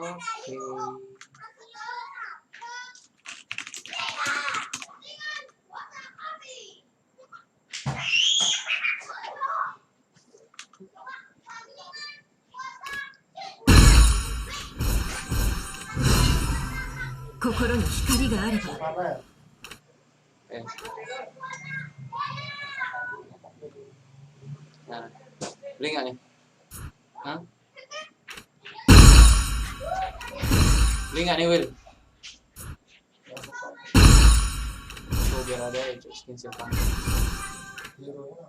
Oke. Kokoro ni hikari ga areba. Mana ya? Eh. Nah, beli nggak nih? Hah? Beli nggak nih, Will? Oh, biar ada ya, skin siapa? Birunya.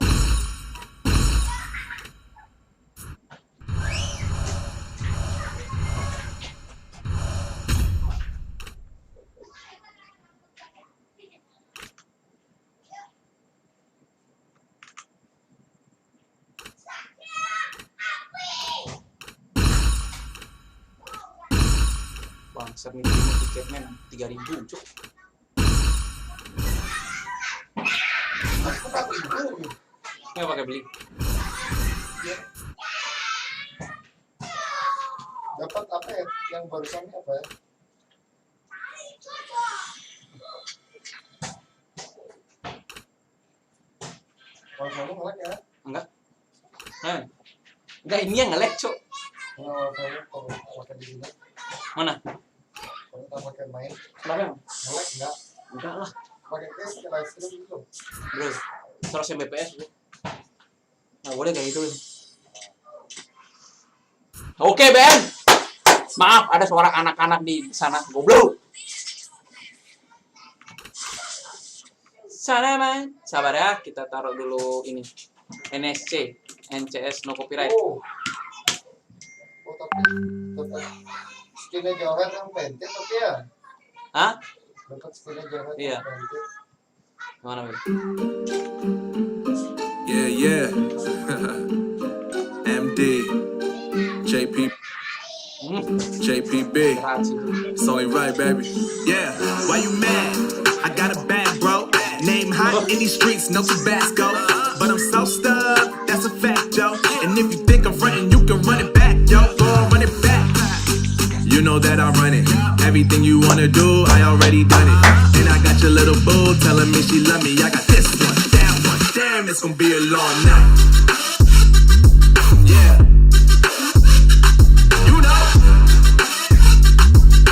Bangsat nih, terima tiketnya 3.000, cuk. Aku tak ibu. Nggak pakai beli. Dapat apa ya? Yang barusan ini apa ya? Kalau kamu ngelek ya? Enggak. Nah. Enggak, ini yang nge-lag, cuk. Kalau kamu pakai di sini, Mana? kamu tak pakai main, Kenapa emang? ngelek enggak? Enggak lah, Pakai case ke live stream gitu. bro. 100 Mbps, bro. Nah, boleh kayak gitu. Oke, Ben. Maaf, ada suara anak-anak di sana. Goblok. Sana, man. Sabar ya, kita taruh dulu ini. NCS no copyright. Oh, tapi skinnya Johan yang penting tapi ya. Hah? Dapat skinnya Johan Iya. yang penting. Mana, Ben? Yeah. MD, JP, JPB. Rahasia. It's only right, baby. Yeah, why you mad? I got a bag, bro. Name hot in these streets, no Tabasco. But I'm so stuck, that's a fact, yo. And if you think I'm frontin', you can run it back, yo. Go on, run it back. You know that I run it. Everything you wanna do, I already done it. And I got your little boo telling me she love me. I got this one, that one. Damn, it's gonna be a long night. Yeah. You know.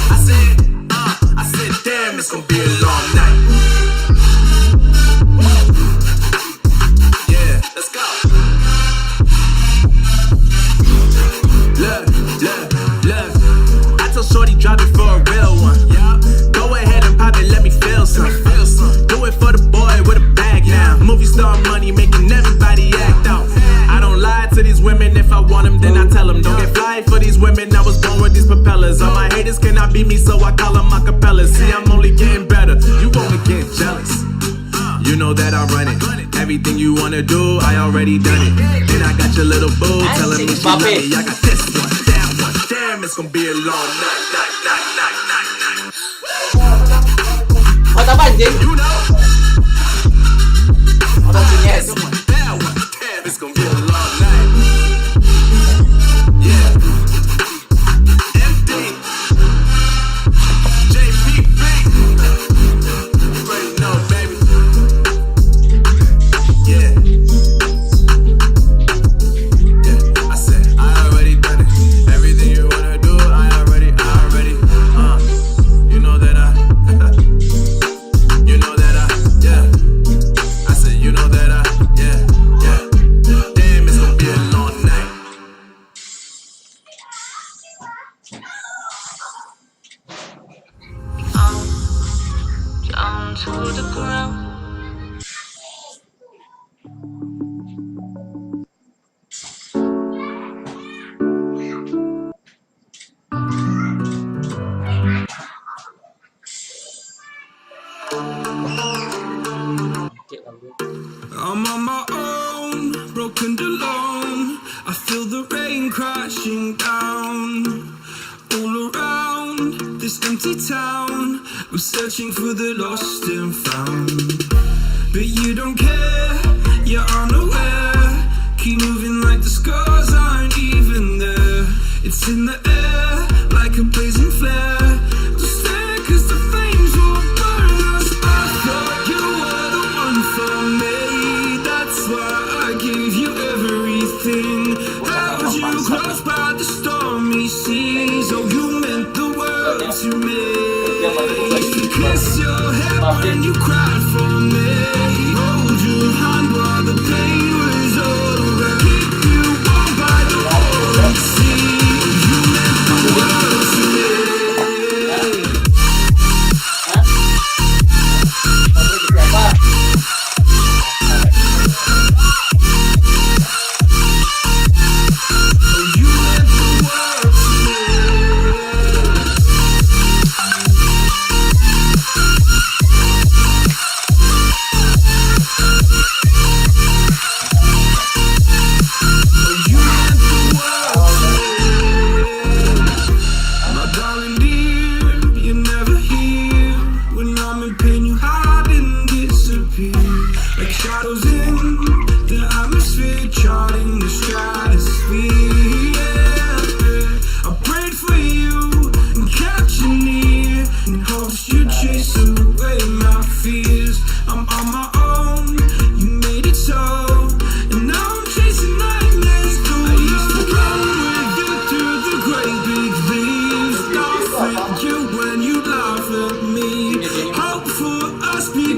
I said, damn, it's gonna be a long night. Yeah, let's go. Look. I told Shorty drop it for a real one. Go ahead and pop it, let me feel some. Do it for the boy with a bag now. Movie star money making everybody act out. I don't lie to these women, if I want them, then I tell them. Don't get fly for these women, I was born with these propellers. All my haters cannot beat me, so I call them acapellas. See, I'm only getting better, you only get jealous. You know that I run it. Everything you wanna do, I already done it. And I got your little boo telling me she love me. I got this one, that one. Damn, it's gonna be a long night. Oh, apa anjing? You know. Orang sini itu. That one. Damn, it's gonna be a long night. Yeah. MD. JPB. You already know, baby. Yeah. I said, I already done it. Everything you wanna do, I already. You know that yeah. I said, you know that yeah. Damn, it's gonna be a long night. Down to the ground. Oke, lalu. I'm on my own, broken alone. I feel the rain crashing down all around this empty town. I'm searching for the lost and found, but you don't care, you're unaware. Keep moving like the scars aren't even there. It's in the air like a kiss your head when you cried for me. Hold your hand while the pain was over. Keep you warm by the open sea. You meant the world to me.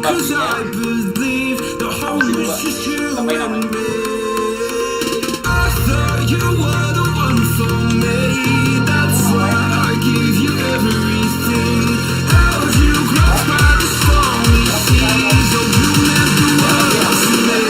Because I believe the whole was just you and me. I thought you were the one for me. That's why I give you everything. Held you close by the stormy seas. Oh, you meant the world to me.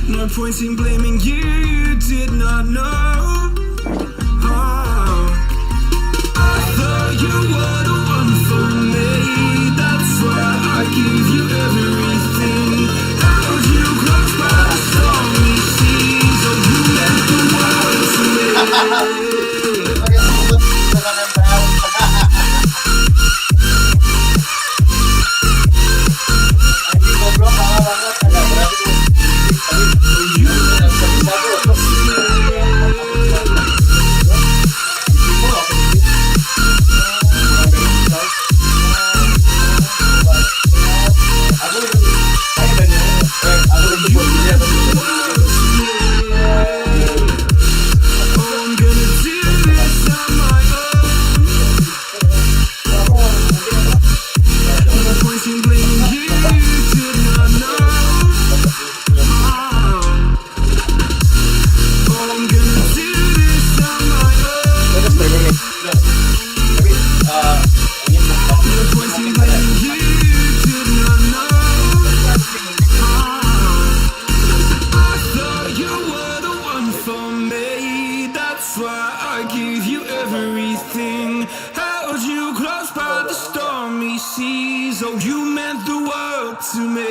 No point in blaming you, you did not know. Oh, I thought you were the one for me. That's why I give you everything. Held you close by the stormy seas. Oh, you meant the world to me. Pakai sebut dengan nempel. Anjing goblok kalah banget, agak berat tuh. Oh, you meant the world to me.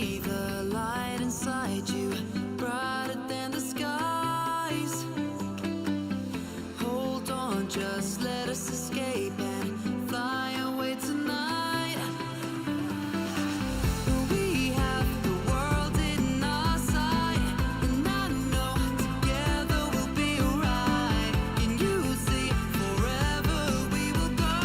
see the light inside you, brighter than the skies. Hold on, just let us escape and fly away tonight. We have the world in our sight, and I know together we'll be alright. Can you see forever we will go?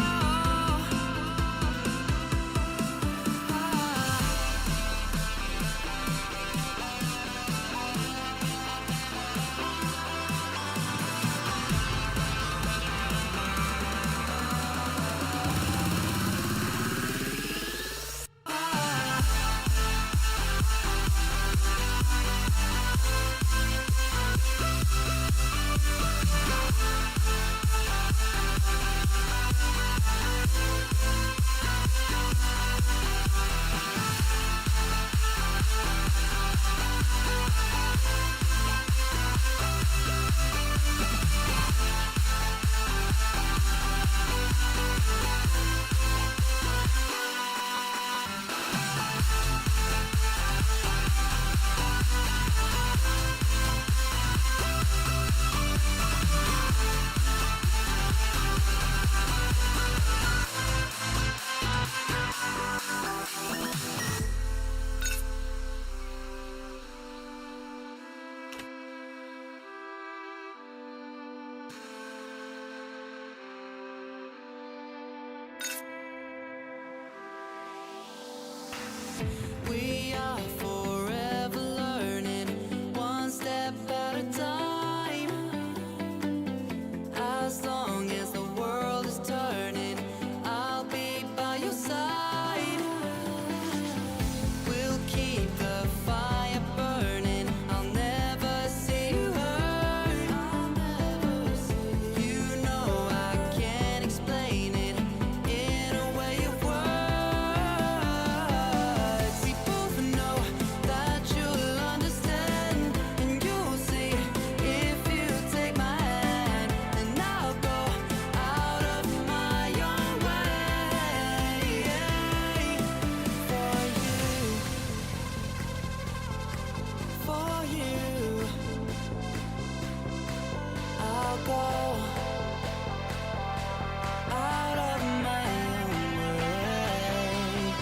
We are forever learning, one step at a time. As long as the world is turning, I'll be by your side. We'll keep the fire burning, I'll never see you hurt. You know I can't explain it in a way of words. We both know that you'll understand, and you'll see if you take my hand, and I'll go out of my own way for you. I'll go out of my own way.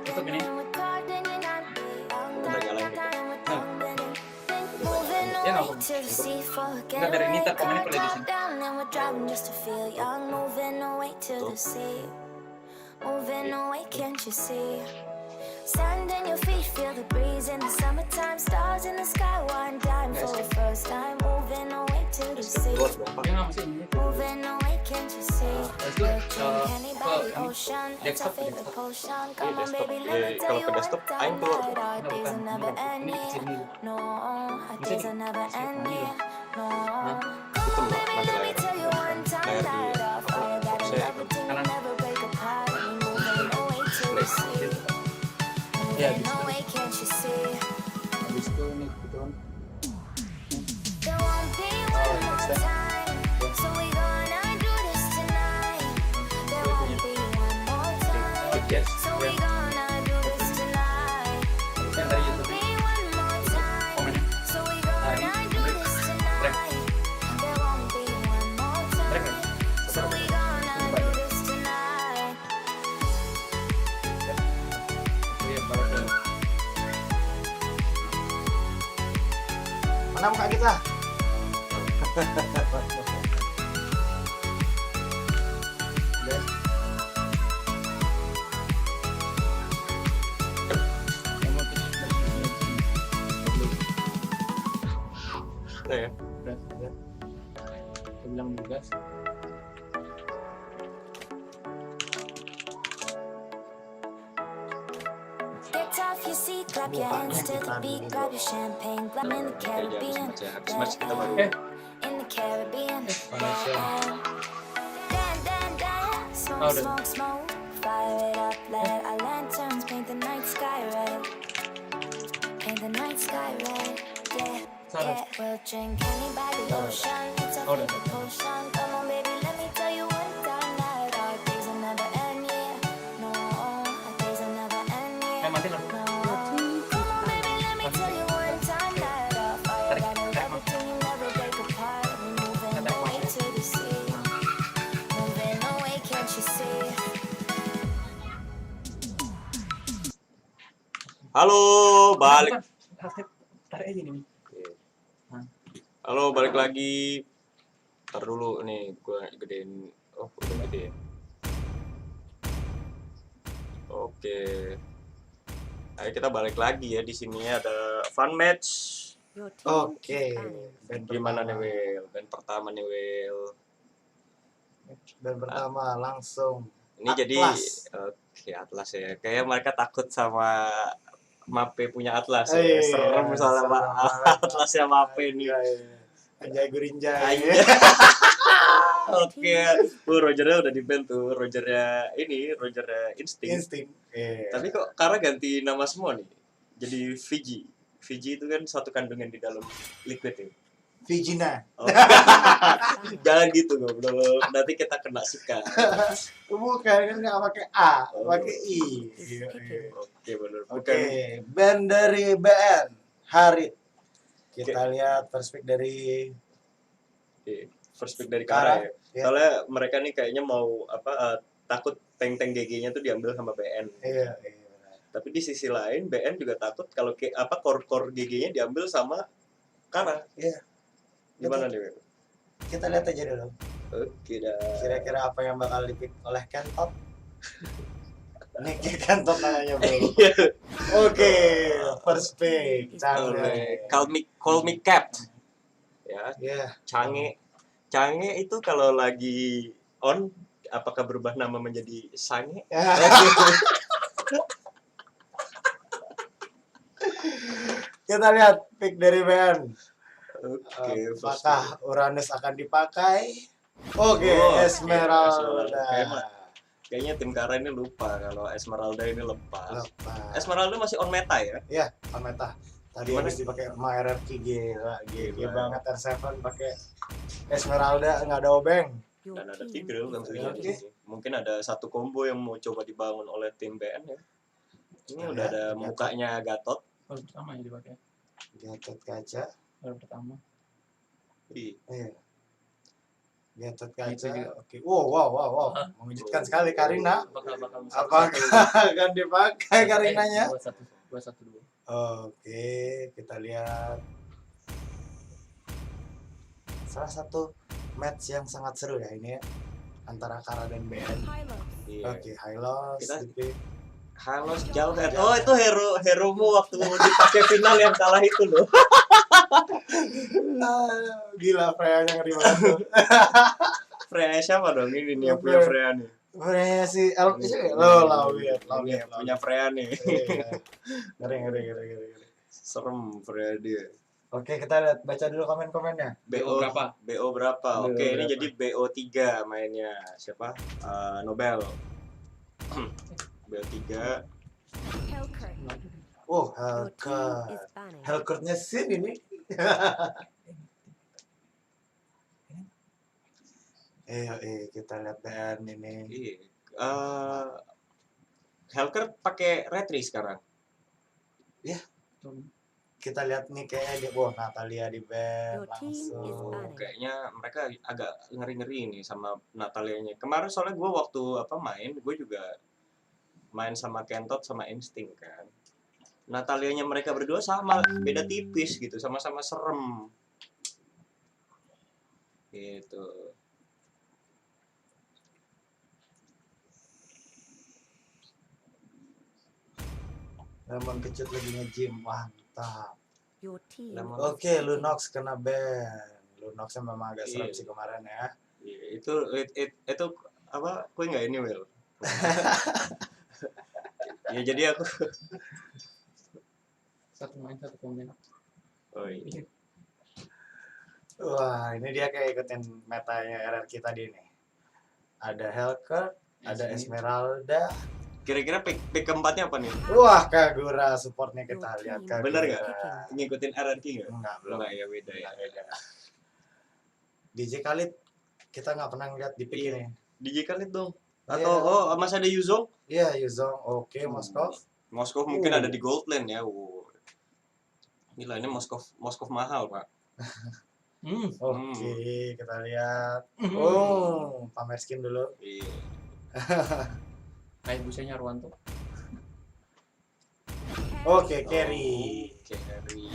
Tutup ini. Udah jalan gitu. Ya nggak apa-apa. Enggak dari ini ntar komennya play di sini. Moving away, can't you see? Sand in your feet, feel the breeze in the summertime. Stars in the sky, one dime for the first time. Moving away to the sea. Ya nggak mesti ini. Moving away, can't you see? Itu Honey by the ocean, it's our favorite potion. Come on, baby, let me tell Kalau you ke one desktop, time aing keluar. that our days are never ending. No, our days are never ending. No. Come on, baby, let me tell you one time that our fire got everything will never break apart. Moving away to the sea. Ya, Moving gitu. away, can't Mana muka kita? Udah ya? Udah. Saya bilang gas. Get off your seat, clap your hands to the beat, grab your champagne, glam in the Caribbean. Habis kita baru. In the Caribbean. Dan, smoke, Oh, udah. smoke, smoke. Fire it up, let our lanterns paint the night sky red. Paint the night sky red. Yeah, Salah. yeah. We'll drink honey by the ocean. It's a Oh, udah. favorite potion. Come on, baby, let me tell you one time that our days will never end. Yeah, no, our days will never end. Yeah. Mati lampu. Come on, baby, let me tell you one time that our fire got a love between you never break apart. We're moving away to the sea, moving away, can't you see? Halo, balik. Tarik aja nih. Halo, balik lagi. Ntar dulu nih, gua gedein. Oh, udah gedein. Oke. Ayo kita balik lagi ya. Di sini ada fun match. Oke. Gimana nih, Will? Band pertama nih, Will. Dan pertama langsung Ini jadi oke, Atlas ya. Kayak mereka takut sama Mape punya Atlas ya. Iya, Serem soalnya serem Pak. banget. Atlasnya Mape nih. Anjay Gurinjay. Anjay. Oke, Rogernya udah di band tuh, Rogernya Instinct. Insting. Iya. Tapi kok Kara ganti nama semua nih, jadi Fiji. Fiji itu kan satu kandungan di dalam liquid ya. Vijina. Oh. Jangan gitu goblok, nanti kita kena sikat. Bukan kan nggak pakai A, pakai I. Iya, iya. Oke bener. Oke, Bukan. band dari BN Harit. Kita lihat perspektif dari First pick dari Kara ya. Iya. Soalnya mereka nih kayaknya mau takut tank-tank GG-nya tuh diambil sama BN. Iya, iya. Tapi di sisi lain BN juga takut kalau core GG-nya diambil sama Kara. Iya. Gimana nih, Will? Kita lihat aja dulu. Oke dah. Kira-kira apa yang bakal dipick oleh Kentot? Niki Kentot namanya, bro. Iya. Oke, first pick. Canggih. Call me Cap. Ya, Iya. Cange itu kalau lagi on apakah berubah nama menjadi Sange? Kita lihat pick dari BN. Oke, first Apakah Uranus akan dipakai? Oke, Oh, oke, Esmeralda. kayaknya tim Kara ini lupa kalau Esmeralda ini lepas. Lepas. Esmeralda masih on meta ya? Iya, on meta. Tadi Gimana? habis dipakai sama RRQ gila, gila Gila. banget R7 pakai Esmeralda nggak ada obeng. Dan ada Tigreal tentunya di Oke. sini. Mungkin ada satu combo yang mau coba dibangun oleh tim BN ya. Ini Kita udah lihat, ada Gatot. mukanya Gatot. Baru pertama ya dipakai. Gatot kaca. Baru pertama. Iya. Gatot Itu kaca. juga. Oke. Wow. Mengejutkan sekali Karina. Bakal Apakah akan dipakai Karinanya? 2-1-2. Oke, kita lihat salah satu match yang sangat seru ya ini ya antara Kara dan BN. Iya. Oke, Hylos. Kita- Oke. Halo jauh kan. Oh itu heromu waktu dipakai final yang kalah itu loh. Gila Freya-nya ngeri banget tuh. Freya siapa dong ini nih yang punya Freya nih? Freya si El Ini Lawit. yang punya Freya nih. Ngeri. Serem Freya dia. Oke, kita lihat baca dulu komen-komennya. BO berapa? BO berapa? BO Oke, ini berapa? jadi BO3 mainnya. Siapa? Nobel. BO3. Oh, Hellcat. Hellcat-nya Sin ini. Kita lihat BN ini. Iya. Hellcat pakai retri sekarang. Kita lihat nih kayaknya dia, Natalia di band Your team is langsung. banning. Kayaknya mereka agak ngeri-ngeri nih sama Natalianya. Kemarin soalnya gue waktu main, gue juga main sama Kentot sama Instinct kan. Natalianya mereka berdua sama, beda tipis gitu, sama-sama serem. Gitu. Lemon kecut lagi nge-gym, mantap. Your team. Lemon. Oke, Lunox kena ban. Lunoxnya memang agak serem Iya. sih kemarin ya. Iya, itu apa? Kue nggak ini Will? Ya jadi aku. Satu main satu komen. Oh iya. Wah, ini dia kayak ikutin metanya RRQ tadi nih. Ada Hellcat, ada Esmeralda. Kira-kira pick keempatnya apa nih? Wah, Kagura supportnya kita lihat Kagura. Bener nggak? Ngikutin RRQ nggak? Enggak, belum. Enggak ya, beda ya. Beda. DJ Khalid kita nggak pernah ngeliat di pick Iya. ini. DJ Khalid dong. Iya. Atau masih ada Yuzong? Iya, Yuzong, oke, Moskov. Moskov mungkin ada di Gold Lane ya. Gila ini Moskov mahal, Pak. Oke, kita lihat. Oh, pamer skin dulu. Iya. Kayak busanya Arwanto. Oke, carry. Carry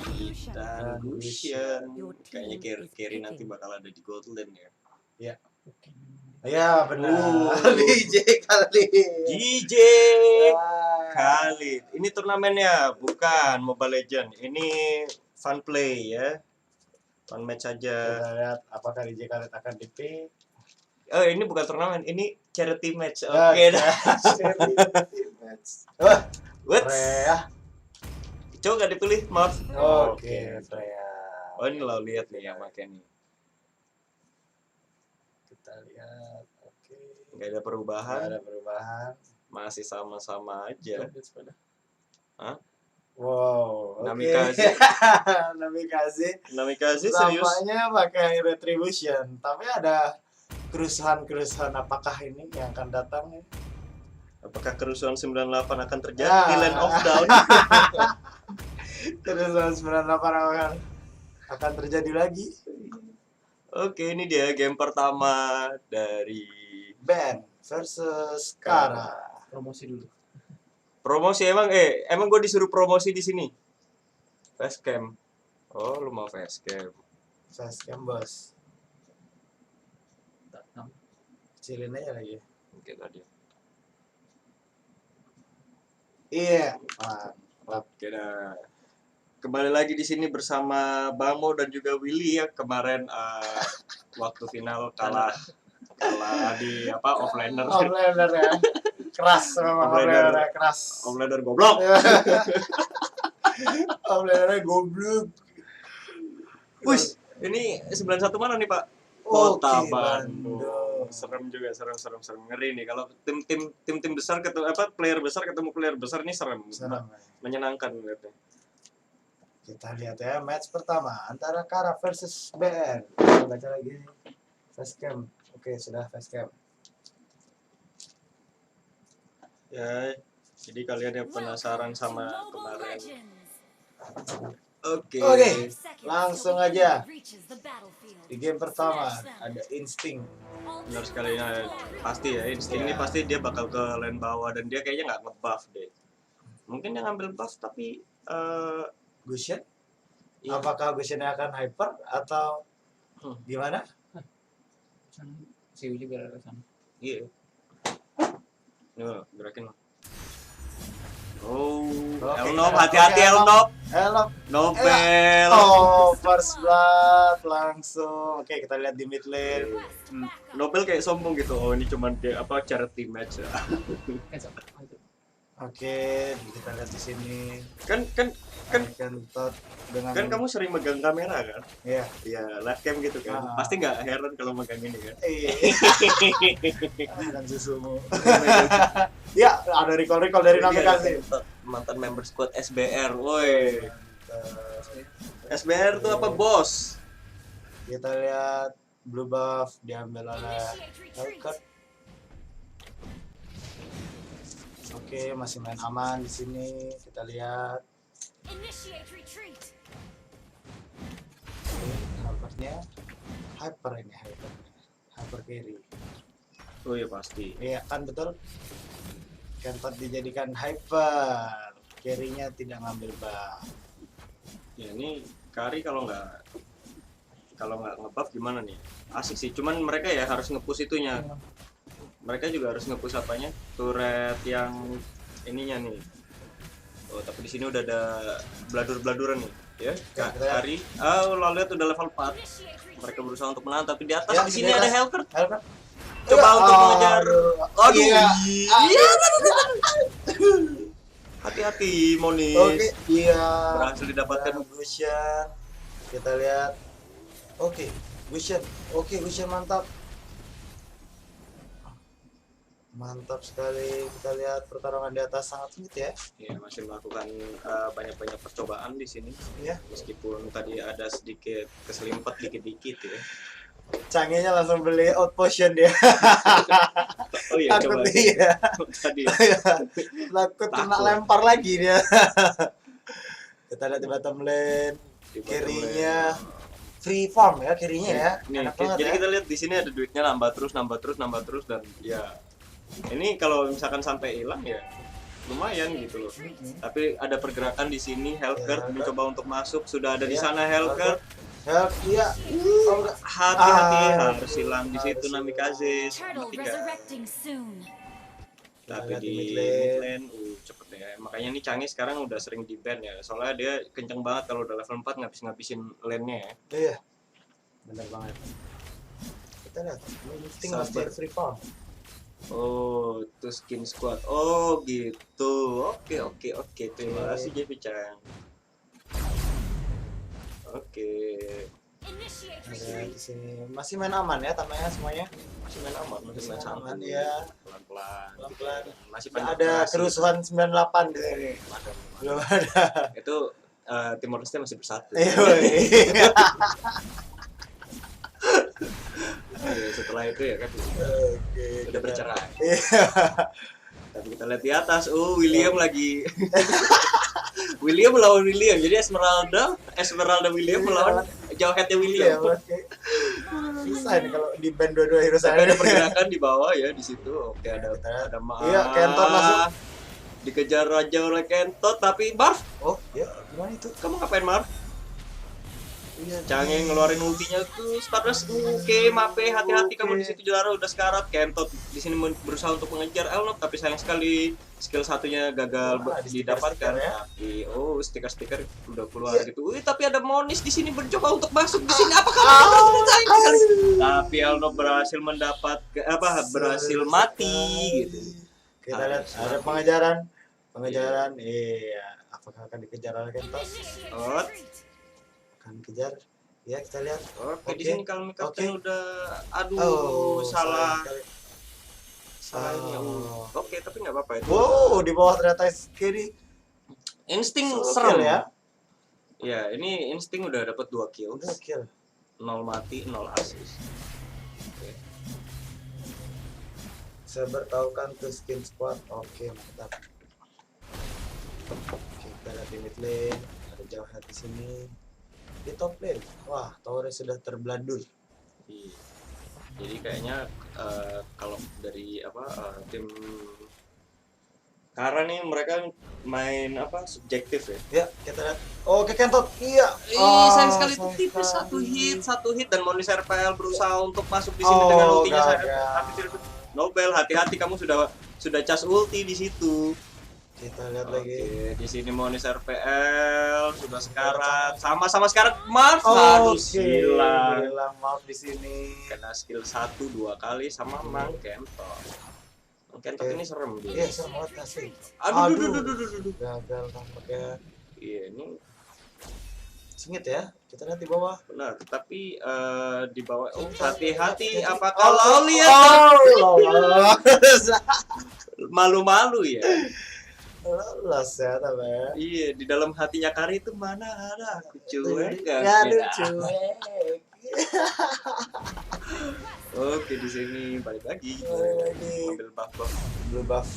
dan Lucian. Kayaknya carry nanti bakal ada di Gold Lane ya. Ya, benar. DJ Khalid. DJ Wah. Khalid. Ini turnamennya bukan Mobile Legend. Ini fun play ya. Fun match saja. Kita lihat apakah DJ Khalid akan di pick. Oh, ini bukan turnamen, ini charity match. Ya, Oke dah. charity match. Wah, What? Freya. Coba gak dipilih, maaf. Oke, Freya. Oh, ini lo lihat nih yang pakai nih. Kita lihat. Oke. Nggak ada perubahan, Nggak ada perubahan. masih sama-sama aja. Wow, oke. Namikaze. Namikaze. Namikaze serius? Tampaknya pakai Retribution, tapi ada kerusuhan-kerusuhan apakah ini yang akan datang? Apakah kerusuhan 98 akan terjadi Ya. di Land of Down? Kerusuhan 98 akan terjadi lagi. Oke, ini dia game pertama dari Ben versus Kara. Promosi dulu. promosi. Emang gue disuruh promosi di sini. Facecam. Oh, lu mau facecam. Facecam bos. Kecilin aja lagi. Oke tadi. Iya, mantap. Oke dah. Kembali lagi di sini bersama Bamo dan juga Willy ya. Kemarin waktu final kalah di offlaner. Offlaner ya. Keras memang Offlaner. offlaner keras. Offlaner goblok. Offlaner goblok. Wih, ini 91 mana nih, Pak? Oke, Kota Bandung. Bandung. Serem juga, serem ngeri nih. Kalau tim besar ketemu player besar ketemu player besar nih serem. Serem. Menyenangkan lihatnya. Kita lihat ya match pertama antara Kara versus BN. Kita baca lagi facecam. Oke, sudah facecam. Ya, jadi kalian yang penasaran sama kemarin. Oke. Langsung aja. Di game pertama ada Instinct. Benar sekali pasti ya. Insting ini pasti dia bakal ke lane bawah dan dia kayaknya nggak nge-buff deh. Mungkin dia ngambil buff tapi Gusion. iya. Apakah Gusionnya akan hyper atau gimana? Si Willy biar ke sana. Iya. Nih, gerakin lo. Oh, Oke, Elnop, oke, hati-hati Elnop. Elnop. Elnop. Nobel. Oh, first blood langsung. Oke, kita lihat di mid lane. Nobel kayak sombong gitu. Oh, ini cuma dia charity match ya. Oke, kita lihat di sini. Kan Kentot dengan kamu sering megang kamera kan? Iya. Iya, live cam gitu kan. Pasti nggak heran kalau megang ini kan. Dan susumu. Ya, ada recall dari Namikaze. Mantan member squad SBR, woi. SBR tuh apa bos? Kita lihat blue buff diambil oleh Hellcat. Oke, masih main aman di sini. Kita lihat. Hypernya hyper ini hyper carry. Oh iya pasti. Iya kan betul. Kentot dijadikan hyper. carry-nya tidak ngambil buff. Ya ini Kari kalau nggak ngebuff gimana nih? Asik sih, cuman mereka ya harus nge-push itunya. Mereka juga harus nge-push apanya? Turret yang ininya nih. Oh, tapi di sini udah ada bladur-bladuran nih, ya. Kari, lalu lihat udah level 4. Mereka berusaha untuk menang, tapi di atas Ya, di sini di ada atas. Hellcat. Hellcat. Coba Ya, untuk mengejar. Aduh, iya. iya. Hati-hati, Monis. Oke, iya. Berhasil didapatkan. Gusion. Kita lihat. Oke, Gusion. Oke, Gusion mantap. Mantap sekali. Kita lihat pertarungan di atas sangat sengit ya. Ya, masih melakukan banyak-banyak percobaan di sini. Iya. Meskipun tadi ada sedikit keselimpet dikit-dikit ya. Canggihnya langsung beli out potion dia. Oh iya, Takut coba. dia. Tadi. Takut kena Takut. lempar lagi dia. Kita lihat di bottom lane. Di bottom Carry-nya free farm ya, carry-nya ya. Nih, Enak banget jadi ya. kita lihat di sini ada duitnya nambah terus dan ya ini kalau misalkan sampai hilang ya lumayan gitu loh. Tapi ada pergerakan di sini, Hellcat Ya, mencoba untuk masuk, sudah ada di Ya, sana Hellcat. Help, iya. Oh, enggak. Hati-hati, Ah, harus hilang di situ harus Namikaze Turtle sama 3. resurrecting soon. Tapi Lihat di di mid mid lane cepet ya. Makanya nih Canggih sekarang udah sering di ban ya. Soalnya dia kenceng banget kalau udah level 4 ngabis-ngabisin lane-nya ya. Iya. Bener banget. Kita lihat, lifting masih Sabar. ada free farm. Oh, itu skin squad. Oh, gitu. Oke. Terima kasih JP Chan. Oke. Ada di sini masih main aman ya tamanya semuanya. Masih main aman, masih main Aman, santai. ya. Pelan-pelan. Pelan-pelan. Masih Nggak banyak ada operasi. kerusuhan 98 di sini. Ada. Belum ada. Itu Timor Leste masih bersatu. Iya, woy. Setelah itu ya kan Oke. udah bercerai. Iya. Tapi kita lihat di atas, William lagi William melawan William. Jadi Esmeralda William melawan Jawheadnya Iya, William. oke. Susah ini kalau di band dua-dua hero Tapi saya. ada pergerakan di bawah ya di situ. Oke, ada Maaf. Iya, Kenton masuk. Dikejar Raja oleh Kenton, tapi Marv, Oh, ya. Gimana itu? kamu ngapain Marv? Iya. Canggih ngeluarin ultinya tuh Stardust. Oke, Mape, hati-hati kamu di situ Jelara udah sekarat. Kenton di sini berusaha untuk mengejar Elnop, tapi sayang sekali skill satunya gagal Wah, ada didapatkan. stiker-stiker ya. Tapi stiker-stiker udah keluar Iya. gitu. Wih, tapi ada Monis di sini mencoba untuk masuk di sini. Apakah sayang sekali? Tapi Elnop berhasil berhasil mati gitu. Kita lihat ada pengejaran. Iya, apakah akan dikejar oleh Kenton? Oh, Akan kejar. Ya, kita lihat. oke, di Oke. sini kalau Captain Oke. udah Oh, salah sekali. salahnya. Oh. Oke, tapi nggak apa-apa itu. Wow, di bawah ternyata kiri. Insting Solo serem kill ya. Ya, ini Insting udah dapat 2 kill. Udah kill. 0 mati, 0 assist. Saber tahu kan tuh skin squad. Oke, mantap. Oke, kita lihat di mid lane. Ada Jawhead di sini. Di top lane. Wah, towernya sudah terbladur. Iya. Jadi kayaknya kalau dari tim karena nih mereka main subjektif ya. Ya, kita lihat. Oke, Kentot. Iya. Sayang sekali itu sayang tipis sekali. satu hit dan Monis RPL berusaha untuk masuk di sini dengan ultinya gagal. saya. Tapi tidak Nobel, hati-hati kamu sudah cas ulti di situ. Kita lihat Oke, lagi. di sini Monis RPL sudah sekarat, sama-sama sekarat. Marv Oke, harus hilang. hilang maaf di sini. Kena skill 1-2 kali sama Mang Kenton. Mang Kenton Oke. ini serem dia. Iya, serem banget kasih. Aduh. Gagal tampaknya. Iya, ini Sengit ya. Kita lihat di bawah. benar. Tapi di bawah, hati-hati. Oh, Apakah lo lihat? Malu-malu ya. Lolos ya, tapi. Iya, di dalam hatinya Kari itu mana ada aku cuek. Aduh, cuek. Oke, di sini balik lagi. Balik lagi. Ambil buff. Blue buff.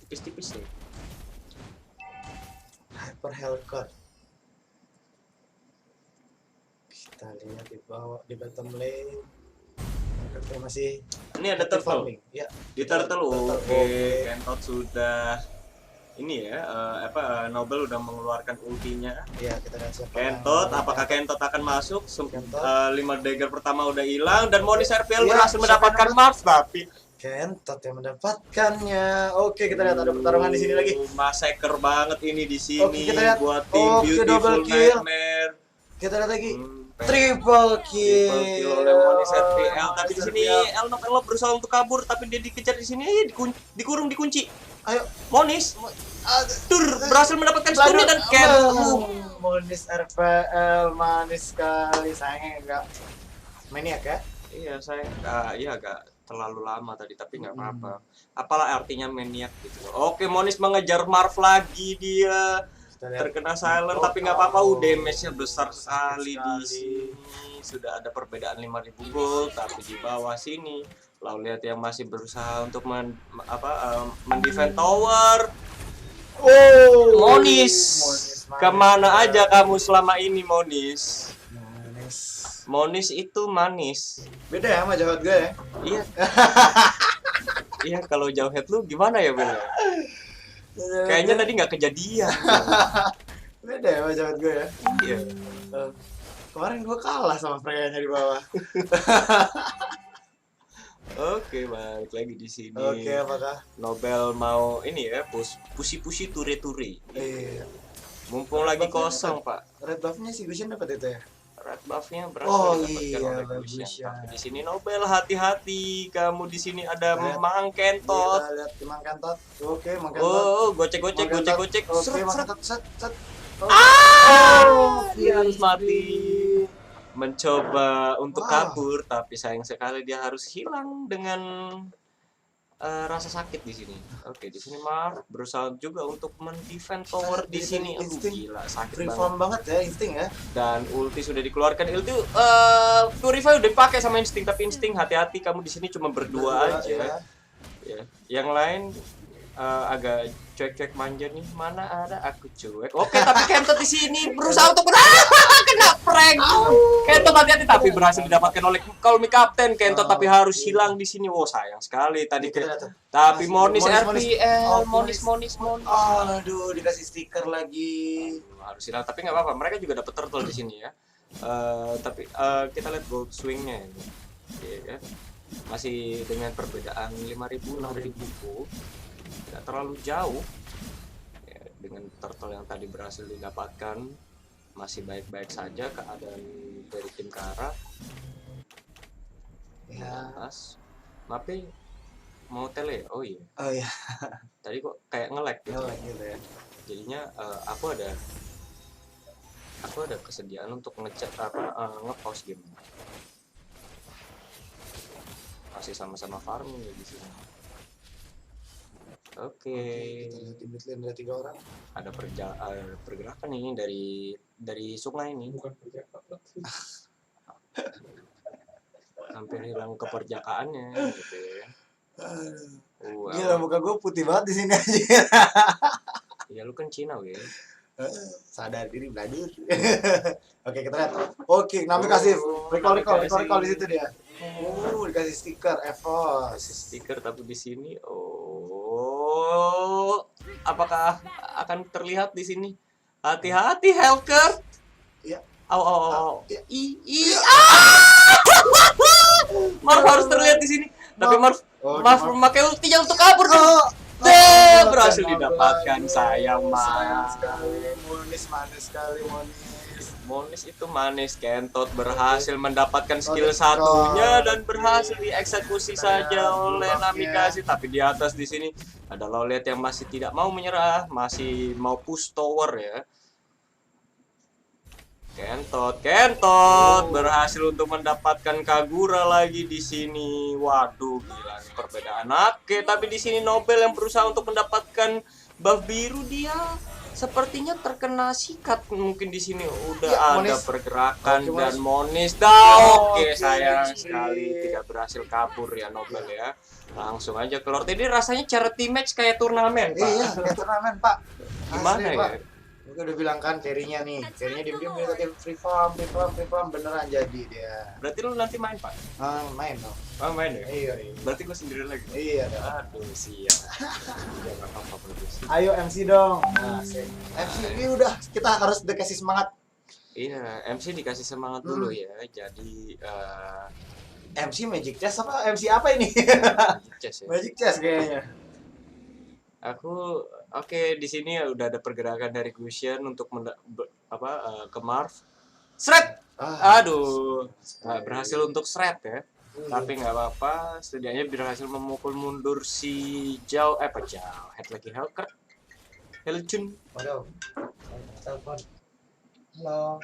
Tipis-tipis nih. Hyper Hellcat. Kita lihat di bawah, di bottom lane. Hellcat masih Ini ada turtle. farming. Ya. Di turtle, Turtle, oke. oke. Kentot sudah ini ya Nobel udah mengeluarkan ultinya. Iya, kita lihat siapa. Kentot, yang- apakah Kentot akan masuk? Kentot. 5 dagger pertama udah hilang dan Monis RPL Iya, berhasil siapa mendapatkan yang Mars tapi Kentot yang mendapatkannya. Oke, kita lihat ada pertarungan di sini lagi. massacre banget ini di sini Oke, kita lihat. buat tim Oke, Beautiful double kill. Nightmare. Kita lihat lagi. Triple Triple kill. kill oleh Monis RPL, tapi di sini Elnok berusaha untuk kabur tapi dia dikejar di sini, dikurung, dikunci. Ayo, Monis berhasil mendapatkan stunnya dan Monis RPL manis sekali, sayangnya enggak maniak ya. Iya saya agak terlalu lama tadi tapi nggak apa-apa. Apalah artinya maniak gitu. Oke, Monis mengejar Marv lagi, dia Kita lihat. terkena silent tapi nggak apa-apa. Damage-nya besar sekali di sini. Sudah ada perbedaan 5.000 gold tapi di bawah sini Lauliat yang masih berusaha untuk mendefend tower. Monis, kemana aja kamu selama ini Monis? Monis itu manis. Beda ya sama Jawad gue ya. Iya. Iya, kalau jauh head lu gimana ya Bel? Kayaknya tadi nggak kejadian. Beda ya sama Jawad gue ya. Iya. Kemarin gue kalah sama Freya-nya di bawah. Oke, balik lagi di sini. Oke, apakah? Nobel mau ini ya, pushi ture. Iya. Mumpung lagi kosong, Pak. Red buff-nya si Gusion dapat itu ya? Red buff-nya berhasil Oh, didapatkan iya, oleh bagus Gusion. ya. Tapi di sini Nobel hati-hati, kamu di sini ada Lihat. Mang Kentot. Kita lihat Mang Kentot. Oke, Mang Kentot. Oh, gocek. Oke, Mang Kentot. Set. Dia harus mati. Mencoba untuk Wow. kabur, tapi sayang sekali dia harus hilang dengan rasa sakit di sini. Oke, di sini Marv berusaha juga untuk mendefend tower di sini. Aduh, Insting. gila, sakit Free banget. form banget ya, insting ya. Dan ulti sudah dikeluarkan. Ulti Purify udah dipakai sama insting, tapi insting hati-hati, kamu di sini cuma berdua aja. ya. Ya. Yang lain agak cuek-cuek manja nih. Mana ada aku cuek. Oke, tapi Kentot di sini berusaha untuk kena prank. Kentot hati-hati tapi berhasil didapatkan oleh Call Me Captain. Kentot tapi harus hilang di sini. Oh, sayang sekali tadi. Kita lihat tuh. Tapi Monis, Monis Monis. RPL, Oh, Monis. Aduh, dikasih stiker lagi. Harus hilang, tapi nggak apa-apa. Mereka juga dapat turtle di sini ya. Tapi kita lihat gold swingnya ini. Iya kan? Masih dengan perbedaan 5.000 6.000 gold. Tidak terlalu jauh ya, dengan turtle yang tadi berhasil didapatkan. Masih baik-baik saja keadaan dari tim Kara. Ya. Atas Mape mau tele. Oh iya, Oh iya, tadi kok kayak nge-lag gitu. ngelek gitu ya. Jadinya aku ada kesediaan untuk nge-pause game. Masih sama-sama farming ya di sini. Oke. Kita lihat di mid lane ada 3 orang. Ada pergerakan nih dari sungai ini. Hampir hilang keperjakaannya gitu ya. Gila, muka gue putih banget di sini aja. Ya lu kan Cina weh. Sadar diri belajar. Oke, kita lihat. Oke, Nami kasih recall di situ dia. Dikasih stiker EVOS. Kasih stiker tapi di sini apakah akan terlihat di sini? Hati-hati Helker. Iya. Au. Iya. Marv harus terlihat di sini. Tapi Marv memakai ultinya untuk kabur. Berhasil didapatkan, sayang Mas. Sekali, manis sekali. Monis itu manis. Kentot berhasil mendapatkan skill satunya dan berhasil dieksekusi saja oleh Namikaze. Tapi di atas di sini ada Lauliat yang masih tidak mau menyerah, masih mau push tower ya. Kentot berhasil untuk mendapatkan Kagura lagi di sini. Waduh, gila nih perbedaan. Oke, tapi di sini Nobel yang berusaha untuk mendapatkan buff biru, dia sepertinya terkena sikat mungkin di sini. Udah Ya, ada Monis. pergerakan Oke, dan Monis. Monis. Oke, Oke, sayang Monis. sekali tidak berhasil kabur ya Nobel ya. Langsung aja keluar. Jadi rasanya charity match kayak turnamen, Pak. Iya, kayak turnamen, Pak. Gimana Asli, ya? Pak. Gue udah bilang kan carry-nya nih. Carry-nya diem-diem dia free farm beneran jadi dia. Berarti lu nanti main, Pak? Main dong. Oh, main ya? Iya. Berarti gua sendiri lagi. Iya dong. Aduh, siap. Ya enggak apa-apa bagus. Ayo MC dong. Nah, MC ini udah kita harus dikasih semangat. Iya, MC dikasih semangat dulu ya. Jadi MC Magic Chess apa MC apa ini? Chess ya. Magic Chess kayaknya. Aku oke, di sini udah ada pergerakan dari Gusion untuk ke Marv. Shred. Aduh, berhasil untuk shred ya. Tapi nggak apa-apa, setidaknya berhasil memukul mundur si Jao, head lagi Helker. Helchun. Waduh. Telepon. Halo.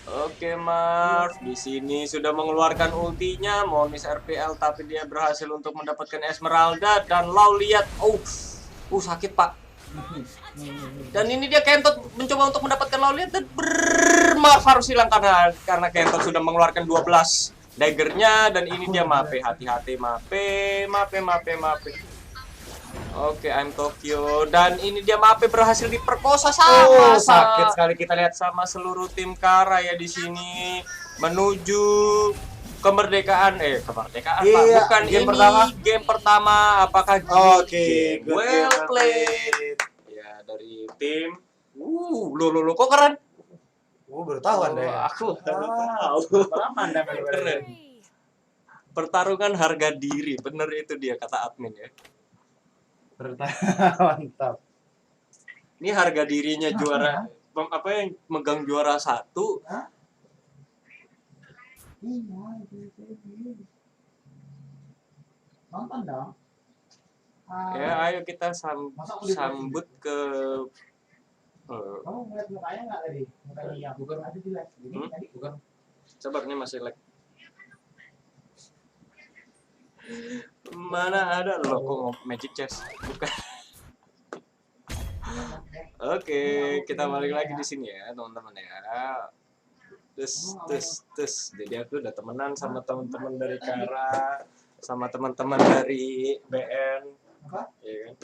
Oke, Marv di sini sudah mengeluarkan ultinya, Monis RPL, tapi dia berhasil untuk mendapatkan Esmeralda dan Lau lihat, sakit Pak. Dan ini dia Kentot mencoba untuk mendapatkan Lau lihat dan Marv harus hilang karena Kentot sudah mengeluarkan 12 daggernya dan ini dia Mape, hati-hati Mape. Oke, I'm Tokyo dan ini dia Mape berhasil diperkosa Sakit sekali kita lihat sama seluruh tim Kara ya di sini menuju kemerdekaan Pak, Iya, bukan game pertama apakah Oke, good well game, played ya dari tim lo kok keren baru tahu Anda ya. aku baru tahu Lama Anda keren. Pertarungan harga diri, bener itu dia kata admin ya. Mantap. Ini harga dirinya juara yang megang juara 1. Nonton dong. Ya, ayo kita sambut ke Kamu ngeliat mukanya nggak tadi? Mukanya yang bukan ada di live. Ini tadi bukan. Sabar nih masih lag. Mana ada lo kok Magic Chess? Bukan. Oke, kita balik lagi di sini ya, teman-teman ya. Terus. Jadi aku udah temenan sama teman-teman dari Kara, sama teman-teman dari BN. Apa? Iya kan?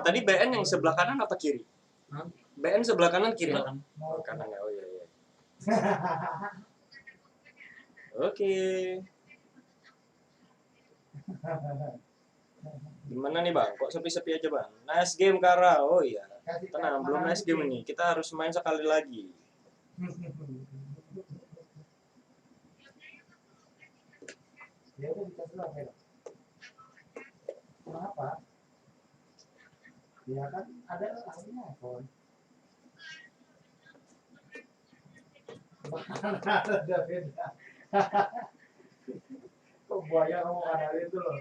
Tadi BN yang sebelah kanan apa kiri? BN sebelah kanan kiri? Oh, kanan ya. Oh iya. Oke. Gimana nih Bang? Kok sepi-sepi aja Bang? Nice game Kara. Oh iya. Tenang, belum nice game ini. Kita harus main sekali lagi. Ya udah dikasih lah, kenapa? Ya kan ada lainnya iPhone. Ada beda. Kok buaya kamu ada itu loh?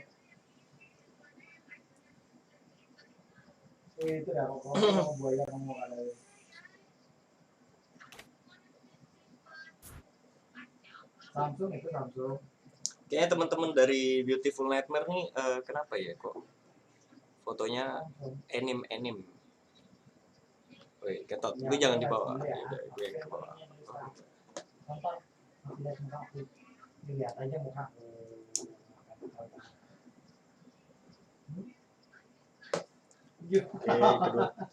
Itu dah kamu buaya kamu ada. Samsung itu Samsung. Kayaknya teman-teman dari Beautiful Nightmare nih kenapa ya kok fotonya anime. Woi, Ketot, gue jangan dibawa. Gue yang ke bawah. Lihat aja muka.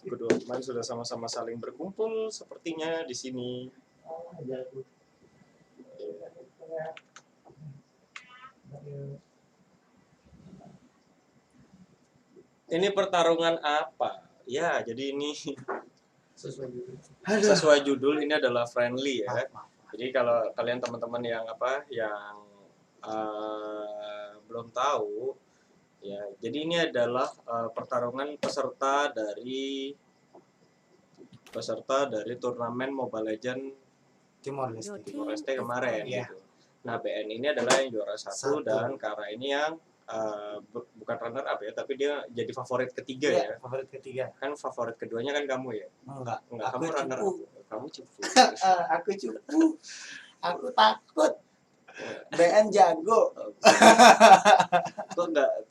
Kedua teman sudah sama-sama saling berkumpul sepertinya di sini. Ini pertarungan apa? Ya, jadi ini sesuai judul ini adalah friendly ya. Jadi kalau kalian teman-teman yang belum tahu ya, jadi ini adalah pertarungan peserta dari turnamen Mobile Legends Timor Leste kemarin gitu. Nah, BN ini adalah yang juara 1 dan Kara ini yang bukan runner up ya, tapi dia jadi favorit ketiga ya. Favorit ketiga. Kan favorit keduanya kan kamu ya? Enggak, Kamu runner up. Kamu cupu. Aku cupu. Aku takut. BN jago.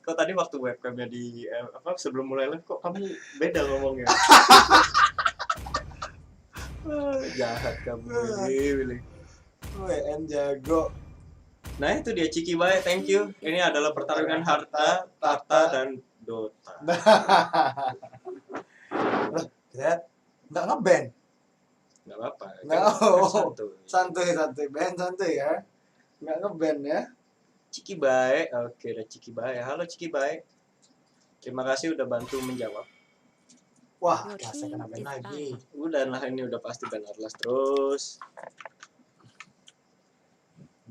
Kok tadi waktu webcamnya di sebelum mulai live kok kamu beda ngomongnya? Jahat kamu ini. BN jago. Nah itu dia Ciki Bae, thank you. Ini adalah pertarungan harta, tahta, dan Dota. Loh, kita nggak ngeband. Nggak apa-apa. Nggak, santuy. santuy, band santuy ya. Nggak ngeband ya. Ciki Bae, oke, ada Ciki Bae. Halo Ciki Bae. Terima kasih udah bantu menjawab. Wah, saya kena band lagi. Udah lah, ini udah pasti band Atlas terus.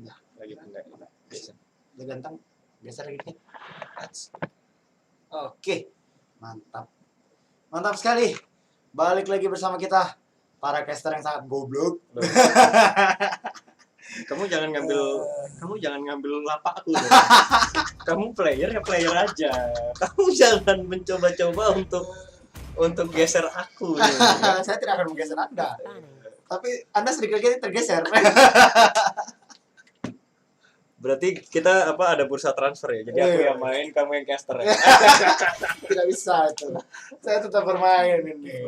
Nah, lagi enggak biasa. Udah ganteng, biasa lagi nih. Oke, mantap. Mantap sekali. Balik lagi bersama kita, para caster yang sangat goblok. Kamu jangan ngambil lapak aku. Kamu player ya player aja. Kamu jangan mencoba-coba untuk geser aku. Saya tidak akan menggeser Anda. Tapi Anda sedikit lagi tergeser. Berarti kita ada bursa transfer ya. Jadi aku yang main, kamu yang caster ya. Tidak bisa itu. Saya tetap bermain ini.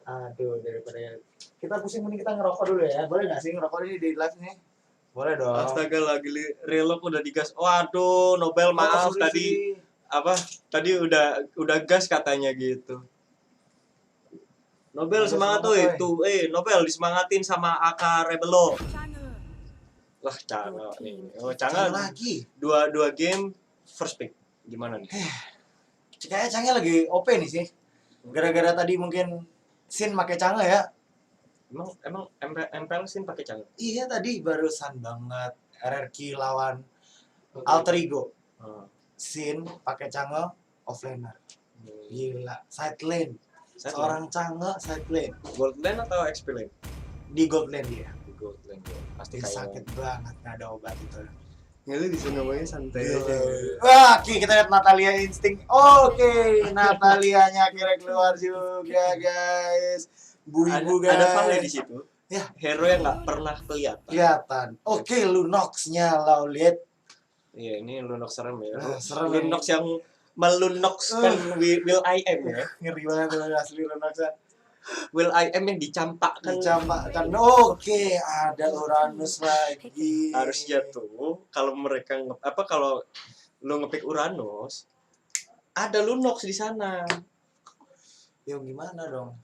Aduh, daripada kita pusing mending kita ngerokok dulu ya. Boleh nggak sih ngerokok ini di live nih? Boleh dong. Astaga, lagi relok udah digas. Waduh, Nobel maaf tadi tadi udah gas katanya gitu. Nobel semangat tuh itu. Nobel disemangatin sama AK Rebelo. Wah, Canga nih. Oh, Canga lagi. Dua game first pick. Gimana nih? Kayaknya Canga lagi OP nih sih. Gara-gara tadi mungkin Sin pakai Canga ya. Emang MPL Sin pakai Canga? Iya tadi barusan banget RRQ lawan Alter Ego. Sin pakai Canga offlaner. Gila, side lane. Seorang Canga side lane. Gold lane atau XP lane? Di gold lane dia. Di gold lane. Pasti sakit banget, nggak ada obat itu. Ya lu bisa ngomongnya santai aja. Wah, oke, kita lihat Natalia insting. Oke, Natalianya akhirnya keluar juga, guys. Bu-ibu guys. Ada Vale di situ. Ya, hero yang nggak pernah kelihatan. Oke, Lunox-nya lo lihat. Iya, ini Lunox serem ya. Serem. Lunox yang melunoxkan Will I Am ya. Ngeri banget tuh asli Lunox-nya. Will I Am yang dicampakkan. Oke, ada Uranus lagi. Harusnya tuh kalau mereka kalau lu ngepick Uranus, ada Lunox di sana. Ya gimana dong?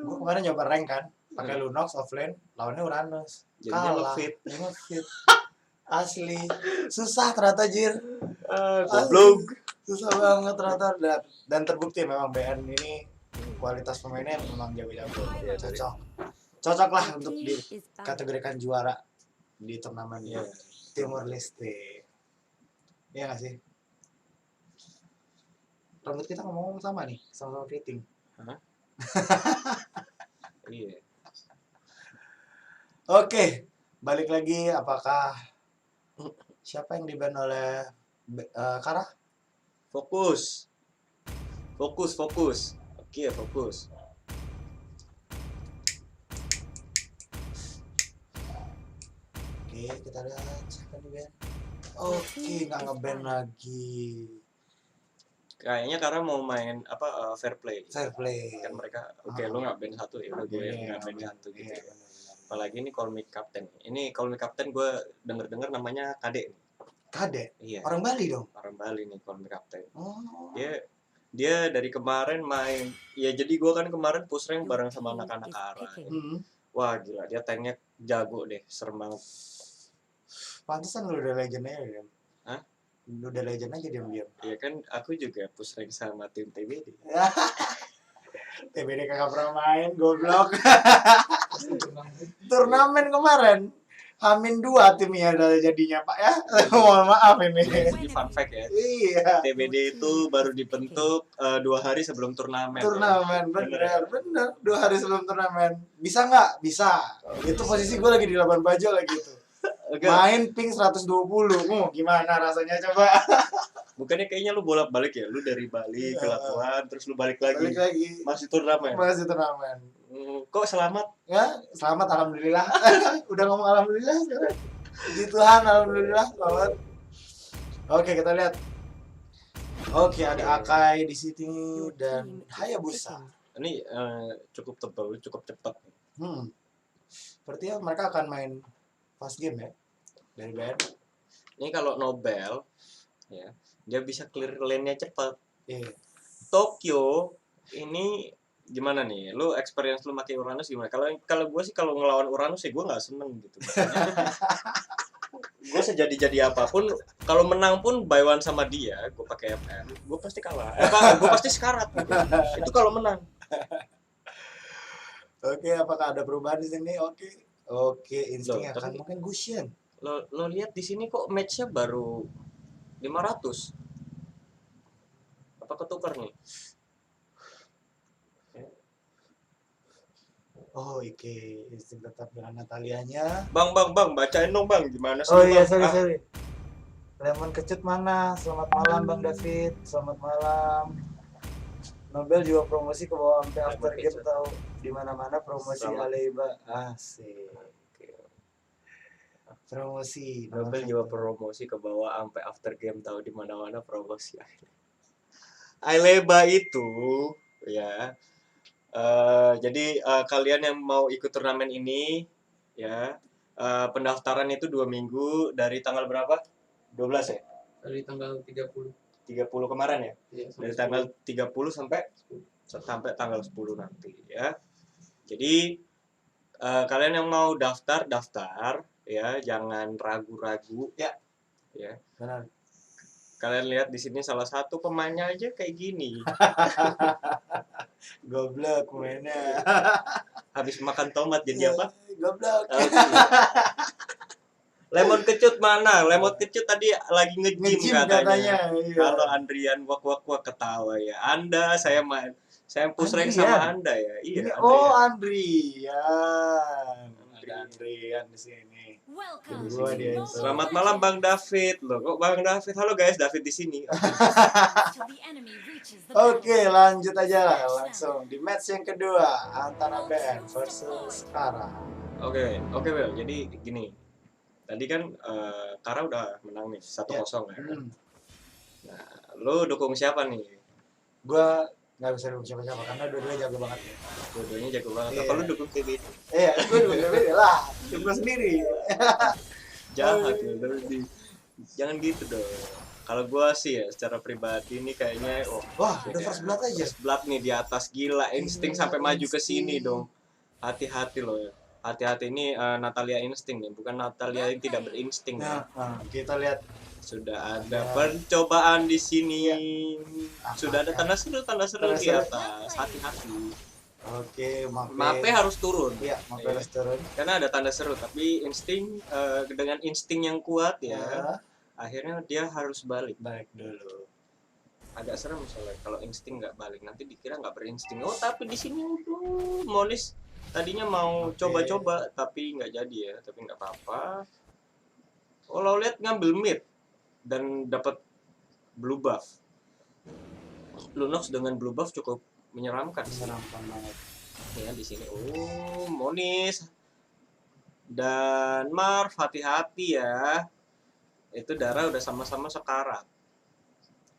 Gua kemarin nyoba rank kan, pakai Lunox offlane, lawannya Uranus. Jadinya ngefit. Asli. Susah ternyata jir. Goblok. Susah banget ternyata dan terbukti memang BN ini kualitas pemainnya memang jago-jago. Ya, cocok lah untuk dikategorikan juara di turnamen Timor Leste. Iya nggak sih? Rambut kita ngomong sama nih, sama-sama fitting. Iya. Oke, balik lagi. Apakah siapa yang di-ban oleh Kara? Fokus. Oke, fokus. Oke, kita lihat siapa di-ban. Oke, nggak nge-ban lagi. Kayaknya karena mau main fair play. Fair play. Kan mereka lu nggak ban satu ya, lu nggak ban satu gitu. Iya, Ya. Apalagi ini Call Me Captain. Ini Call Me Captain gue denger namanya Kade. Kade? Iya. Orang Bali dong? Orang Bali nih Call Me Captain. Oh. Dia dari kemarin main. Ya jadi gue kan kemarin push rank bareng sama anak-anak Kara. Wah gila, dia tanknya jago deh, serem banget. Pantesan lu udah legend aja ya? Hah? Lu udah legend aja diam-diam. Ya kan aku juga push rank sama tim TBD. TBD kagak pernah main, goblok. Turnamen kemarin Hamin 2 timnya udah jadinya Pak ya. Mohon maaf ini. Jadi fun fact ya. Iya. TBD itu baru dibentuk 2 hari sebelum turnamen. Turnamen bener. 2 hari sebelum turnamen. Bisa nggak? Bisa. Itu posisi gue lagi di Labuan Bajo lagi itu. Main ping 120. Gimana rasanya coba? Bukannya kayaknya lu bolak-balik ya? Lu dari Bali ke Labuan terus lu balik lagi. Masih turnamen. Kok selamat? Ya, selamat alhamdulillah. Udah ngomong alhamdulillah sekarang. Puji Tuhan, alhamdulillah selamat. Oke, kita lihat. Oke, ada Akai di sini dan Hayabusa. Ini cukup tebal, cukup cepat. Berarti ya mereka akan main fast game ya? dari BN. Ini kalau Nobel ya, dia bisa clear lane-nya cepat. Iya. Tokyo ini gimana nih? Lu experience lu pakai Uranus gimana? Kalau gue sih kalau ngelawan Uranus sih gue nggak seneng gitu. Gue sejadi-jadi apapun, kalau menang pun by one sama dia, gue pakai FN, gue pasti kalah. Gue pasti sekarat gitu. Itu kalau menang. Oke, apakah ada perubahan di sini? Oke, insting Loh, akan tapi- mungkin Gusion. Lo lihat di sini kok match-nya baru 500. Apa ketukar nih? Oh, Ike insting tetap dengan Natalianya. Bang, bacain dong bang, gimana sih? Oh iya, Bang? sorry. Lemon kecut mana? Selamat malam Bang David. Selamat malam. Nobel juga promosi ke bawah sampai Lemon after game kecut. tahu di mana-mana promosi Selamat. Aleiba. Asik. Promosi. Nobel juga promosi ke bawah sampai after game tahu di mana-mana promosi. Aileba itu ya. Jadi kalian yang mau ikut turnamen ini ya, pendaftaran itu 2 minggu dari tanggal berapa? 12 ya? Dari tanggal 30. 30 kemarin ya? Iya, Dari tanggal 30 sampai tanggal 10 nanti ya. Jadi kalian yang mau daftar ya, jangan ragu-ragu ya. Benar. Kalian lihat di sini salah satu pemainnya aja kayak gini. Goblok mainnya. Habis makan tomat jadi apa? Goblok. Lemon kecut mana? Lemon kecut tadi lagi nge-gym Nge-gym katanya. iya. Kalau Andrian wak ketawa ya. Saya push rank Andrian? sama Anda ya. Iya. Ini Andrian. Andrian. Ada Andrian di sini. Welcome Gua dia. to Mobile Selamat malam Bang David. Loh, kok Bang David? Halo guys, David di sini. till the enemy reaches the Oke, lanjut aja lah langsung di match yang kedua antara BN versus Kara. Oke, Well. Jadi gini. Tadi kan Kara udah menang nih 1-0 ya. Nah, lu dukung siapa nih? Gua nggak bisa dukung siapa-siapa karena dua-duanya jago banget. Dua-duanya jago banget. Iya. Apa lu dukung TBD? Iya, gue dukung beda lah. Tim gue sendiri. Jahat lu. Jangan gitu dong. Kalau gua sih ya secara pribadi ini kayaknya Wah, udah first blood aja. First blood nih di atas gila, insting sampai maju ke sini Insting. dong. Hati-hati loh ya. Hati-hati ini Natalia insting nih, bukan Natalia yang tidak berinsting ya. Nah, kita lihat Sudah ada Ya. percobaan di sini. Apa Sudah ada kan? tanda seru Tanda di seru. atas. Hati-hati. Oke, Mape harus turun. Iya, Mape harus turun. Karena ada tanda seru, tapi insting dengan insting yang kuat ya, Ya, akhirnya dia harus balik. balik dulu. Agak serem soalnya kalau insting nggak balik, nanti dikira nggak berinsting. Oh tapi di sini tuh Monis tadinya mau Oke. coba-coba tapi nggak jadi ya, tapi nggak apa-apa. Oh lo lihat ngambil mid dan dapat blue buff. Lunox dengan blue buff cukup menyeramkan sih. Menyeramkan banget. Ya di sini. Oh Monis dan Marv hati-hati ya. Itu Dara udah sama-sama sekarat.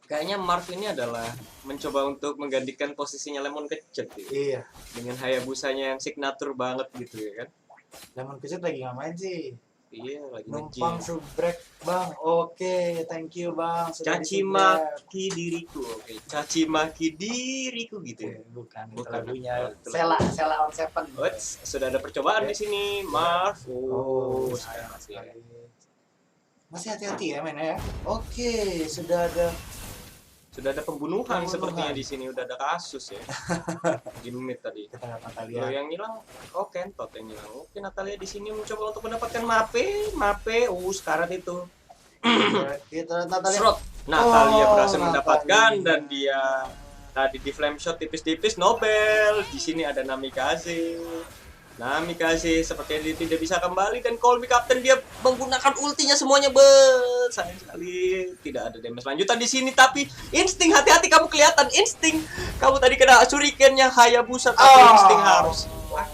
Kayaknya Marv ini adalah mencoba untuk menggantikan posisinya Lemon kecut gitu. Iya. Dengan Hayabusanya yang signature banget gitu ya kan. Lemon kecut lagi ngapain sih? Iya lagi Numpang nge-gym. subrek, Bang. Oke, thank you, Bang. Sudah Caci disubrek. maki diriku. Oke, caci maki diriku gitu ya. Bukan, itu Bukan. lagunya. Oh, itu Sela on Seven. What's, sudah ada percobaan di sini, Marv. Oh, sayang sayang sekali. sekali. Masih hati-hati ya mainnya ya. Oke, sudah ada. Sudah ada pembunuhan Pembunuhan. sepertinya di sini, udah ada kasus ya. Di mid tadi. Kita lihat Loh, Natalia. yang hilang, oh Kentot yang hilang. Oke, Natalia di sini mencoba untuk mendapatkan Mape, sekarat itu. Kita lihat Natalia. Serot. Natalia Oh, berhasil mendapatkan Natalia. dan dia tadi di flame shot tipis-tipis Nobel. Di sini ada Namikaze. Namikaze sepertinya dia tidak bisa kembali dan Call Me Captain dia menggunakan ultinya semuanya sayang sekali tidak ada damage lanjutan di sini tapi insting hati-hati kamu kelihatan insting kamu tadi kena shuriken-nya Hayabusa tapi Oh. insting harus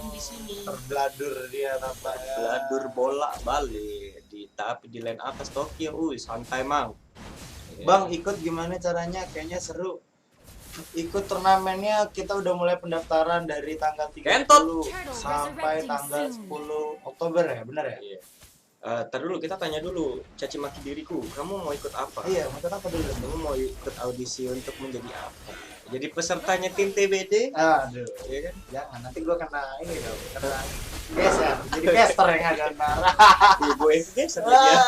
di sini Terbladur dia tampaknya. beladur bola balik tapi di lane atas Tokyo santai mang. Bang, ikut gimana caranya? Kayaknya seru. Ikut turnamennya kita udah mulai pendaftaran dari tanggal 30 Kentot. sampai tanggal 10 Oktober ya, benar ya? Iya. Ntar dulu kita tanya dulu, caci maki diriku, kamu mau ikut apa? Iya, mau apa dulu? Kamu mau ikut audisi untuk menjadi apa? Jadi pesertanya tim TBD? Aduh, Iya kan? jangan nanti gua kena ini dong, kena geser. Jadi caster yang ada nara. Ibu geser ya.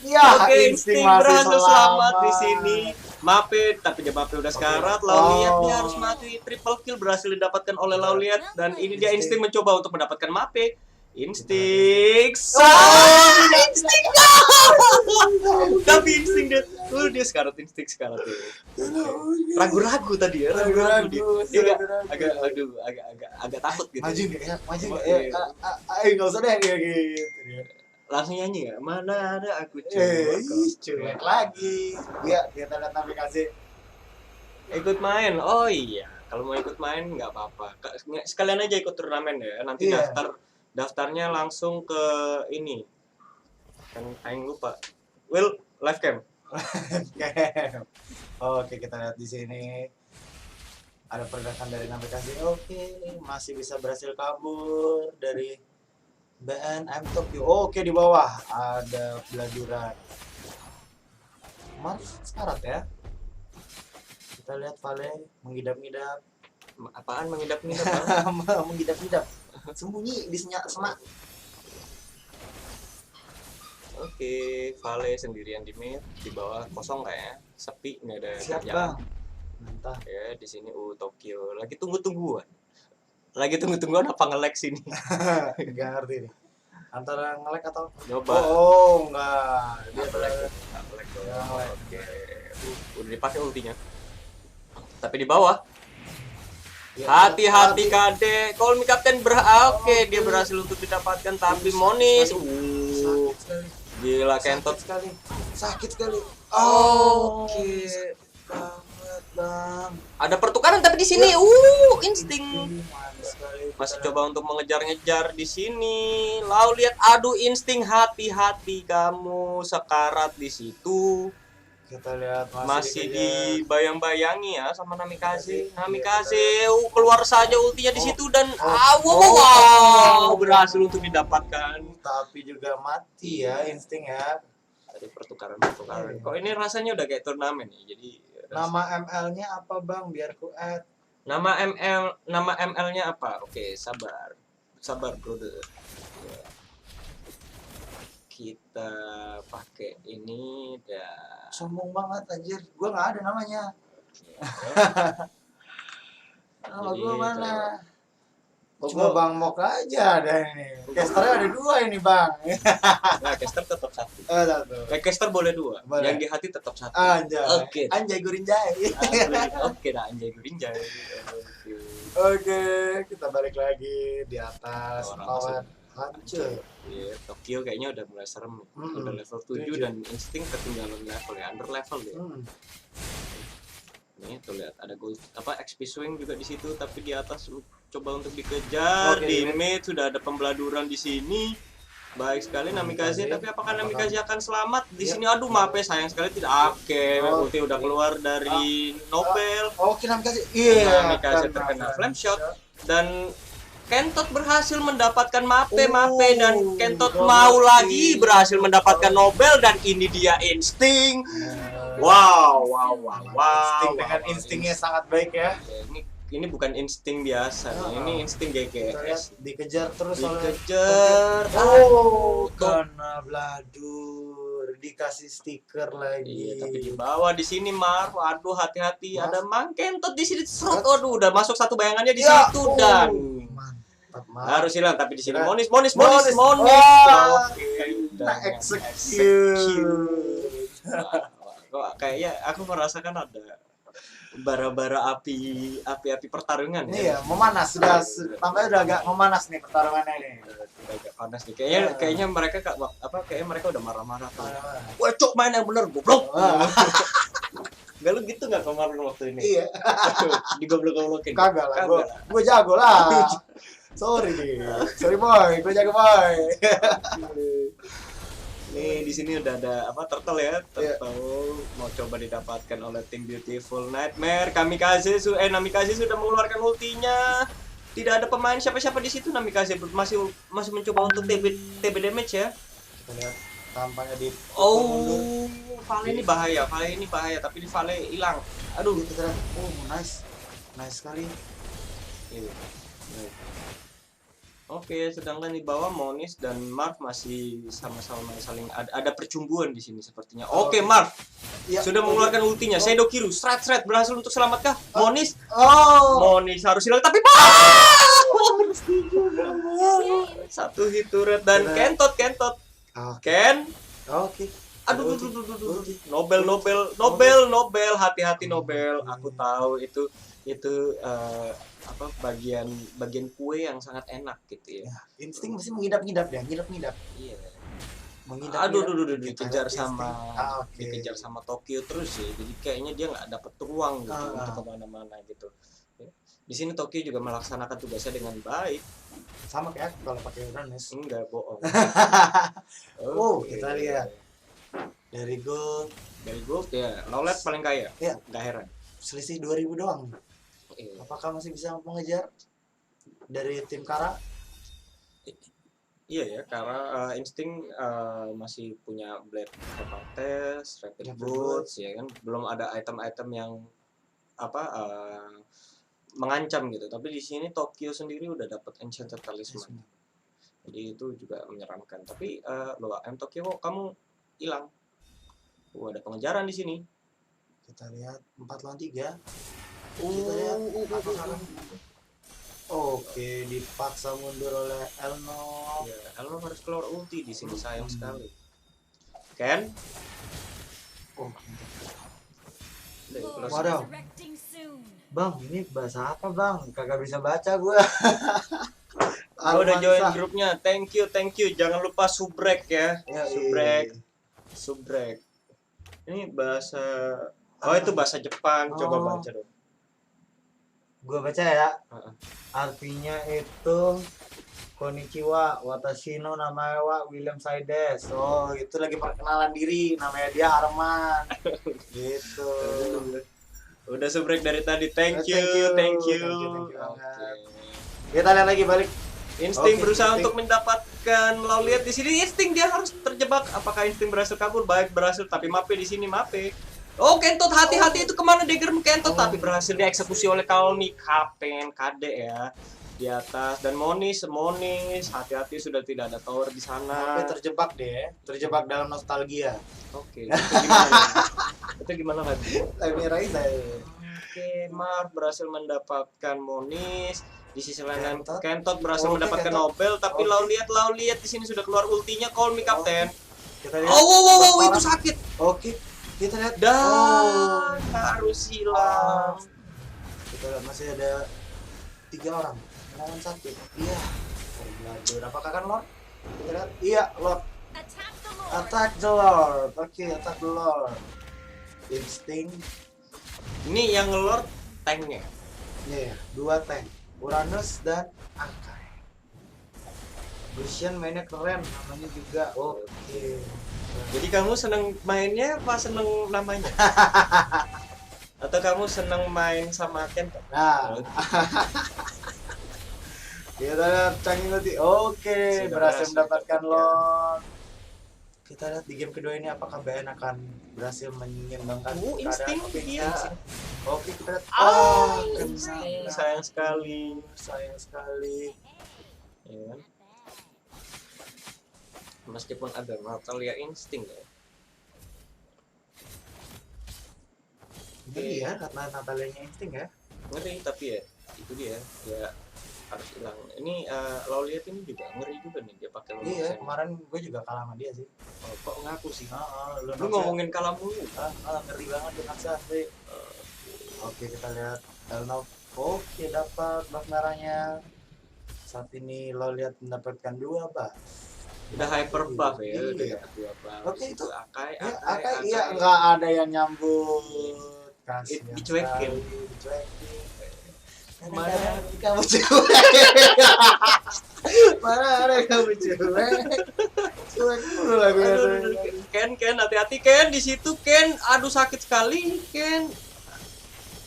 Iya, Oke, insting masih berhasil selamat di sini. Mape, tapi dia Mape udah sekarat. Lauliat dia harus mati. Triple kill berhasil didapatkan oleh Lauliat, dan ini dia insting mencoba untuk mendapatkan Mape. Insting. Insting. Tapi insting dia, dia sekarat insting sekarat dia. Ragu-ragu tadi ya, ragu-ragu dia. Dia agak takut gitu. Maju nggak ya? Maju nggak ya? Nggak usah deh kayak gitu. Langsung nyanyi ya, mana ada aku Cuek lagi. Ya, kita lihat aplikasi. ikut main. Oh iya, kalau mau ikut main nggak apa-apa. Sekalian aja ikut turnamen ya. Nanti Iya. daftarnya langsung ke ini. Kan aing lupa. Will live cam. Oke, kita lihat di sini ada pergerakan dari aplikasi. Oke, masih bisa berhasil kabur dari BNM Tokyo. Oke, di bawah ada pelajuran. Mars sekarat ya. Kita lihat Vale mengidap-ngidap. Apaan mengidap-ngidap? Bang? Mengidap-ngidap. Sembunyi di semak. Oke, Vale sendirian di mid, di bawah kosong kayaknya, sepi nggak ada Siap, kerjaan. Bang. Mantap. Ya di sini Tokyo lagi tunggu-tungguan. Lagi tunggu-tungguan apa nge-lag sini? Enggak ngerti nih. Antara nge-lag atau Coba. Oh, enggak. Dia Nge-lag, ber- nge-lag dong. Nge-lag. Oke. Udah dipakai ultinya. Tapi di bawah. Ya, Hati-hati KD. Call me Captain Oke, dia berhasil untuk didapatkan tapi Monis. Sakit sekali. Gila Kentot. Sakit sekali. Sakit sekali. Oke. Banget, Bang. Ada pertukaran tapi di sini insting. Manis sekali. Masih coba untuk mengejar-ngejar di sini. Lalu lihat, aduh insting, hati-hati kamu sekarat di situ. Kita lihat Masih dikejar. dibayang-bayangi ya sama Namikaze. Iya, Namikaze keluar saja ultinya di situ dan Oh. wow, berhasil untuk didapatkan. Tapi juga mati ya insting ya. Tadi pertukaran. Kok ini rasanya udah kayak turnamen nih. Jadi Nama ML-nya apa, Bang? Biar ku add. nama ML-nya apa? Oke, sabar. Sabar, brother. Ya. Kita pakai ini dan Sombong banget anjir. Gua nggak ada namanya. Nama Jadi, gua mana? Oh, Cuma gua- Bang Mok aja ada ini. Casternya ada 2 ini, Bang. nah, caster tetap satu. Satu. Caster boleh 2. Boleh. Yang di hati tetap satu. Anjay. Oke. Anjay Gurinjay. Oke, dah anjay gurinjay. Oke. Oke, kita balik lagi di atas Orang lawan hancur. Iya, Tokyo kayaknya udah mulai serem nih. Mm-mm. Udah level 7 Tujuh. dan insting ketinggalan level ya, under level deh. Nih tuh lihat ada gold XP swing juga di situ, tapi di atas coba untuk dikejar. Oke, Di di mid sudah ada pembeladuran di sini. Baik sekali Namikaze, tapi apakah Namikaze akan selamat di Iya. sini? Aduh, Mape sayang sekali tidak. Oke, Oh, ulti udah keluar dari Nobel. Oke, Namikaze. Iya, Namikaze karena terkena flame flame shot dan Kentot berhasil mendapatkan Mape dan Kentot double mau kill. lagi berhasil mendapatkan Nobel dan ini dia insting. Wow. Insting dengan wow. instingnya sangat baik ya. Ini bukan insting biasa, Ah. ini insting Kita lihat GGS. dikejar terus oleh Dikejar. Oh, Aduh. karena bladur dikasih stiker lagi. Iya, tapi di bawah di sini aduh hati-hati Mas. ada Mang Kentot di sini. Serot. Aduh, udah masuk satu bayangannya di Ya, situ dan mantap, harus hilang, tapi di sini Ya. Monis. Monis. Oke, Kita dan execute. Kok kayaknya aku merasakan ada bara-bara api pertarungan Iya, memanas sudah tampaknya udah agak memanas nih pertarungannya nih. Udah agak panas nih. Kayaknya mereka kayaknya mereka udah marah-marah tuh. Wah, cok main yang bener goblok. Wah. Gak lu gitu nggak kemarin waktu ini? Iya, Digoblok-goblokin. kagak lah, gue jago lah. Sorry boy, gue jago boy. Nih di sini udah ada turtle ya, Iya. turtle mau coba didapatkan oleh tim Beautiful Nightmare. Namikaze sudah mengeluarkan ultinya. Tidak ada pemain siapa-siapa di situ. Namikaze masih mencoba untuk TB damage ya. Kita lihat tampaknya di Oh, Vale ini bahaya, tapi di Vale hilang. Aduh, kita lihat. Oh, nice sekali. Iya. Oke, sedangkan di bawah Monis dan Marv masih sama-sama saling ada percumbuhan di sini sepertinya. Oke, Marv Ya, sudah mengeluarkan ultinya. Shadow Kiru, Shred berhasil untuk selamatkah? Monis, Oh, Monis harus hilang tapi satu hit turret dan Benar. Kentot. oke. Ken, Oke. aduh, Ulti. Nobel, hati-hati Nobel. Aku tahu itu apa bagian kue yang sangat enak gitu ya. Ya, insting masih mengidap-ngidap ya, ngidap-ngidap. Iya. Mengidap. Aduh, Kita dikejar lihat sama insting. Oke. dikejar sama Tokyo terus ya. Jadi kayaknya dia nggak dapat ruang gitu Ah. untuk kemana-mana gitu. Ya. Di sini Tokyo juga melaksanakan tugasnya dengan baik. Sama kayak aku kalau pakai Uranus. Enggak bohong. Oh, Oke. kita lihat. Dari gold Dari gold ya, Lowlet paling kaya. Iya. Nggak heran. selisih 2000 doang. Iya. Apakah masih bisa mengejar dari tim Kara? Iya ya, karena Instinct masih punya Blade Properties, Rapid Rapid Boots, ya kan, belum ada item-item yang mengancam gitu. Tapi di sini Tokyo sendiri udah dapat Enchanted Talisman, jadi itu juga menyeramkan. Tapi loh, Tokyo kok kamu hilang? Ada pengejaran di sini. Kita lihat 4 lawan 3. Kita lihat apakah Oke, dipaksa mundur oleh Elno. Ya, Elmo harus keluar ulti di sini, sayang sekali. Ken? Oh, Udah, keluar Waduh. Resurrecting soon. Bang, ini bahasa apa bang? Kagak bisa baca gua. Oh, udah join grupnya, thank you. Jangan lupa subrek ya, Ya, subrek. Ini bahasa, itu bahasa Jepang, coba Oh. baca dong. Gua baca ya. Heeh. Artinya itu Konnichiwa, watashi no namae wa William Saides. Oh, itu lagi perkenalan diri, namanya dia Arman. Gitu. Udah subrek dari tadi, thank you. Thank you banget. Oke. Kita lihat lagi balik. Insting Oke, berusaha Insting. untuk mendapatkan lalu lihat di sini. Insting dia harus terjebak. Apakah Insting berhasil kabur? Baik, berhasil, tapi Mape di sini Mape. Oh, Kentot, hati-hati itu kemana daggermu Kentot, tapi berhasil dieksekusi oleh Kalni. Kapten KD ya di atas, dan Monis, hati-hati sudah tidak ada tower di sana. Tapi terjebak deh, terjebak dalam nostalgia. Oke, itu gimana? Itu gimana lagi? Lagi Raisa. Oke, Marv berhasil mendapatkan Monis. Di sisi lain Kentot. Kentot berhasil Oke, mendapatkan Kentot. Nobel, tapi Oke. lau lihat di sini sudah keluar ultinya. Call me Kapten. Kita lihat. Oh, itu sakit. Oke, kita lihat. Dan harus hilang. Kita lihat masih ada 3 orang. Lawan 1. Iya. Belajar. Apakah kan Lord? Kita lihat. Iya, Lord. Attack the Lord. Attack the Lord. Oke, attack the Lord. Instinct. Ini yang ngelord tanknya. Iya, 2 tank. Uranus dan Akai. Lucian mainnya keren, namanya juga. Oke. Jadi kamu seneng mainnya apa seneng namanya? Atau kamu seneng main sama Kentot? Nah, kita lihat Changi Luti. Oke, Sudah berhasil mendapatkan mendapatkan. Lord. Kita lihat di game kedua ini apakah BN akan berhasil menyeimbangkan Insting keadaan. Oke, dia. Insting. Oke, kita lihat. Kena. Sayang sekali. Sayang sekali. Ya kan? Meskipun ada Natalia Instinct ya. Ini ya, kata Natalianya Insting ya. Ngeri, tapi ya itu dia harus hilang. Ini Lauliat ini juga ngeri juga nih, dia pakai Lunox Iya, yang- kemarin gue juga kalah sama dia sih. Oh, kok ngaku sih? Lu Lu ngomongin kalah mulu. ngeri banget dengan asli. Oke, kita lihat Elno. Oke, dapat buff merahnya. Saat ini lo lihat mendapatkan 2 buff. Udah hyper buff ya, Iya. udah dapat 2 buff. Oke, itu. Akai. Ya, Akai iya nggak ada yang nyambut. Kasihan Dicuekin. sekali, dicuekin. Mana kamu cuek? Mana ada kamu cuek? Cuek dulu lah gue. Ken, hati-hati Ken di situ Ken. Aduh sakit sekali Ken.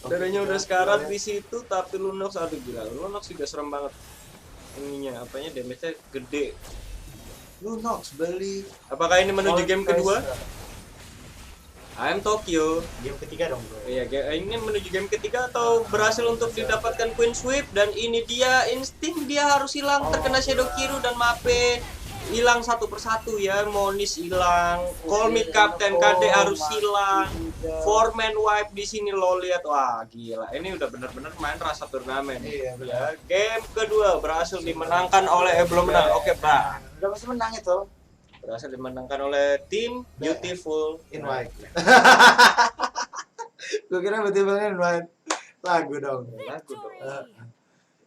Darahnya udah sekarat di situ, tapi Lunox aduh gila. Lunox juga serem banget. Ininya apanya damage-nya gede. Lunox beli. Apakah ini menuju Cold game Face. kedua? I'm Tokyo. Game ketiga dong bro. Iya, ini menuju game ketiga atau berhasil untuk didapatkan Queen Sweep, dan ini dia insting, dia harus hilang terkena Shadow Kiru dan Mape hilang satu persatu ya. Monis hilang, Call Me Captain KD harus hilang, Foreman wipe di sini lo lihat. Wah gila, ini udah bener-bener main rasa turnamen. Iya, Ya, game kedua berhasil dimenangkan oleh belum menang. Oke, Bang. Udah pasti menang itu. Berhasil dimenangkan oleh tim Beautiful In White. Gue kira betul In White. Lagu dong. Lagu dong.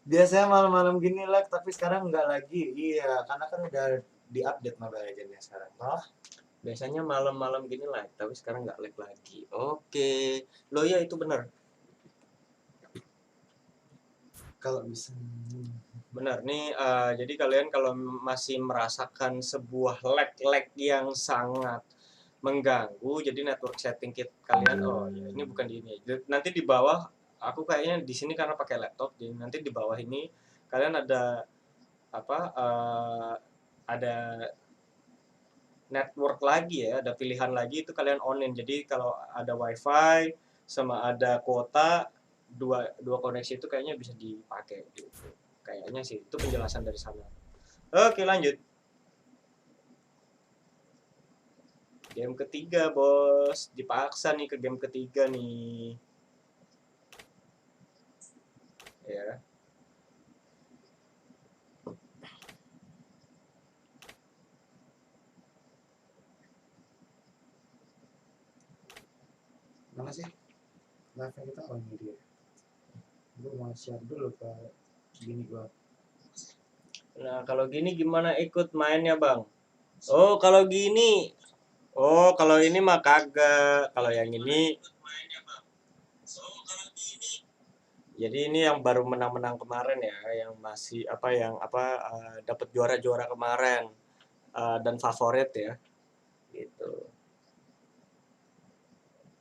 Biasanya malam-malam gini lag, tapi sekarang enggak lagi. Iya, karena kan udah di-update Mobile Legends sekarang. Malah Biasanya malam-malam gini lag, tapi sekarang nggak lag lagi. Oke, lo ya itu benar. kalau bisa Benar nih, jadi kalian kalau masih merasakan sebuah lag yang sangat mengganggu, jadi network setting kit kalian, oh ya ini bukan di ini. Nanti di bawah, aku kayaknya di sini karena pakai laptop, jadi nanti di bawah ini kalian ada apa? Ada network lagi ya, ada pilihan lagi itu kalian onin. Jadi kalau ada wifi sama ada kuota, dua koneksi itu kayaknya bisa dipakai gitu. Kayaknya sih itu penjelasan dari sana. Oke, lanjut. Game ketiga, bos. Dipaksa nih ke game ketiga nih. Ya. mana sih live kita ini dia. Gue mau share dulu ke gini gua. Nah, kalau gini gimana ikut mainnya, Bang? Oh, kalau gini. Oh, kalau ini mah kagak. Kalau yang ini. Jadi ini yang baru menang-menang kemarin ya, yang masih dapat juara-juara kemarin dan favorit ya. Gitu.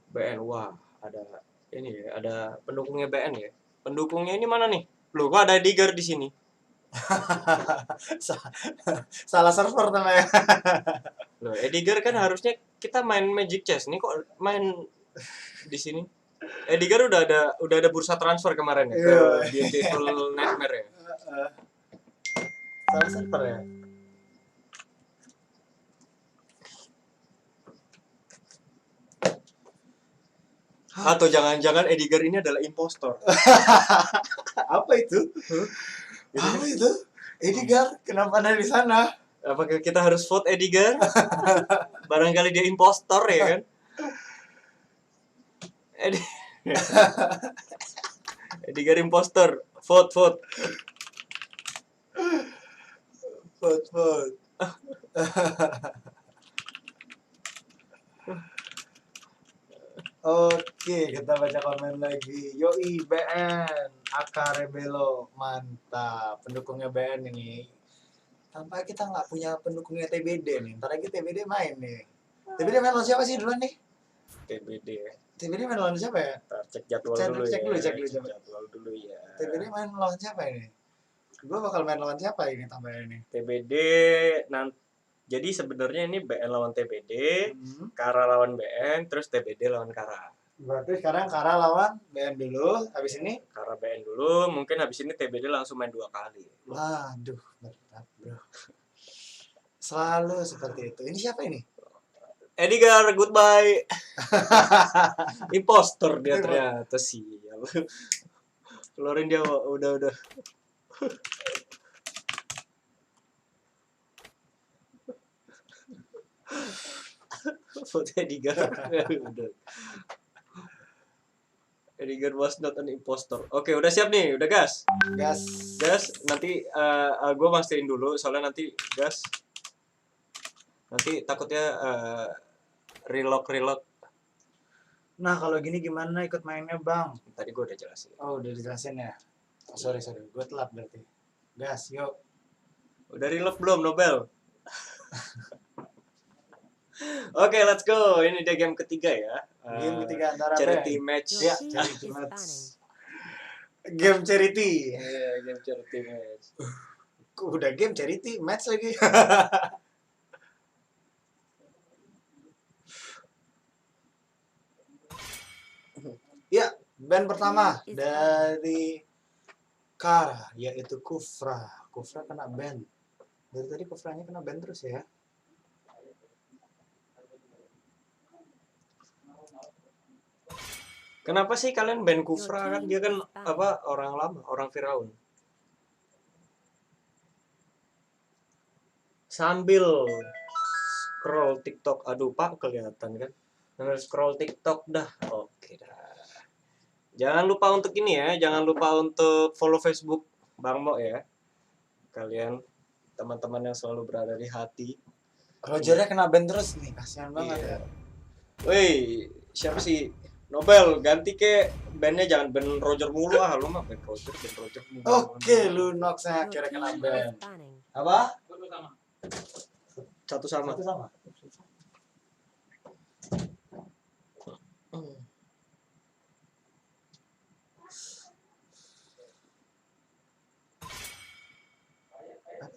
BN, wah, ada ini ya, ada pendukungnya BN ya. Pendukungnya ini mana nih? Loh, kok ada Digger di sini? Salah server namanya. Loh, Edgar kan harusnya kita main Magic Chess nih, kok main di sini? Edgar udah ada bursa transfer kemarin ya ke Beautiful Nightmare ya. Salah server ya. Atau jangan-jangan Edgar ini adalah impostor. Apa itu? Apa itu? Edgar, kenapa ada di sana? Apakah kita harus vote Edgar? Barangkali dia impostor ya kan? Edgar impostor. Vote. Vote. Oke, kita baca komen lagi. Yoi, BN, AK Rebelo, mantap. Pendukungnya BN ini. Tanpa kita nggak punya pendukungnya TBD nih. Ntar lagi TBD main nih. TBD main lawan siapa sih duluan nih? TBD. TBD main lawan siapa ya? Ntar cek jadwal Cek dulu dulu, ya. cek dulu. Jadwal dulu ya. TBD main lawan siapa ini? Gue bakal main lawan siapa ini tambahnya ini? TBD jadi sebenarnya ini BN lawan TBD, Hmm. Kara lawan BN, terus TBD lawan Kara. Berarti sekarang Kara lawan BN dulu, habis ini? Kara BN dulu, mungkin habis ini TBD langsung main 2 kali. Waduh, berat bro. Selalu seperti itu. Ini siapa ini? Edgar, goodbye. Impostor dia ternyata sial. Keluarin dia udah. Foto Edgar. Udah. Edgar was not an impostor. Oke, udah siap nih, udah gas. Gas, nanti gue mastiin dulu soalnya nanti gas. Nanti takutnya relock. Nah, kalau gini gimana ikut mainnya, Bang? Tadi gue udah jelasin. Oh, udah dijelasin ya? Oh, sorry. Gue telat berarti. Gas, yuk. Udah relock belum, Nobel? Oke, let's go. Ini dia game ketiga ya. Game ketiga antara Charity BN. match. Ya, charity match. Game charity. Iya, game charity match. Udah game charity match lagi. Band pertama dari Kara yaitu Kufra. Kufra kena band. Dari tadi Kufranya kena band terus ya. Kenapa sih kalian band Kufra kan? Dia kan apa orang lama, orang Firaun. Sambil scroll TikTok, aduh Pak kelihatan kan? Sambil scroll TikTok dah. Oke dah. Jangan lupa untuk ini ya, jangan lupa untuk follow Facebook Bang Mo ya. Kalian teman-teman yang selalu berada di hati. Rogernya kena band terus nih, kasihan banget ya. Woi, siapa sih? Nobel, ganti ke bandnya, jangan band Roger mulu ah, lu mah band Roger mulu. Oke, Lunox-nya akhirnya kena band. Apa? Satu sama. Satu sama.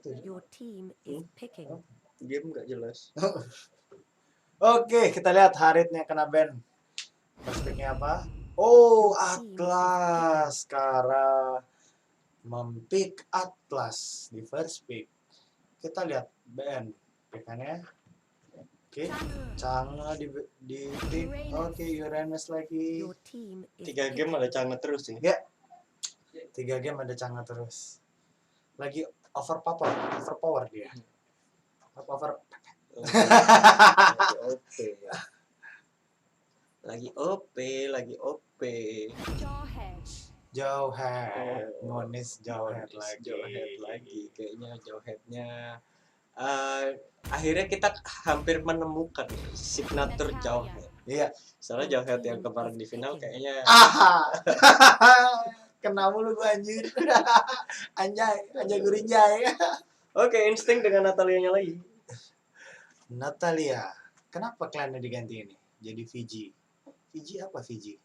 Your team is picking. Game nggak jelas. Oke, kita lihat Haritnya kena band. First pick-nya apa? Oh, Atlas. Kara mempick Atlas di first pick. Kita lihat band pickannya. Oke, Chang'e di pick. Oke, Uranus lagi. Your team is 3 game ada Chang'e terus sih. Ya. 3 game ada Chang'e terus. Lagi overpower dia. Lagi OP. Jauhead. Ngonis Jauhead lagi. Kayaknya Jauheadnya akhirnya kita hampir menemukan signature Jauhead. Iya. Soalnya Jauhead yang kemarin di final kayaknya Kena mulu gua anjir. Anjay gurinjay. Oke, insting dengan Natalianya lagi. Natalia. Kenapa klannya diganti ini? Jadi Fiji. Fiji apa Fiji?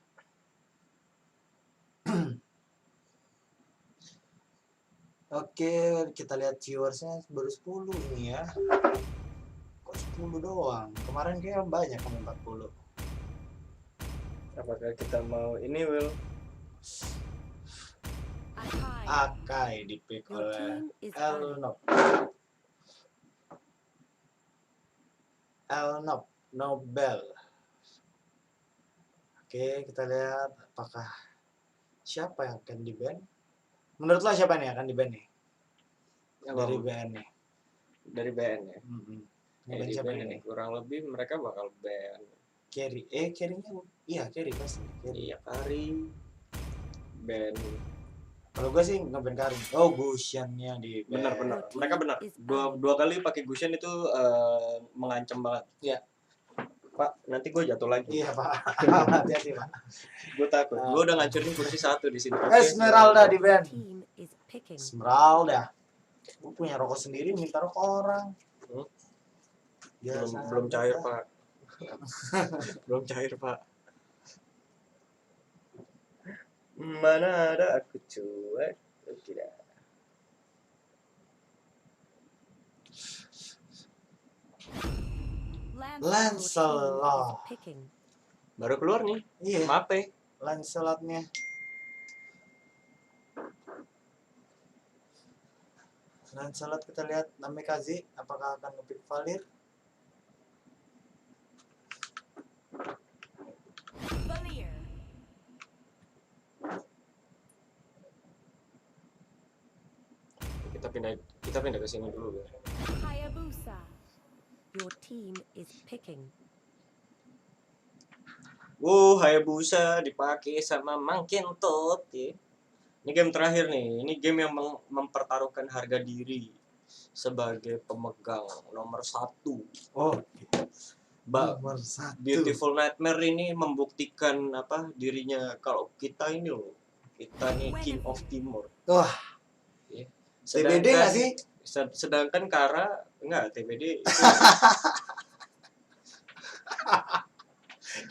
Oke, kita lihat viewersnya baru 10 nih ya. Kok 10 doang? Kemarin kayak banyak kan 40. Apakah kita mau ini, Will? Akai dipick Your oleh team is running. Elnop Nobel. Oke, kita lihat apakah siapa yang akan di-ban. Menurut lo siapa nih akan di-ban nih? Dari BN nih. Dari BN ya. Nge-ban Dari siapa BN nih? ini kurang lebih mereka bakal ban. Carry. Carry-nya iya, carry pasti. Carry. Iya, Kari ban. Kalau gue sih nge-ban Karim. Oh, Gushan-nya di ban. Benar. Mereka benar. Dua kali pakai Gushan itu mengancam banget. Iya. Pak, nanti gue jatuh lagi. Iya, Pak. Hati-hati, Pak. Gue takut. Gue udah ngancurin kursi 1 di sini. Esmeralda di ban. Team is picking. Esmeralda. Gue punya rokok sendiri, minta rokok orang. Belum cair, Pak. Belum cair, Pak. Mana ada aku cuek? Tidak. Lancelot. Picking. Baru keluar nih. Iya, Mape. Lancelotnya. Lancelot kita lihat Namikaze apakah akan nge-pick Valir? Valier. Kita pindah ke sini dulu ya. Hayabusa. Your team is picking. Hayabusa dipakai sama Mang Kentot ya. Ini game terakhir nih. Ini game yang mempertaruhkan harga diri sebagai pemegang nomor 1. Oh, Nomor 1. Beautiful Nightmare ini membuktikan apa dirinya kalau kita ini loh. Kita nih King of Timor. Wah, Ya. TBD nggak sih? Sedangkan Kara enggak TBD itu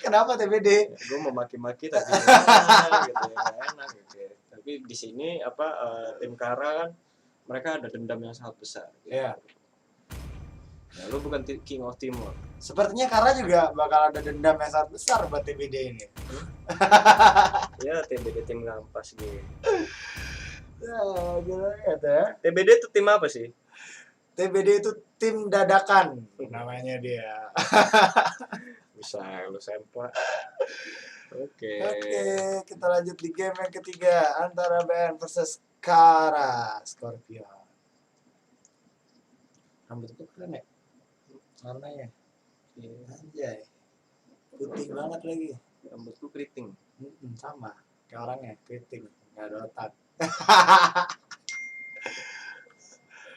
Kenapa TBD? gue mau maki-maki tapi nggak enak gitu ya, nggak enak gitu ya. Tapi di sini tim Kara kan mereka ada dendam yang sangat besar gitu. Iya. Ya, lu bukan King of Timor. Sepertinya Kara juga bakal ada dendam yang sangat besar buat TBD ini. Ya, TBD tim ngampas gitu. Ya, gila ya. TBD itu tim apa sih? TBD itu tim dadakan namanya dia. Bisa lu sampel. Oke. Oke, kita lanjut di game yang ketiga antara BN versus Kara Scorpion. Rambutku keren ya? Warnanya. Iya. Anjay. Putih banget lagi. Rambutku keriting. Sama kayak orangnya, keriting, nggak ada otak.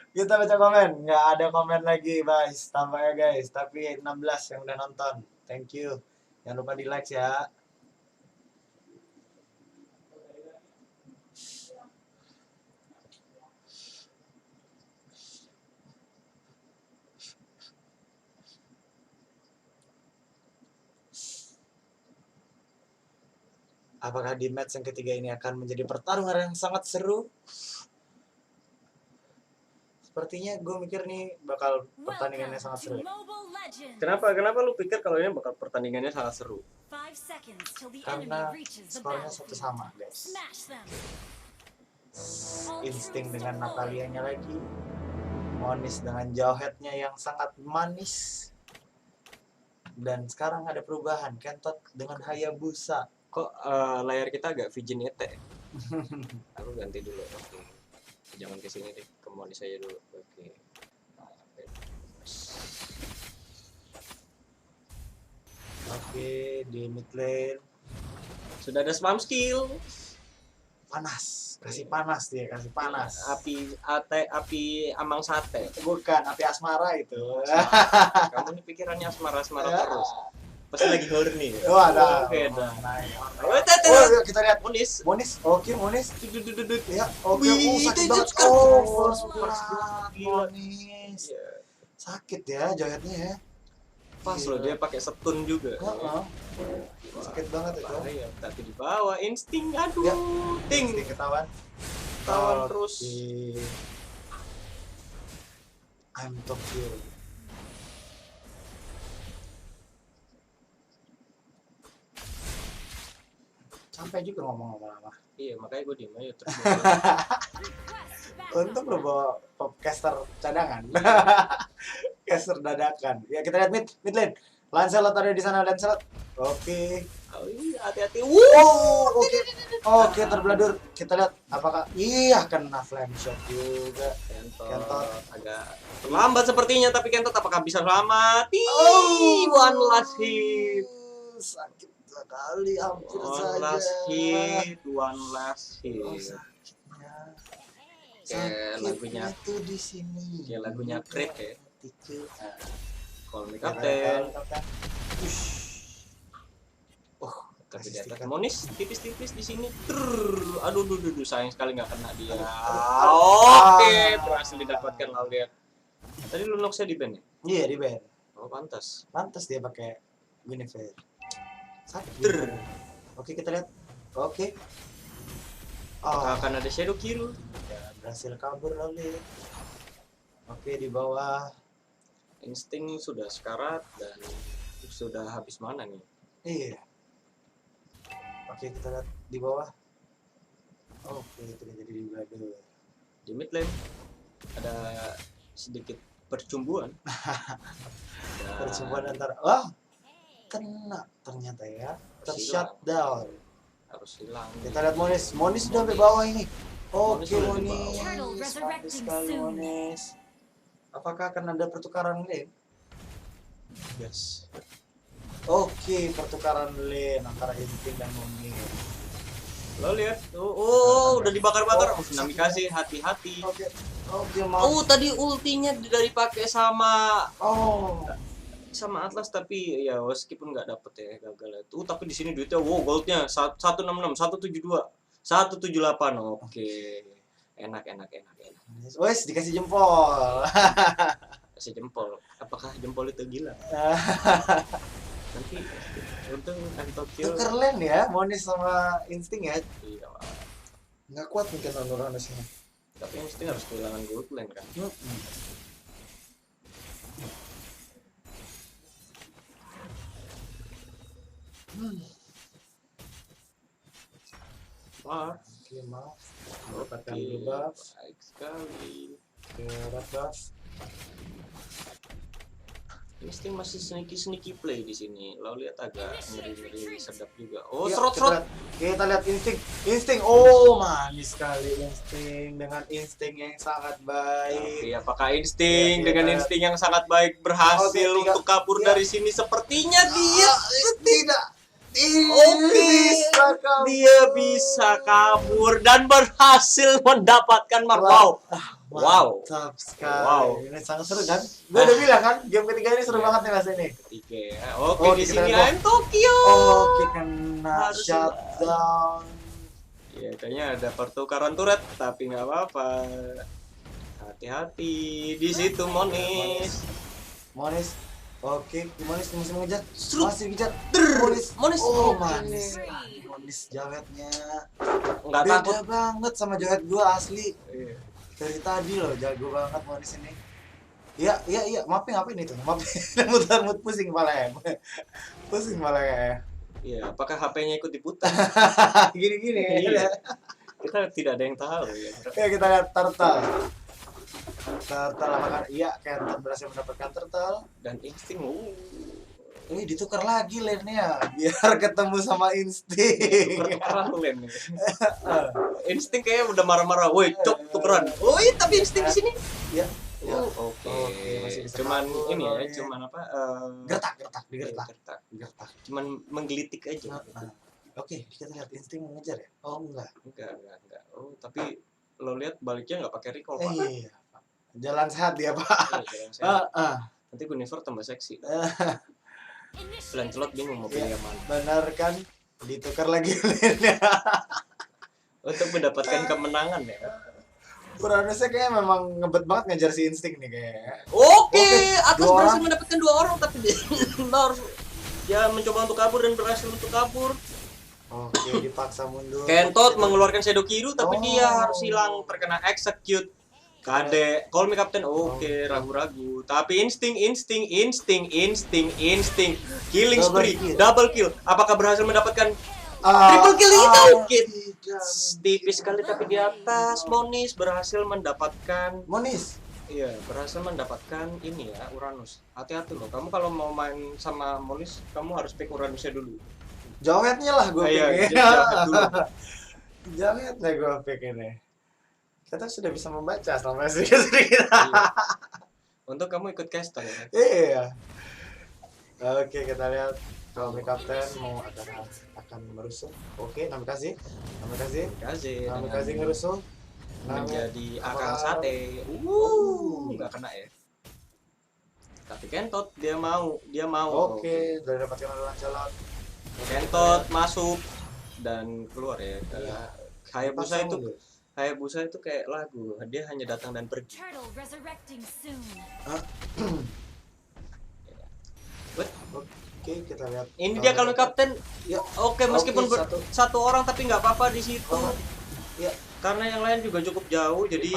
Kita baca komen, nggak ada komen lagi guys, tambah ya guys. Tapi 16 yang udah nonton, thank you. Jangan lupa di like ya. Apakah di match yang ketiga ini akan menjadi pertarungan yang sangat seru? Sepertinya gue mikir nih bakal pertandingannya sangat seru. Mobile Legends. Kenapa lu pikir kalau ini bakal pertandingannya sangat seru? 5 seconds till the Karena enemy reaches the skornya satu battlefield. sama guys. Smash them. Insting dengan Natalianya lagi, Monis dengan jawheadnya yang sangat manis, dan sekarang ada perubahan Kentot dengan Hayabusa. Kok layar kita agak vignette? Aku ganti dulu. Oke. Jangan ke sini deh, ke Monis aja dulu. Oke. Oke, di mid lane Sudah ada spam skill. panas, kasih panas dia, kasih panas. Api amang sate. Bukan api asmara itu. Kamu ini pikirannya asmara-asmara terus. Pasti lagi horny. Oh ada. Oke, dah. Oh, yuk kita lihat. Monis. Monis, oke Monis. Ya, oke. Wih, Sakit itu banget. sekarang. Oh, Force berat, gila. Monis. Iya. Sakit ya jawheadnya ya. Pas loh dia pakai stun juga. Heeh. Sakit banget itu. Bahaya, tapi di bawah insting, aduh, Ya. ting, Pasti ketahuan. tawan terus. Oke. I'm Tokyo. Sampai juga ngomong-ngomong lama. Iya, makanya gue diem aja terus. Untung lo bawa popcaster cadangan. Caster dadakan. Ya kita lihat mid lane. Lancelot ada di sana, Lancelot. Oke. Oh iya, hati-hati. Oh, oke. Oke, terbeladur. Kita lihat apakah iya kena flame shot juga. Kentot agak terlambat sepertinya, tapi Kentot apakah bisa selamat? One last hit. Sakit sekali, hampir One saja. last hit, one last hit. Oh, sakitnya. Kayak lagunya, Sakitnya tuh di sini. kayak lagunya Creed ya. Call me Kapten. Captain. Oh, Tapi kasih di atas stiker. Monis tipis-tipis di sini. Aduh, sayang sekali nggak kena dia. Ah. Oke, berhasil didapatkan Lauliat. Tadi Lunoxnya di ban ya? Iya, di band. Oh, pantas. Pantas dia pakai Guinevere. Sakit. Ter. Oke, kita lihat. Oke. Oh, Apakah akan ada Shadow Kill? ya, berhasil kabur lalu. Oke, di bawah. Insting sudah sekarat dan sudah habis mana nih? Iya. Oke, kita lihat di bawah. Oke, tidak jadi di belakang. Di mid lane ada sedikit percumbuan. Dan Percobaan antara kena ternyata ya. Tershutdown. harus hilang. Kita lihat Monis. Monis sudah sampai bawah ini. Monis Oke, sudah di Monis. bawah. Turtle Mantap resurrecting sekali, soon. Monis. Apakah akan ada pertukaran lane? Yes. Oke, pertukaran lane antara Instinct dan Monis. Lo lihat, udah dibakar-bakar. Nami kasih hati-hati. Oke, mau. Tadi ultinya dari pakai sama Oh, Atlas, tapi ya meskipun nggak dapet ya, gagal ya. Tapi di sini duitnya goldnya 166, 172, 178. Oke. Enak. wes dikasih jempol. Kasih jempol. Apakah jempol itu gila? Nanti untung Tokyo. Tuker lane ya, Monis sama Instinct ya. Iya. Nggak kuat mungkin Uranusnya. Tapi Instinct harus kehilangan gold lane kan. maaf. Oke, Dapatkan blue buff. baik sekali. Ke red buff. Insting masih sneaky play di sini. Lo lihat agak ngeri sedap juga. Oh, Ya, serot. kita lihat insting. Oh, manis sekali insting dengan insting yang sangat baik. Tapi apakah insting Ya, dengan kita- insting yang sangat baik berhasil Oke, untuk kabur ya. dari sini? Sepertinya dia Tidak. dia bisa kabur dan berhasil mendapatkan wow. Wow. Mantap sekali. Wow. Ini sangat seru kan? Gue udah bilang kan, game ketiga ini seru banget nih mas ini. Ketiga ya. Oke, Oh, di kita sini lihat. I'm Tokyo. Oke, kena Harus- shutdown. Ya, kayaknya ada pertukaran turret, tapi nggak apa-apa. Hati-hati di situ Monis. Monis. Oke, Monis masih mengejar. Serut. Masih kejar. Monis. Oh, Oke. manis. Monis jawetnya. Nggak Beda takut. banget sama jawet gua asli. Iya. Dari tadi loh jago banget Monis ini. Iya. Ngapain itu? Mapping muter-muter pusing kepala ya. Pusing kepala ya. Iya, apakah HP-nya ikut diputar? Gini-gini. Iya. Kita tidak ada yang tahu ya. Ya kita lihat turtle. Turtle apakah iya Kenton berhasil mendapatkan turtle? Dan insting, Ini ditukar lagi lane-nya biar ketemu sama insting. tukeran lane nih. Insting kayaknya udah marah-marah. Woi, cok tukeran. Oh iya, tapi insting di sini. Ya. Ya. Oke. masih bisa Cuman kabur, ini ya, iya. cuman apa? Digertak. Gertak. Cuman menggelitik aja. Oke, kita lihat insting mengejar ya. Oh enggak. Enggak. Oh, tapi lo lihat baliknya nggak pakai recall, Pak. Iya. Jalan sehat dia, Pak. Iya, jangan saya. Ah. Nanti Guinevere tambah seksi. Initiate Lancelot bingung mau pilih yang mana. Benar kan? Ditukar lagi lane-nya. Untuk mendapatkan kemenangan ya. Uranusnya kayaknya memang ngebet banget ngejar si insting nih kayaknya. Oke, Oke, Atas dua berhasil orang. mendapatkan 2 orang tapi dia harus mencoba untuk kabur dan berhasil untuk kabur. Oke, dipaksa mundur. Kentot mengeluarkan Shadow Kiru tapi Oh. dia harus hilang terkena execute. Kade, call me captain. Oke, ragu-ragu. Tapi insting. Killing Double spree, kill. double kill. Apakah berhasil mendapatkan triple kill itu? Tidak. Tipis sekali tapi di atas. Monis berhasil mendapatkan Monis. Iya, berhasil mendapatkan ini ya, Uranus. Hati-hati loh, kamu kalau mau main sama Monis, kamu harus pick Uranusnya dulu. Jawetnya lah gue Iya, pikir. jawet dulu. Jawetnya gue pikir nih. Kita sudah bisa membaca selama sedikit. Iya. Untuk kamu ikut caster ya. Iya. Oke, kita lihat kalau Captain mau akan merusuh. Oke, nama kasih. Kasih. Nama kasih ngerusuh. Menjadi akang Apakah- sate. Nggak kena ya. Tapi Kentot dia mau. Oke, udah dapatkan Lancelot. Kentot masuk dan keluar ya. Iya. Hayabusa itu kayak lagu. Dia hanya datang dan pergi. turtle resurrecting soon. Oke, kita lihat. Ini dia kalau kapten. Ya. Oke, meskipun Oke, satu orang tapi nggak apa-apa di situ. Oh, ya. Karena yang lain juga cukup jauh, jadi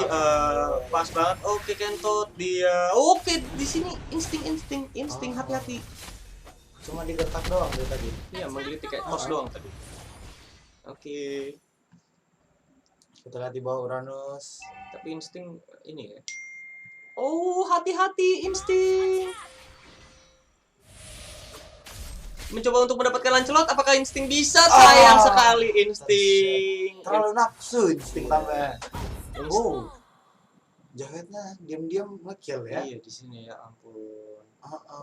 pas banget. Oke, Kentot dia. Oke, di sini insting hati-hati. Cuma digertak doang dari tadi. Iya, menggelitik kayak tos doang tadi. Oke, Kita lihat di bawah Uranus. tapi insting ini ya. Oh, hati-hati insting. Mencoba untuk mendapatkan Lancelot, apakah insting bisa? Sayang sekali insting. Terlalu nafsu insting tambah. Oh. Jawetnya diam-diam ngekill ya. Iya, di sini ya ampun.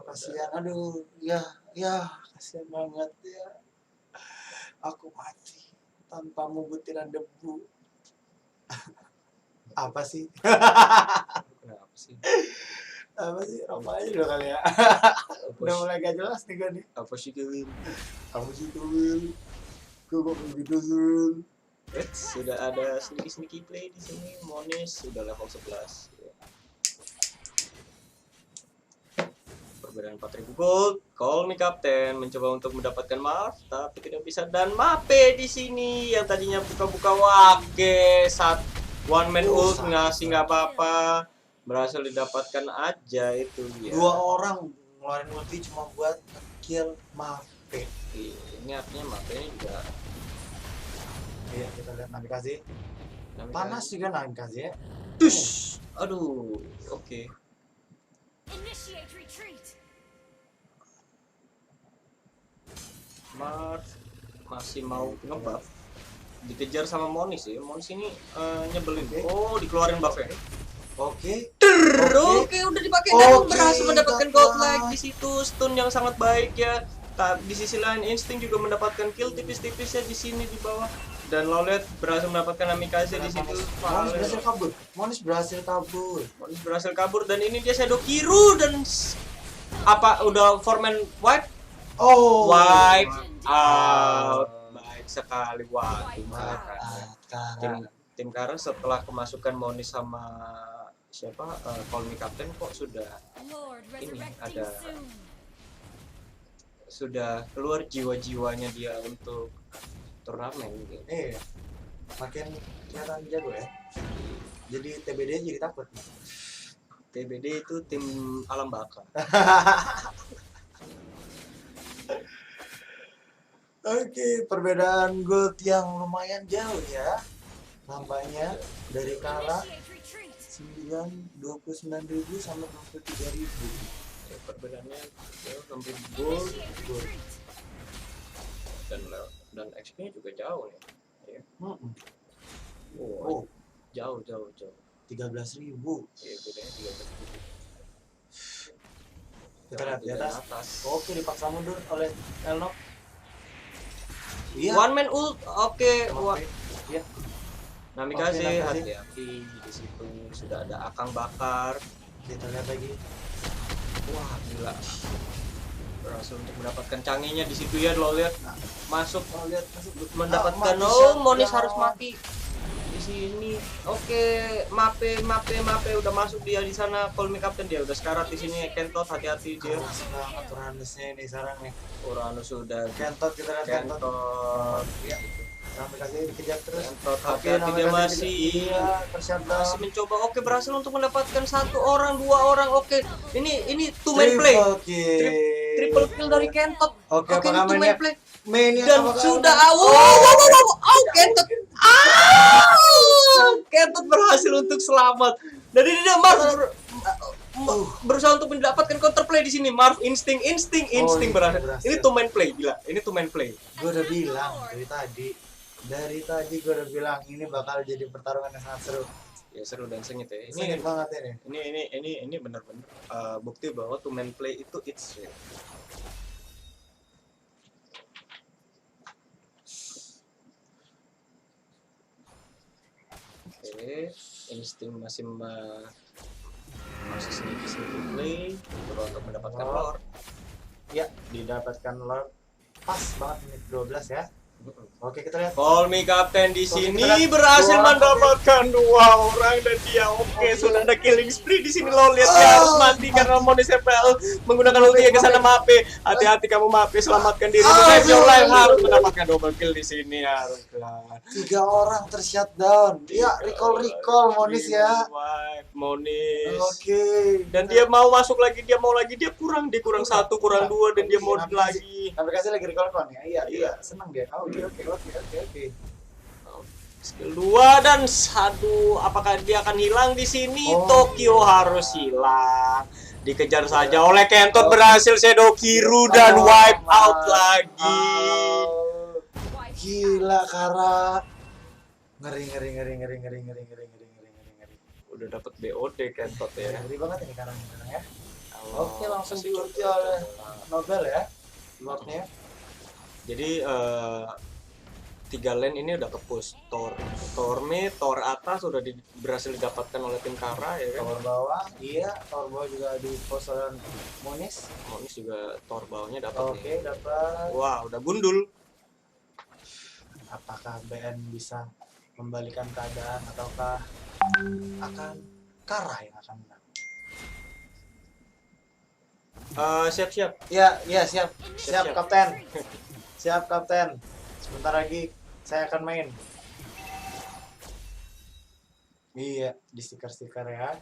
Kasihan. Aduh, ya, kasihan banget ya. Aku mati tanpamu butiran debu. Apa sih? Kenapa sih? Apa sih? Rokok aja dulu kali ya. Udah mulai gak jelas nih gue nih. Apa sih Kevin? Kamu sih Kewil. Gue kok begitu Zul. Sudah ada sneaky play di sini. Monis sudah level 11. Ya. Perbedaan 4000 gold. Call me captain mencoba untuk mendapatkan Marv tapi tidak bisa, dan Mape di sini yang tadinya buka-buka wage saat one man ult ngasih nggak apa-apa, berhasil didapatkan aja itu ya. 2 orang ngeluarin ulti cuma buat kill Mape. Ini artinya Mape ini juga Iya, kita lihat Namikaze. Namikaze. Panas juga Namikaze ya. Tush. Aduh, oke. Initiate retreat. Mars masih mau ngebuff. Dikejar sama Monis ya. Monis ini nyebelin. Oh, dikeluarin buff-nya. Oke. Oke, udah dipakai dan berhasil mendapatkan godlike di situ, stun yang sangat baik ya. Di sisi lain Instinct juga mendapatkan kill tipis-tipis ya di sini di bawah. Dan Lowlet berhasil mendapatkan Namikaze di situ. Monis berhasil kabur. Monis berhasil kabur dan ini dia Shadow Kiru dan apa udah foreman wipe? Oh. Wipe out. Baik sekali tim Kara setelah kemasukan Monis sama siapa Call Me Captain kok sudah Lord ini resurrecting ada soon. sudah keluar jiwa-jiwanya dia untuk turnamen gitu. Makin kelihatan jago ya. Jadi TBD jadi takut. TBD itu tim alam baka. Oke, perbedaan gold yang lumayan jauh ya. Nampaknya dari Kara Initiate retreat. 29.000 sampai 23.000. Ya, perbedaannya jauh sampai gold Initiate retreat. dan XP-nya juga jauh nih. Ya. Oh, Jauh. 13.000. Ya, bedanya 13.000. Kita lihat di atas. Oke, dipaksa mundur oleh Elnok. One man ult, oke. Iya. Namikaze, Oke, Namikaze. hati-hati di situ sudah ada Akang Bakar. Kita lihat lagi. Wah, gila. Berhasil untuk mendapatkan canggihnya di situ ya, lo lihat masuk Lihat masuk mendapatkan mati Monis shutdown. harus mati di sini. Oke, Mape udah masuk dia di sana. Call Me Captain dia udah sekarat di sini. Kentot hati-hati dia. Keras banget Uranusnya ini sekarang nih. Uranus sudah Kentot kita lihat Kentot. Kentot. Iya. Namikaze dikejar terus. Kentot Oke, hati-hati dia Namikaze masih iya, tershutdown. masih mencoba. Oke, berhasil untuk mendapatkan 1 orang 2 orang. Oke, ini two man play. Triple kill dari Kentot. Oke, Oke, ini apakah two man play. mainnya Dan apakah sudah Kentot Kentot berhasil untuk selamat. Dan ini dia Marv berusaha untuk mendapatkan counterplay di sini. Marv insting berhasil. berhasil. Ini two man play, gila. Ini two man play. Gue udah bilang dari tadi gue udah bilang ini bakal jadi pertarungan yang sangat seru. Ya seru dan sengit ya. Sengit banget ini. Ini benar-benar bukti bahwa two man play itu it's real. Oke, insting masih sneaky play coba untuk mendapatkan lore. Ya, didapatkan Lord. Pas banget menit 12 ya. Oke, kita lihat. Call Me Captain di sini kita lihat berhasil dua orang. mendapatkan 2 orang dan dia sudah ada killing spree di sini lo lihat dia harus mati karena Monis FPL menggunakan ulti ke sana Mape. Hati-hati kamu Mape, selamatkan diri. Save your life harus mendapatkan double kill di sini haruslah. 3 orang tershutdown. Iya, recall Monis ya. Monis. Oke. Dan dia mau masuk lagi, dia kurang 1, kurang 2 dan dia mau lagi. Namikaze lagi recall kon ya. Iya, senang dia. Oke. Skill 2 dan 1. Apakah dia akan hilang di sini? Tokyo harus hilang. Dikejar saja oleh Kentot, berhasil Shadow Kiru dan wipe out lagi. Gila Kara. Ngeri. Udah dapat BOD Kentot ya. Ngeri banget ini Kara sekarang ya. Oke, langsung diulti oleh Nobel ya. Lordnya. Jadi 3 lane ini udah ke-push. Tor mid, Tor atas sudah berhasil didapatkan oleh tim Kara ya kan. Tower bawah, iya. Tower bawah juga di pos oleh Monis. Monis juga Tor bawahnya dapat Oke, dapat. Wah, udah gundul. Apakah BN bisa membalikan keadaan ataukah akan Kara yang akan menang? Siap-siap. Iya, siap. Siap. Kapten. Siap, Kapten. Sebentar lagi saya akan main. Iya, di stiker-stiker ya.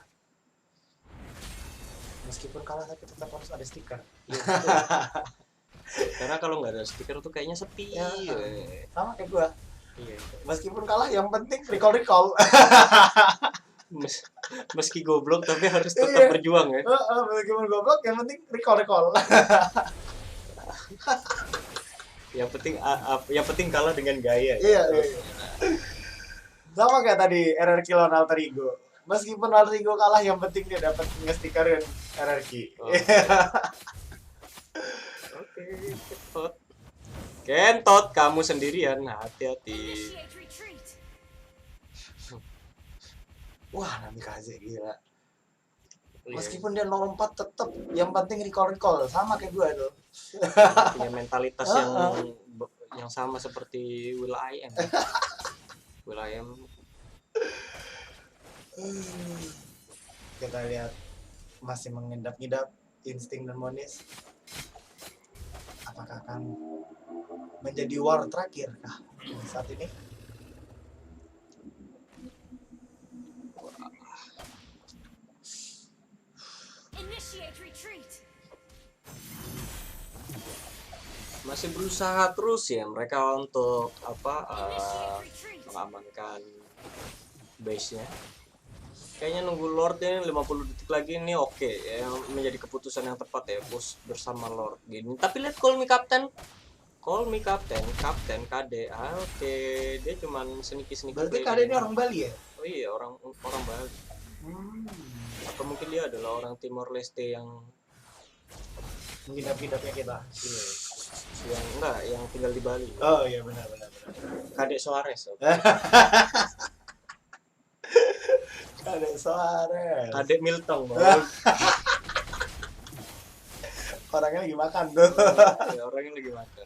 Meskipun kalah tapi tetap harus ada stiker. Iya, Karena kalau nggak ada stiker tuh kayaknya sepi. Ya, sama kayak gua. Iya. Meskipun kalah yang penting recall. Meski goblok tapi harus Iya. tetap berjuang ya. Meskipun goblok yang penting recall. Yang penting kalah dengan gaya. Iya. Sama kayak tadi RRQ lawan Alter Ego. Meskipun Alter Ego kalah yang penting dia dapat nge-stikerin RRQ. Oh. Oke, Kentot, kamu sendirian, hati-hati. Initiate retreat. Wah, Namikaze gila. Iya. Meskipun dia 04 tetep yang penting recall sama kayak gue tuh. Punya mentalitas yang sama seperti Will I Am. Will I Am. Kita lihat masih mengidap-ngidap insting dan Monis. Apakah akan menjadi war terakhir kah saat ini? Initiate retreat. Masih berusaha terus ya mereka untuk Initiate retreat. mengamankan base-nya. Kayaknya nunggu Lord ini 50 detik lagi ini oke ya, menjadi keputusan yang tepat ya, push bersama Lord gini. Tapi lihat Call Me Captain, Kapten KD. Oke, dia cuman sneaky. Berarti KD ini orang Bali ya? Oh iya, orang Bali. Atau mungkin dia adalah orang Timor Leste yang Mengidap-idapnya kita. yang tinggal di Bali. Oh iya benar. KD Suarez. Kadek Suarez. Kadek Milton. Orangnya lagi makan tuh. Ya, orangnya lagi makan.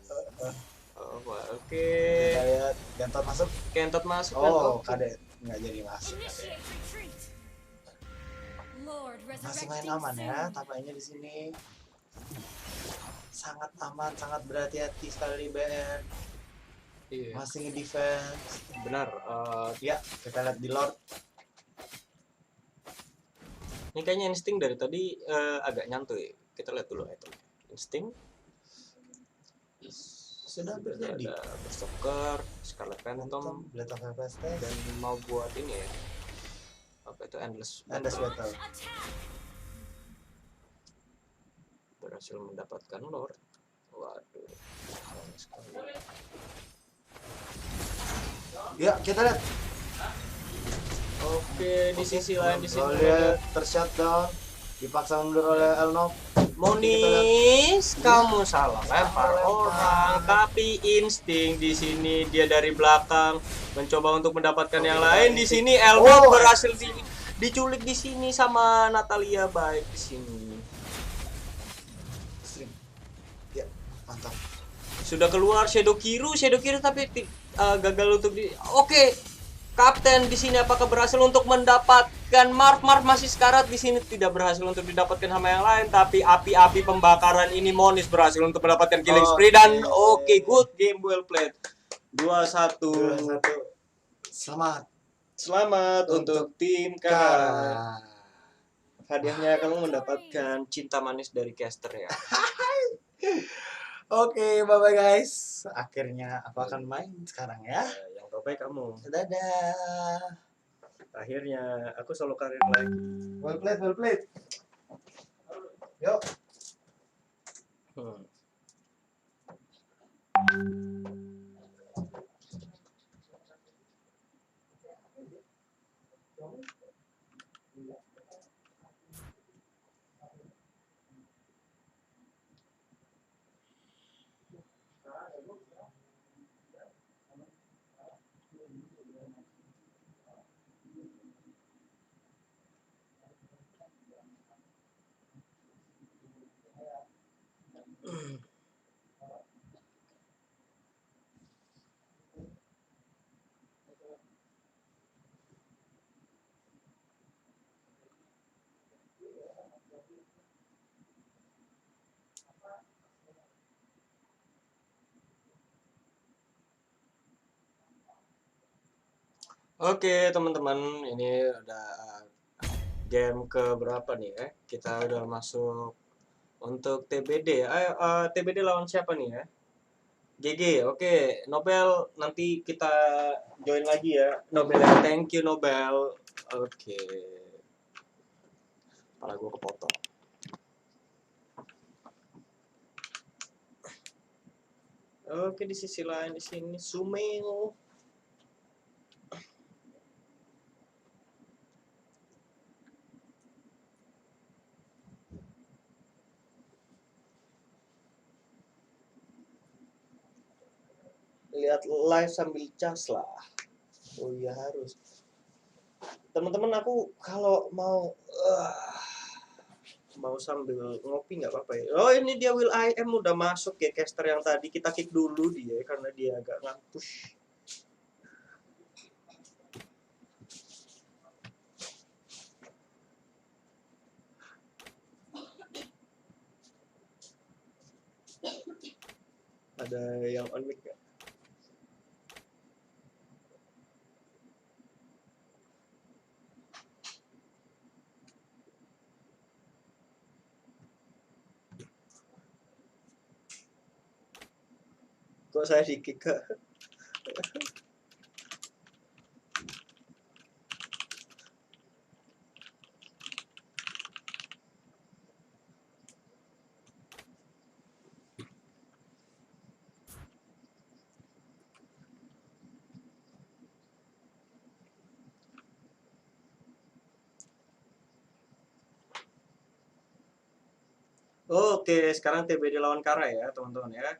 Oke. Kita lihat Kentot masuk. Oh, Kadek nggak jadi masuk. Initiate retreat. Lord Masih resurrecting main aman ya, soon. tampaknya di sini. Sangat aman, sangat berhati-hati sekali BR. Iya. Masih nge-defense. Benar. Ya, kita lihat di Lord. Ini kayaknya insting dari tadi agak nyantuy. Kita lihat dulu item. Insting. Sudah terjadi. Ada Berserker, Scarlet Phantom, Blade of Harvest dan mau buat ini ya. Apa itu Endless Endless Battle. Battle. Attack. Berhasil mendapatkan Lord. Waduh. Sayang sekali. Ya, kita lihat. Oke, di sisi lain di sini Lihat tershutdown, dipaksa mundur oleh Elnov. Monis, kamu salah lempar orang, tapi insting di sini dia dari belakang mencoba untuk mendapatkan yang lain. Di sini Elnov berhasil diculik di sini sama Natalia baik di sini. Ya, mantap. Sudah keluar Shadow Kiru tapi gagal untuk Oke. Kapten di sini apakah berhasil untuk mendapatkan Marv masih sekarat di sini, tidak berhasil untuk didapatkan sama yang lain, tapi api pembakaran ini Monis berhasil untuk mendapatkan killing spree dan oke, good game, well played. 2-1. Selamat untuk tim Kara. Hadiahnya kamu mendapatkan cinta manis dari caster ya. Oke, bye-bye guys. Akhirnya aku akan main sekarang ya. Yang terbaik kamu. Dadah. Akhirnya aku solo karir lagi. Well played. Yuk. Oke teman-teman, ini udah game ke berapa nih ya? Kita udah masuk untuk TBD. Ayo TBD lawan siapa nih ya? GG, oke. Nobel nanti kita join lagi ya. Nobel, thank you Nobel. Oke. Kepala gue kepotong. Oke, di sisi lain di sini Sumeo. Lihat live sambil cas lah. Oh iya harus. Teman-teman, aku kalau mau sambil ngopi nggak apa-apa ya. Oh ini dia Will I Am udah masuk ya, caster yang tadi kita kick dulu dia karena dia agak ngapush. Ada yang on mic nggak? Kok saya di-kick, Kak? Oke, sekarang TBD lawan Kara ya, teman-teman ya.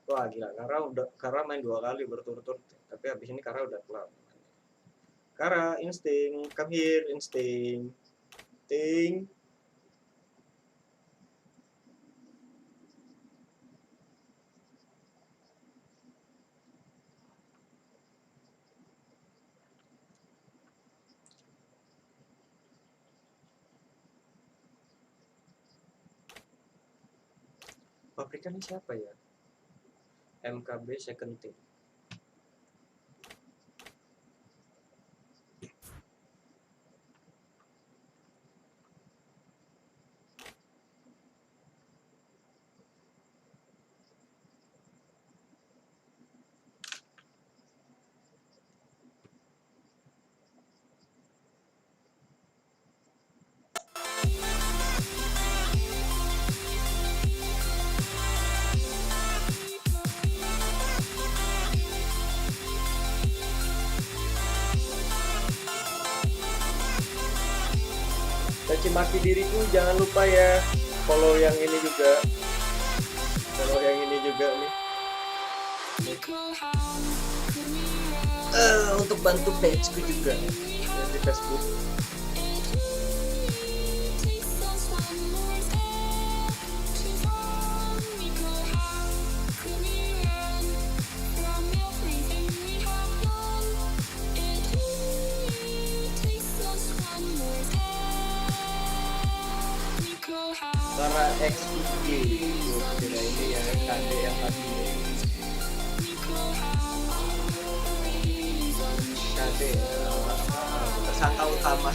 Wah gila, Kara main 2 kali berturut-turut. Tapi habis ini Kara udah kelar. Kara, insting, come here, insting. Ting. Pabrikan siapa ya? MKB second team. Caci maki diriku, jangan lupa ya follow yang ini juga, nih untuk bantu pageku juga yang di Facebook. Karena XPG kira ini ya KD yang tadi KD tersangka utama.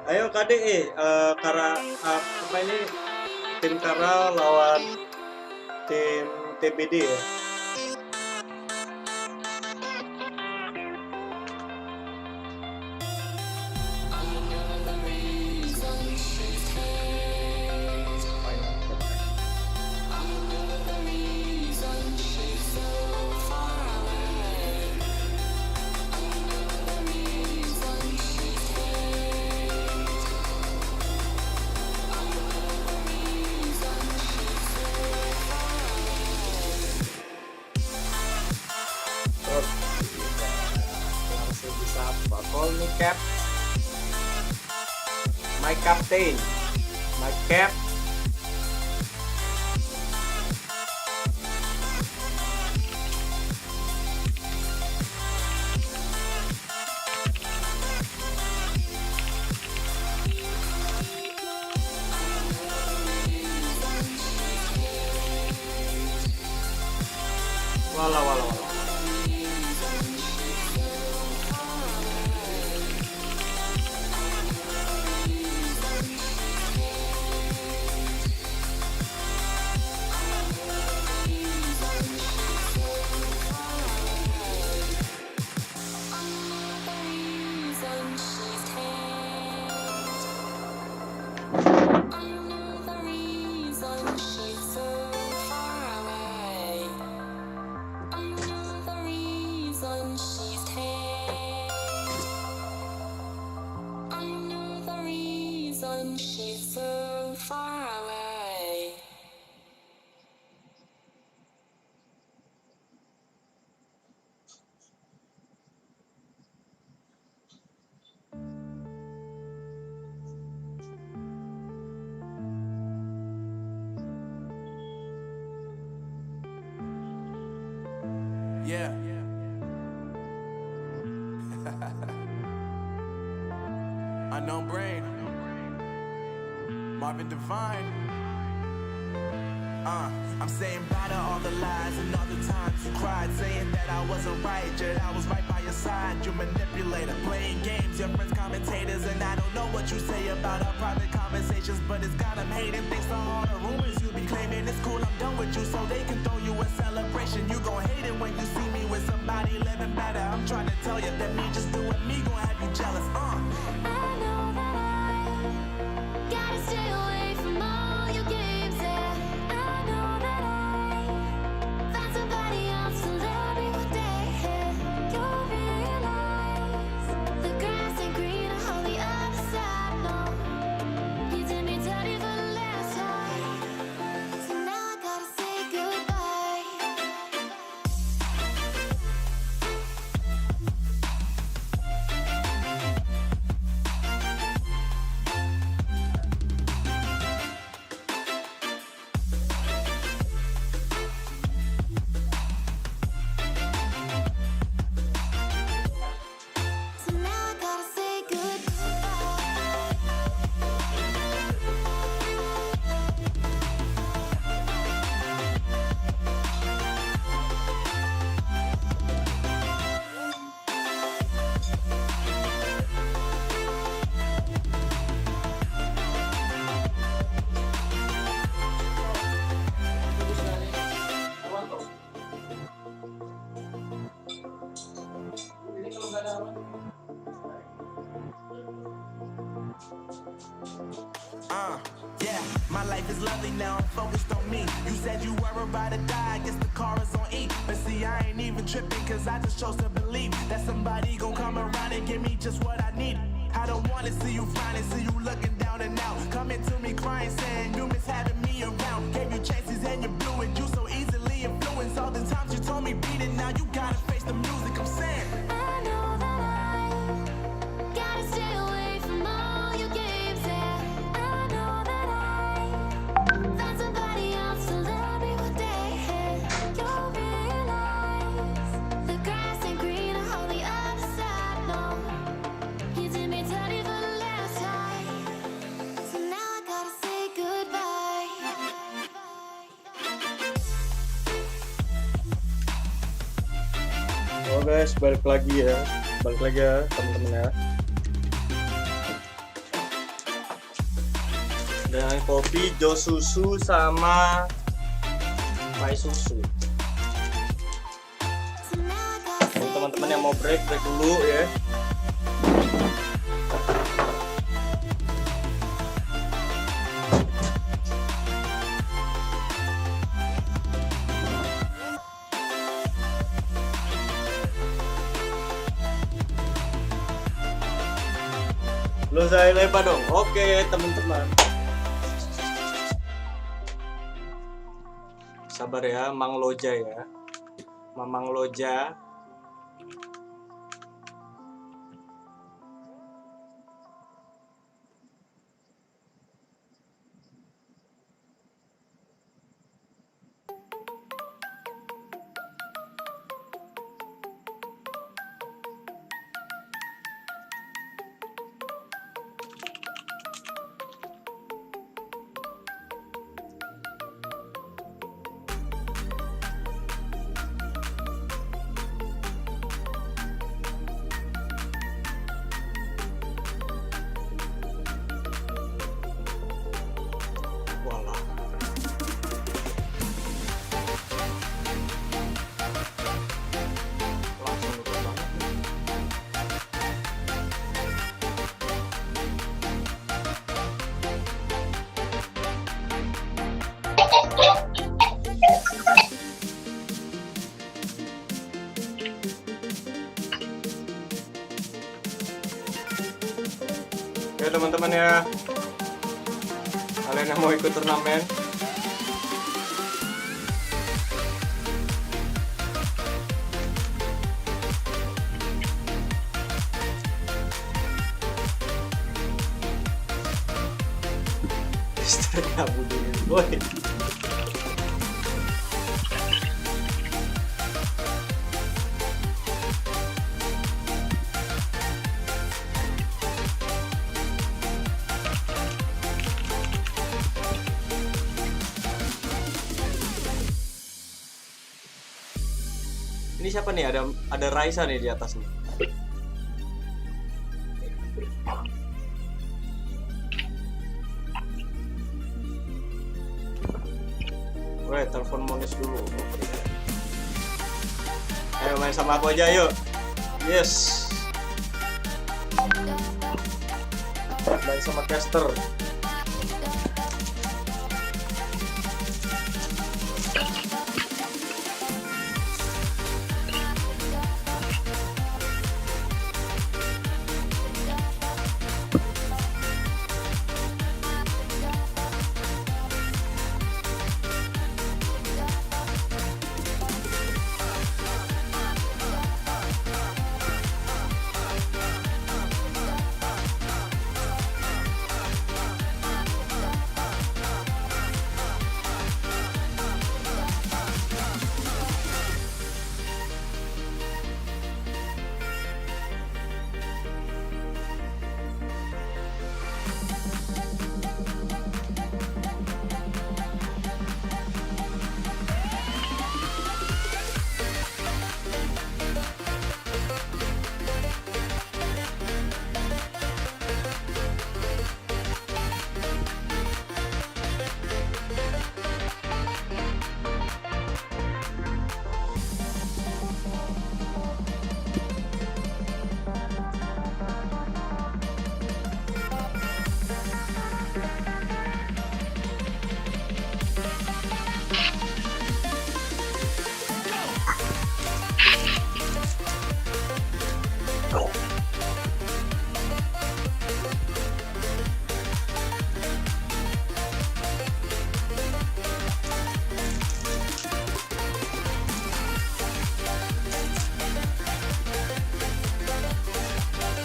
Ayo KDE, Kara apa ini tim Kara lawan tim TBD ya. Call me Cap, my captain, my cap. she's so far away. Yeah. Unknown Brain, Marvin Devine. I'm saying bye to all the lies and all the times you cried, saying that I wasn't right, yet I was right by your side. You manipulator, playing games, your friends commentators, and I don't know what you say about our private conversations, but it's got them hating. Thanks to all the rumors you be claiming. It's cool, I'm done with you, so they can throw you a celebration. You gon' hate it when you see me with somebody living better. I'm trying to tell you that me just doing me gon' have you jealous. I know that I gotta stay away from all your games. Yeah, I know that I found somebody else to love me one day. You'll realize the grass ain't greener on the other side. No, you did me dirty for the last time, so now I gotta say goodbye. So now I gotta say goodbye. Yeah, my life is lovely now, I'm focused on me. You said you were about to die, I guess the car is on E. But see, I ain't even tripping, cause I just chose to believe that somebody gon' come around and give me just what I need. I don't wanna see you finding, see you looking down and out, coming to me crying, saying you miss having me around. Gave you chances and you blew it, you so easily influenced. All the times you told me beat it, now you gotta face the music. I'm saying I know that I gotta stay away from all your games. Yeah, I know that I found somebody else to love me one day. You'll realize the grass ain't greener on the other side. No, you did me dirty for the last time, so now I gotta say goodbye. Oh guys, balik lagi ya teman-teman ya. Dan kopi, jos susu sama pai susu. So now I gotta say Teman-teman yang mau break dulu ya. Lo saya lebar dong. Oke, teman-teman. Sabar ya, Mang Loja ya. Mamang Loja. Walah. Langsung lupa banget. Ya teman-teman ya. kalian yang mau ikut turnamen. Mister Kabudin boy. Ini siapa nih? Ada Raisa nih di atas nih. Weh, telepon Monis dulu. Ayo main sama aku aja yuk. Yes. Main sama caster.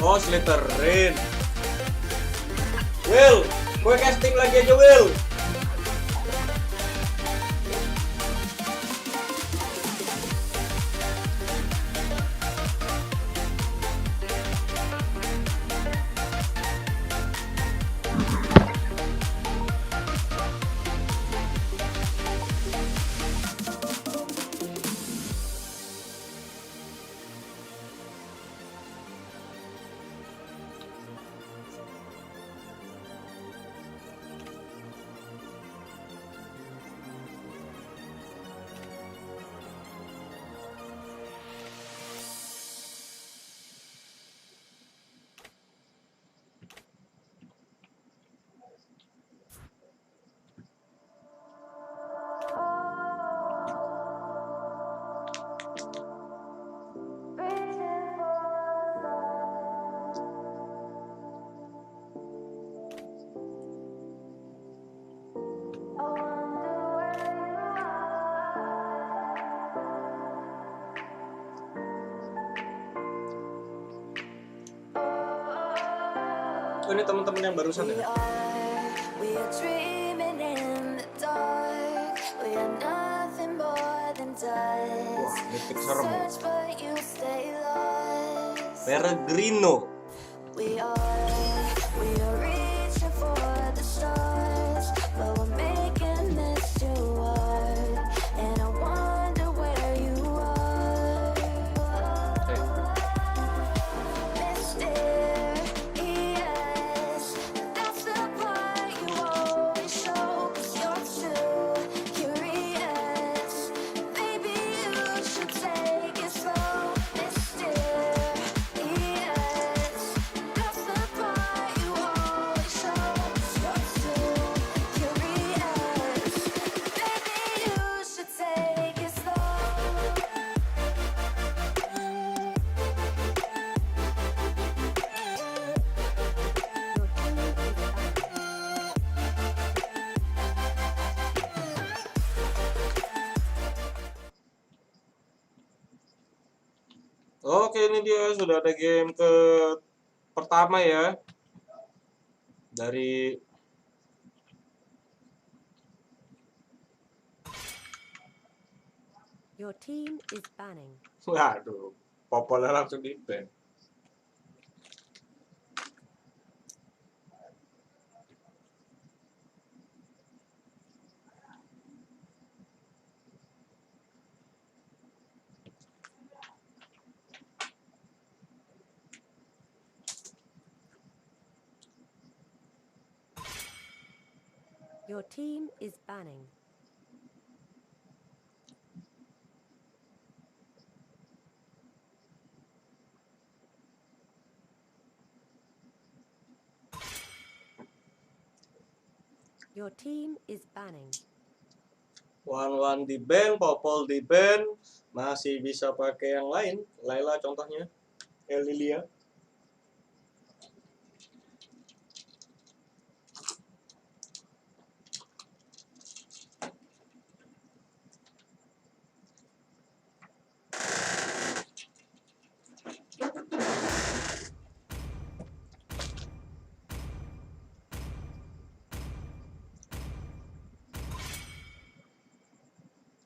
Oh, Slytherin. Will, gue casting lagi aja, Will. Oh, ini teman-teman yang barusan ya? We are dreaming in the dark. We are nothing more than dust. Wah, mythic serem. Search but you stay lost. Peregrino. We are reaching for the stars, but we're making this too hard. And I wonder where you are. Mysterious, that's the part you always show. 'Cause you're too curious. Maybe you should take it slow. Mysterious, that's the part you always show. dia sudah ada game ke pertama ya dari Your team is banning. waduh, Popolnya langsung di ban. Your team is banning. Your team is banning. Wan di ban, Popol di ban, masih bisa pakai yang lain. Layla contohnya, Lilia.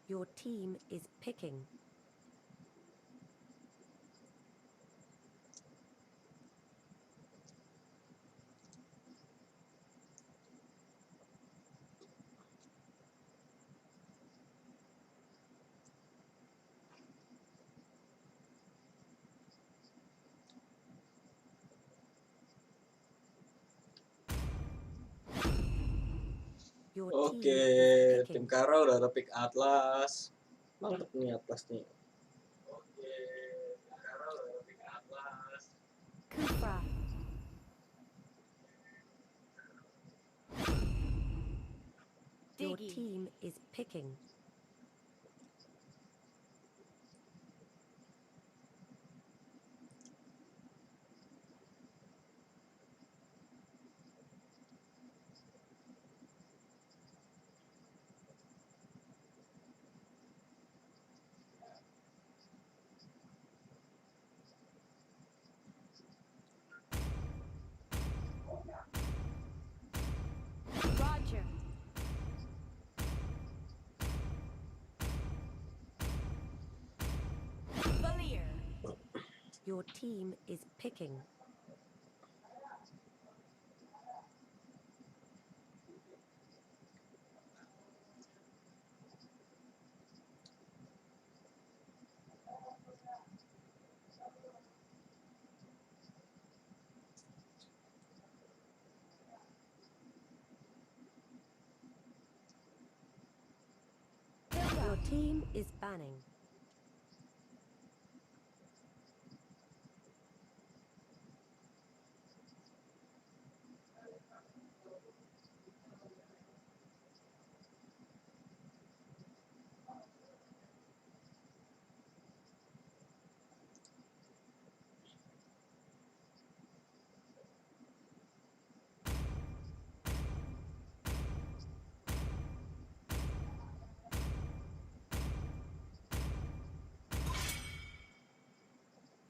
Your team is picking. Your Oke, team is tim picking. Kara udah ada pick Atlas. Mantep nih Atlas nih. Oke, tim Kara udah ada pick Atlas. Kufra. Your Diggy. team is picking. Roger. Valier. Your team is picking. Your team is banning.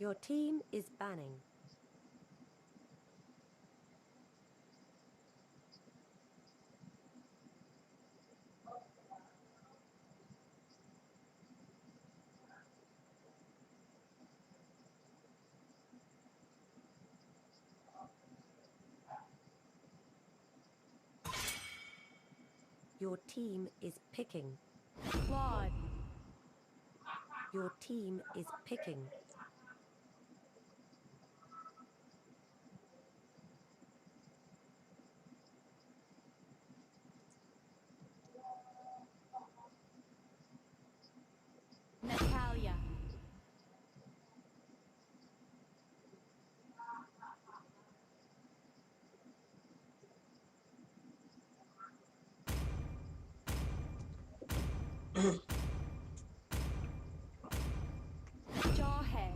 Your team is banning. Your team is picking. Claude. Your team is picking. Natalia. Jawhead.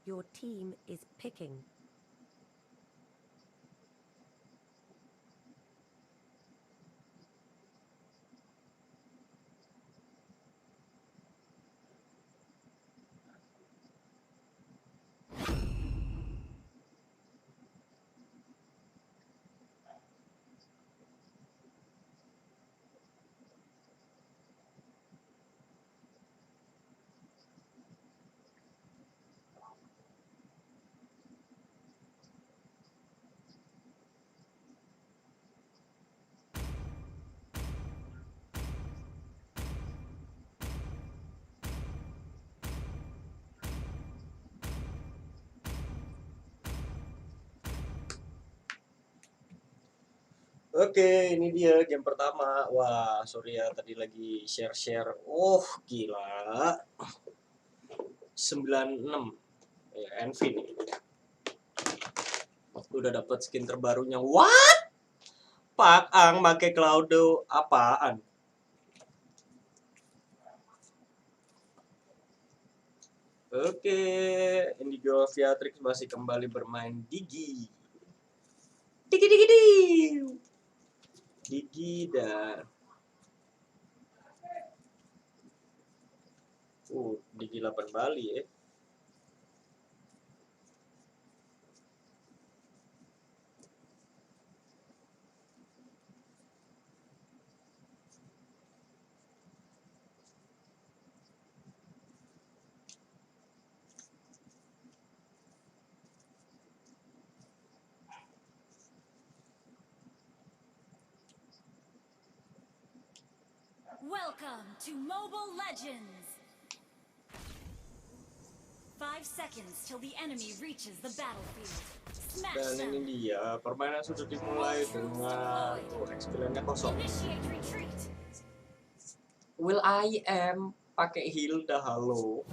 Your team is picking. Oke, ini dia game pertama. Wah, sorry ya tadi lagi share-share. Oh, gila. 96. Ya, Envy nih. Udah dapat skin terbarunya. What? Pak Ang pakai Cloudo apaan? Oke, Indigo Aviatrix masih kembali bermain Digi. Digi dan Digi 8 Bali ya. Welcome to Mobile Legends. 5 seconds till the enemy reaches the battlefield. Smash Dan ini them. dia, permainan sudah dimulai dengan XP-nya kosong. Initiate retreat. Will I am pakai Hilda, halo.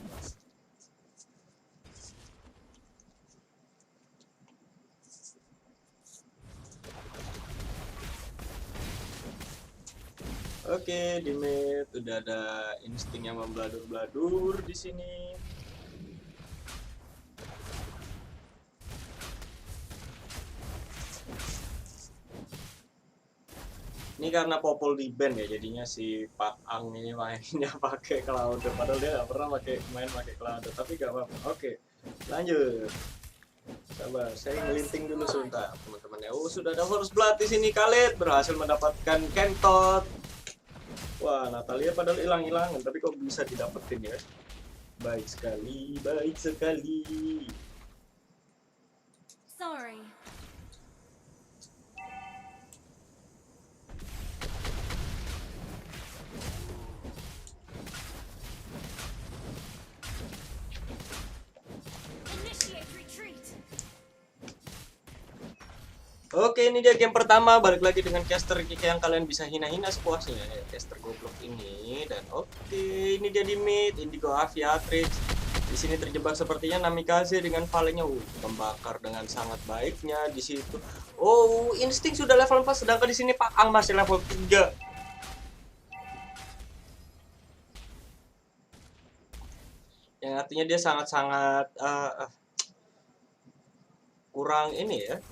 Oke, di mid udah ada insting yang membladur-bladur di sini. Ini karena Popol di band ya, jadinya si Pak Ang ini mainnya pakai Cloudo. Padahal dia nggak pernah main pakai Cloudo, tapi gak apa-apa. Oke, lanjut. Sabar, saya ngelinting dulu sebentar, teman-teman ya. Oh, sudah ada Horse Blood di sini. Khalid berhasil mendapatkan Kentot. Wah, Natalia padahal hilang-hilangan, tapi kok bisa didapetin ya? Baik sekali, baik sekali. Sorry. Initiate retreat. Oke, ini dia game pertama. Balik lagi dengan caster yang kalian bisa hina-hina sepuasnya ya, caster goblok ini. Dan oke, ini dia di mid, Indigo Aviatrix. Di sini terjebak sepertinya Namikaze dengan Vale-nya. Membakar dengan sangat baiknya di situ. Oh, insting sudah level 4, sedangkan di sini Pak Ang masih level 3. Yang artinya dia sangat-sangat kurang ini ya.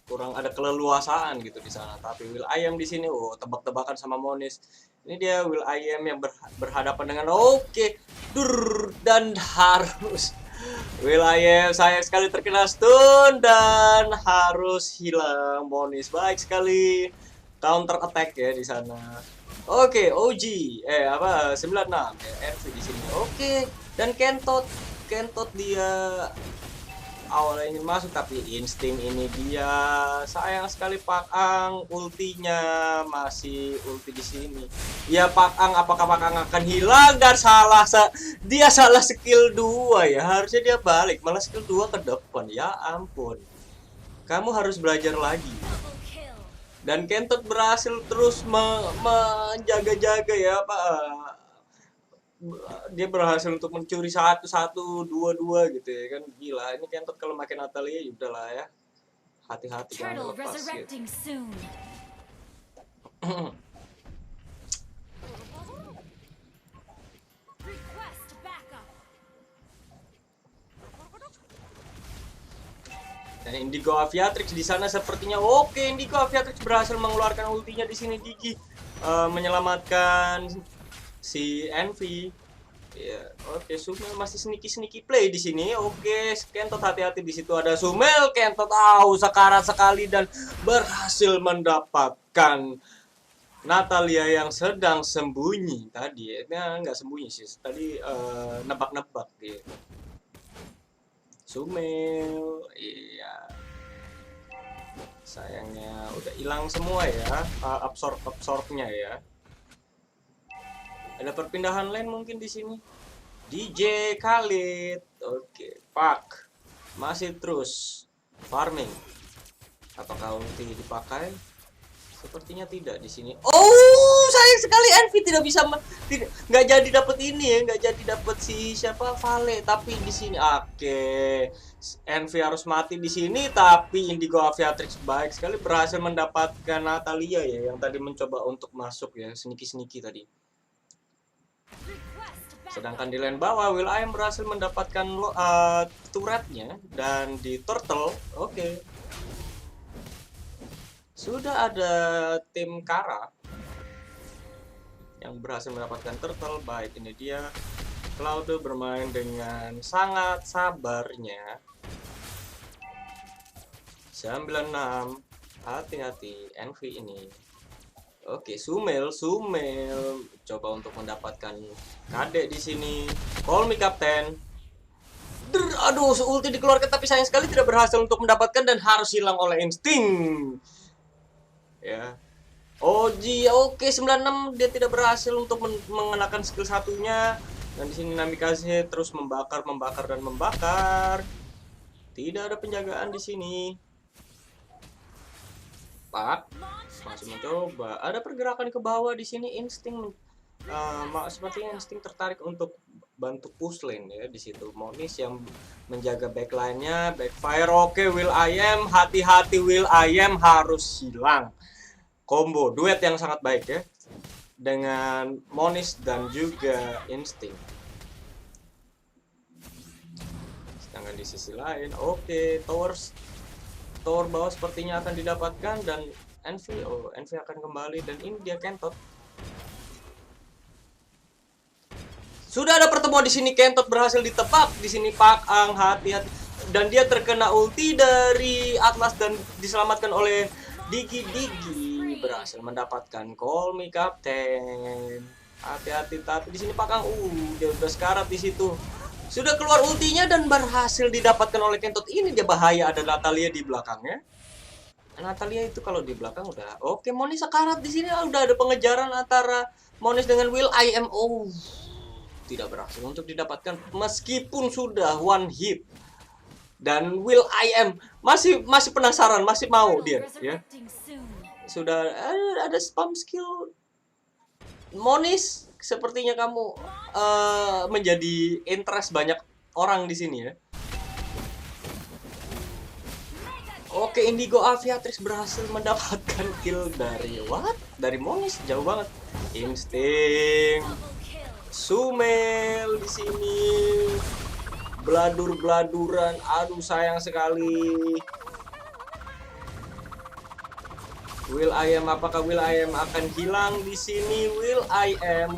Kurang ada keleluasaan gitu di sana. Tapi Will I Am di sini, tebak-tebakan sama Monis. Ini dia Will I Am yang berhadapan dengan dan harus Will I Am sayang sekali terkena stun dan harus hilang. Monis baik sekali counter attack ya di sana. Oke, OG 96 ya, RV di sini. Oke, dan Kentot dia awalnya ingin masuk tapi insting ini dia sayang sekali. Pak Ang ultinya masih ulti di sini. Ya Pak Ang, apakah Pak Ang akan hilang dan dia salah skill 2 ya. Harusnya dia balik malah skill 2 ke depan. Ya ampun. Kamu harus belajar lagi. Double kill. Dan Kentot berhasil terus menjaga-jaga ya Pak. Dia berhasil untuk mencuri 1-1, 2-2 gitu ya kan. Gila, ini Kentot kalau makin Natalia ya udahlah ya. Hati-hati jangan Turtle lepas gitu. resurrecting soon. Request backup. Dan Indigo Aviatrix di sana sepertinya oke. Indigo Aviatrix berhasil mengeluarkan ultinya di sini. Digi menyelamatkan si Envy. Ya, oke, Sumel masih sneaky play di sini. Oke, Kentot hati-hati di situ ada Sumel. Kentot sekarat sekali dan berhasil mendapatkan Natalia yang sedang sembunyi tadi. Ya, nggak sembunyi sih. Tadi nebak-nebak dia. Sumel, iya. Sayangnya udah hilang semua ya, absorbnya ya. Ada perpindahan lane mungkin di sini. DJ Khalid. Oke, Pak masih terus farming. Apakah ulti dipakai? Sepertinya tidak di sini. Oh, sayang sekali Envy tidak bisa nggak jadi dapat ini ya, nggak jadi dapat si siapa Vale. Tapi di sini oke, Envy harus mati di sini. Tapi Indigo Aviatrix baik sekali berhasil mendapatkan Natalia ya, yang tadi mencoba untuk masuk ya, sneaky tadi. Sedangkan di lane bawah Will I Am berhasil mendapatkan turretnya dan di turtle. Oke. Sudah ada tim Kara yang berhasil mendapatkan turtle. Baik, ini dia Claude bermain dengan sangat sabarnya. 96. Hati-hati Envy ini. Oke, Sumel coba untuk mendapatkan kadek di sini. Call me Captain. Aduh, ulti dikeluarkan tapi sayang sekali tidak berhasil untuk mendapatkan dan harus hilang oleh insting. Ya. Oji, oke 96 dia tidak berhasil untuk mengenakan skill satunya. Dan di sini Namikaze terus membakar. Tidak ada penjagaan di sini. Pak masih mencoba. Ada pergerakan ke bawah di sini. Insting sepertinya Insting tertarik untuk bantu push lane ya di situ. Monis yang menjaga backline-nya, backfire. Oke, Will I Am, hati-hati Will I Am harus hilang. Combo duet yang sangat baik ya dengan Monis dan juga Insting. Sedangkan di sisi lain, oke, tower bawah sepertinya akan didapatkan dan Envy akan kembali dan ini dia Kentot. Sudah ada pertemuan di sini, Kentot berhasil ditebak di sini. Pak Ang hati-hati dan dia terkena ulti dari Atlas dan diselamatkan oleh Digi berhasil mendapatkan Call Me Captain. Hati-hati tapi di sini Pak Ang dia udah sekarat di situ. Sudah keluar ultinya dan berhasil didapatkan oleh Kentot. Ini dia bahaya, ada Natalia di belakangnya. Natalia itu kalau di belakang udah oke. Monis sekarat di sini, udah ada pengejaran antara Monis dengan Will I Am. Tidak berhasil untuk didapatkan meskipun sudah one hit. Dan Will I Am masih penasaran, masih mau dia ya. Sudah ada spam skill. Monis, sepertinya kamu menjadi interest banyak orang di sini ya. Oke, Indigo Aviatrix berhasil mendapatkan kill dari Dari Monis, jauh banget. Insting, Sumel di sini. Bladur-bladuran. Aduh, sayang sekali. Will I Am, apakah Will I Am akan hilang di sini? Will I Am.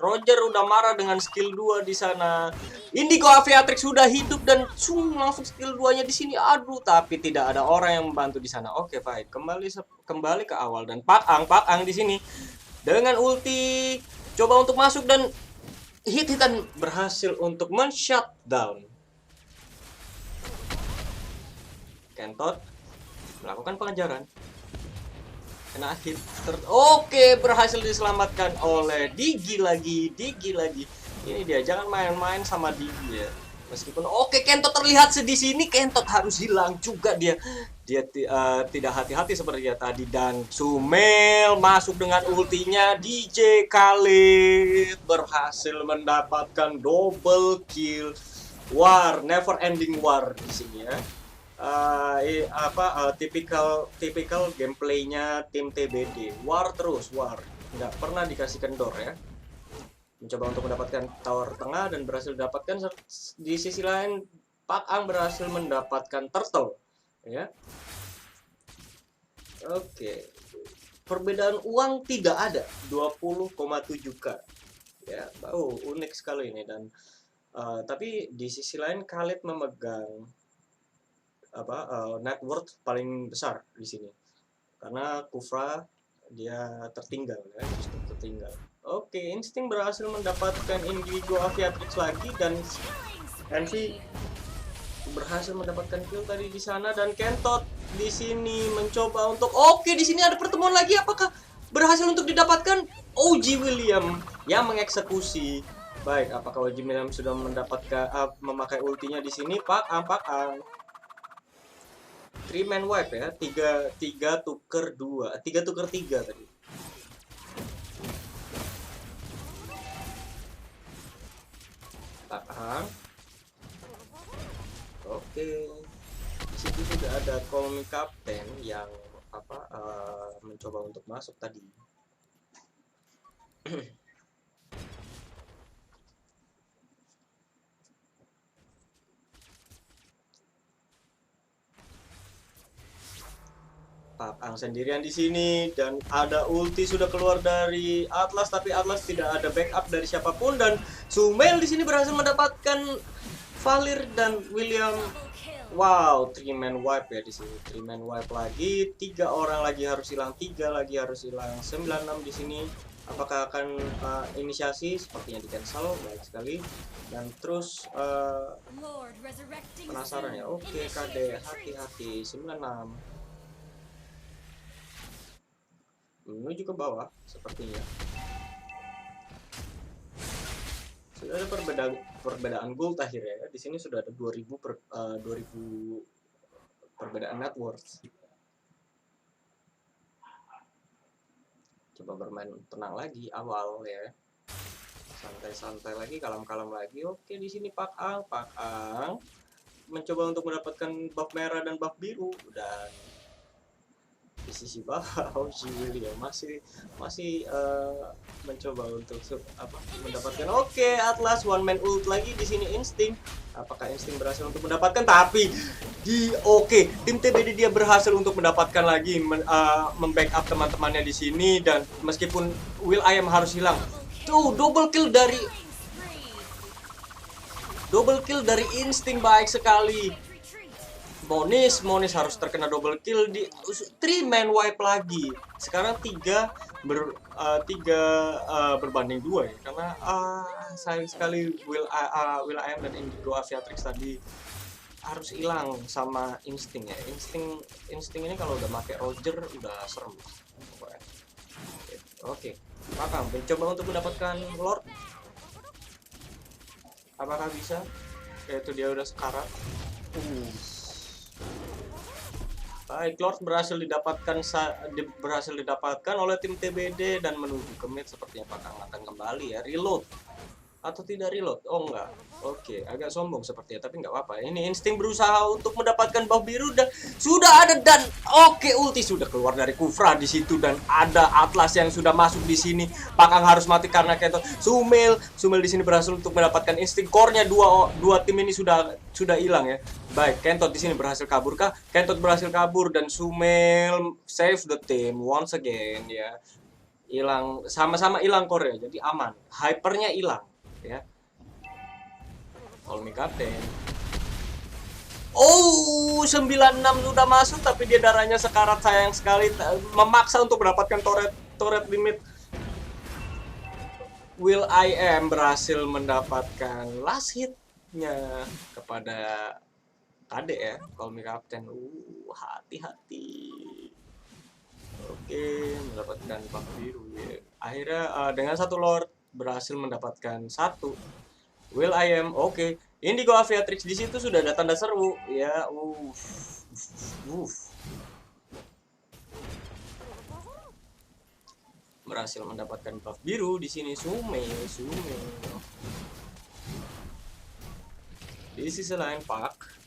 Roger udah marah dengan skill 2 di sana. Indigo Aviatrix sudah hidup dan langsung skill 2-nya di sini. Aduh, tapi tidak ada orang yang membantu di sana. Oke, baik. Kembali ke awal dan Pak Ang di sini dengan ulti coba untuk masuk dan hitan berhasil untuk men-shutdown. Kentot melakukan pengejaran, kena hit oke, berhasil diselamatkan oleh Digi lagi. Ini dia, jangan main-main sama Digi ya. Meskipun oke, Kentot terlihat di sini, Kentot harus hilang juga dia tidak hati-hati seperti dia tadi. Dan Sumel masuk dengan ultinya. DJ Khalid berhasil mendapatkan double kill. Never ending war di sini ya. Typical gameplaynya tim TBD, war nggak pernah dikasih kendor ya. Mencoba untuk mendapatkan tower tengah dan berhasil didapatkan. Di sisi lain Pak Ang berhasil mendapatkan turtle ya. Oke, perbedaan uang tidak ada, 20,7k ya. Unik sekali ini. Dan tapi di sisi lain Khalid memegang net worth paling besar di sini karena Kufra dia tertinggal ya, Oke, Insting berhasil mendapatkan Indigo Aviatrix lagi dan Envy berhasil mendapatkan kill tadi di sana dan Kentot di sini mencoba untuk di sini ada pertemuan lagi. Apakah berhasil untuk didapatkan? OG William yang mengeksekusi. Baik, apakah OG William sudah mendapatkan memakai ultinya di sini? Pak Ang 3 man wipe ya, 3 tuker 2, 3 tuker 3 tadi. Tahan. Oke. Di situ sudah ada call me captain yang mencoba untuk masuk tadi. Ang sendirian di sini dan ada ulti sudah keluar dari Atlas, tapi Atlas tidak ada backup dari siapapun dan Sumail di sini berhasil mendapatkan Valir dan William. Wow, 3 man wipe ya di sini. 3 man wipe lagi, 3 orang lagi harus hilang, 3 lagi harus hilang. 96 di sini. Apakah akan inisiasi? Sepertinya di cancel, baik sekali. Dan terus penasaran ya. Oke, KD hati-hati 96. Menuju ke bawah sepertinya. Sudah ada perbedaan gold akhirnya ya. Di sini sudah ada 2000 perbedaan net worth. Coba bermain tenang lagi awal ya. Santai-santai lagi, kalem-kalem lagi. Oke, di sini Pak Ang mencoba untuk mendapatkan buff merah dan buff biru dan di sisi bawah si William masih mencoba untuk mendapatkan. Oke, Atlas one man ult lagi di sini Instinct. Apakah Instinct berhasil untuk mendapatkan? Tapi tim TBD dia berhasil untuk mendapatkan lagi membackup teman-temannya di sini dan meskipun Will I Am harus hilang. Tuh, double kill dari Instinct, baik sekali. Monis harus terkena double kill di 3 man wipe lagi. Sekarang 3 berbanding 2 ya. Karena sayang sekali Will I Am dan Indigo Aviatrix tadi harus hilang sama Instinct ya. Instinct ini kalau udah pakai Roger udah serem. Oke. Pakang mencoba untuk mendapatkan Lord. Apakah bisa? Yaitu dia udah sekarat. Baik, Lord berhasil didapatkan oleh tim TBD dan menuju ke mid. Sepertinya Pakang akan kembali ya. Reload atau tidak reload? Oh enggak. Oke, agak sombong sepertinya, tapi nggak apa-apa. Ini Instinct berusaha untuk mendapatkan buff biru dan sudah ada dan ulti sudah keluar dari Kufra di situ dan ada Atlas yang sudah masuk di sini. Pakang harus mati karena Kentot. Sumail di sini berhasil untuk mendapatkan Instinct core-nya. Dua tim ini sudah hilang ya. Baik, Kentot di sini berhasil kabur kah? Kentot berhasil kabur dan Sumail save the team once again ya. Hilang, sama-sama hilang core ya, jadi aman. Hypernya hilang ya. Call me captain. 96 sudah masuk tapi dia darahnya sekarat, sayang sekali. Memaksa untuk mendapatkan turret limit. Will I Am berhasil mendapatkan last hit-nya kepada KD ya. Call me captain. Hati-hati. Oke, mendapatkan buff biru ya. Akhirnya dengan satu Lord berhasil mendapatkan satu Will I Am. Oke, Indigo Aviatrix di situ sudah ada tanda seru ya. Berhasil mendapatkan buff biru di sini Sumail. Di sisi lain Pak.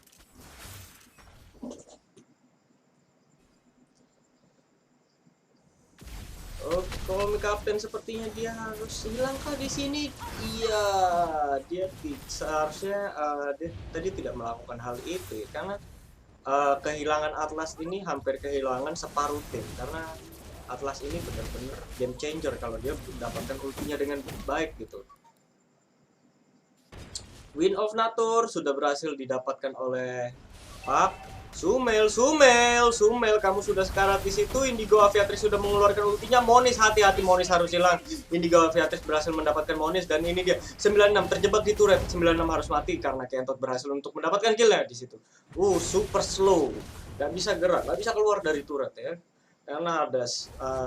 Kalau Captain sepertinya dia harus hilang kah di sini? Iya, dia seharusnya dia tadi tidak melakukan hal itu ya, karena kehilangan Atlas ini hampir kehilangan separuh tim karena Atlas ini benar-benar game changer kalau dia mendapatkan ultinya dengan baik gitu. Win of Nature sudah berhasil didapatkan oleh Pak. Sumail, kamu sudah sekarat di situ. Indigo Aviatrix sudah mengeluarkan ultinya. Monis, hati-hati, Monis harus hilang. Indigo Aviatrix berhasil mendapatkan Monis dan ini dia 96 terjebak di turret. 96 harus mati karena Kentot berhasil untuk mendapatkan kill-nya di situ. Super slow. Gak bisa gerak, gak bisa keluar dari turret ya. Karena ada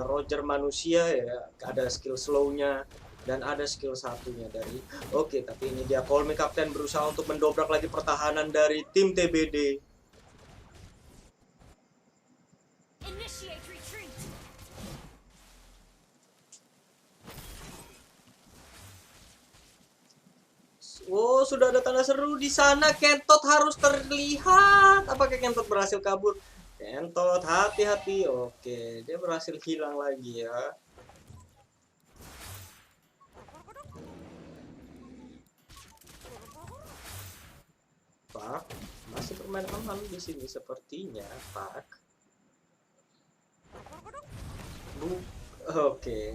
Roger manusia ya, ada skill slow-nya dan ada skill satunya dari. Oke, tapi ini dia Call Me Captain berusaha untuk mendobrak lagi pertahanan dari tim TBD. Oh, sudah ada tanda seru di sana. Kentot harus terlihat. Apakah Kentot berhasil kabur? Kentot, hati-hati. Oke, dia berhasil hilang lagi ya. Pak, masih bermain aman di sini sepertinya, Pak. Oke,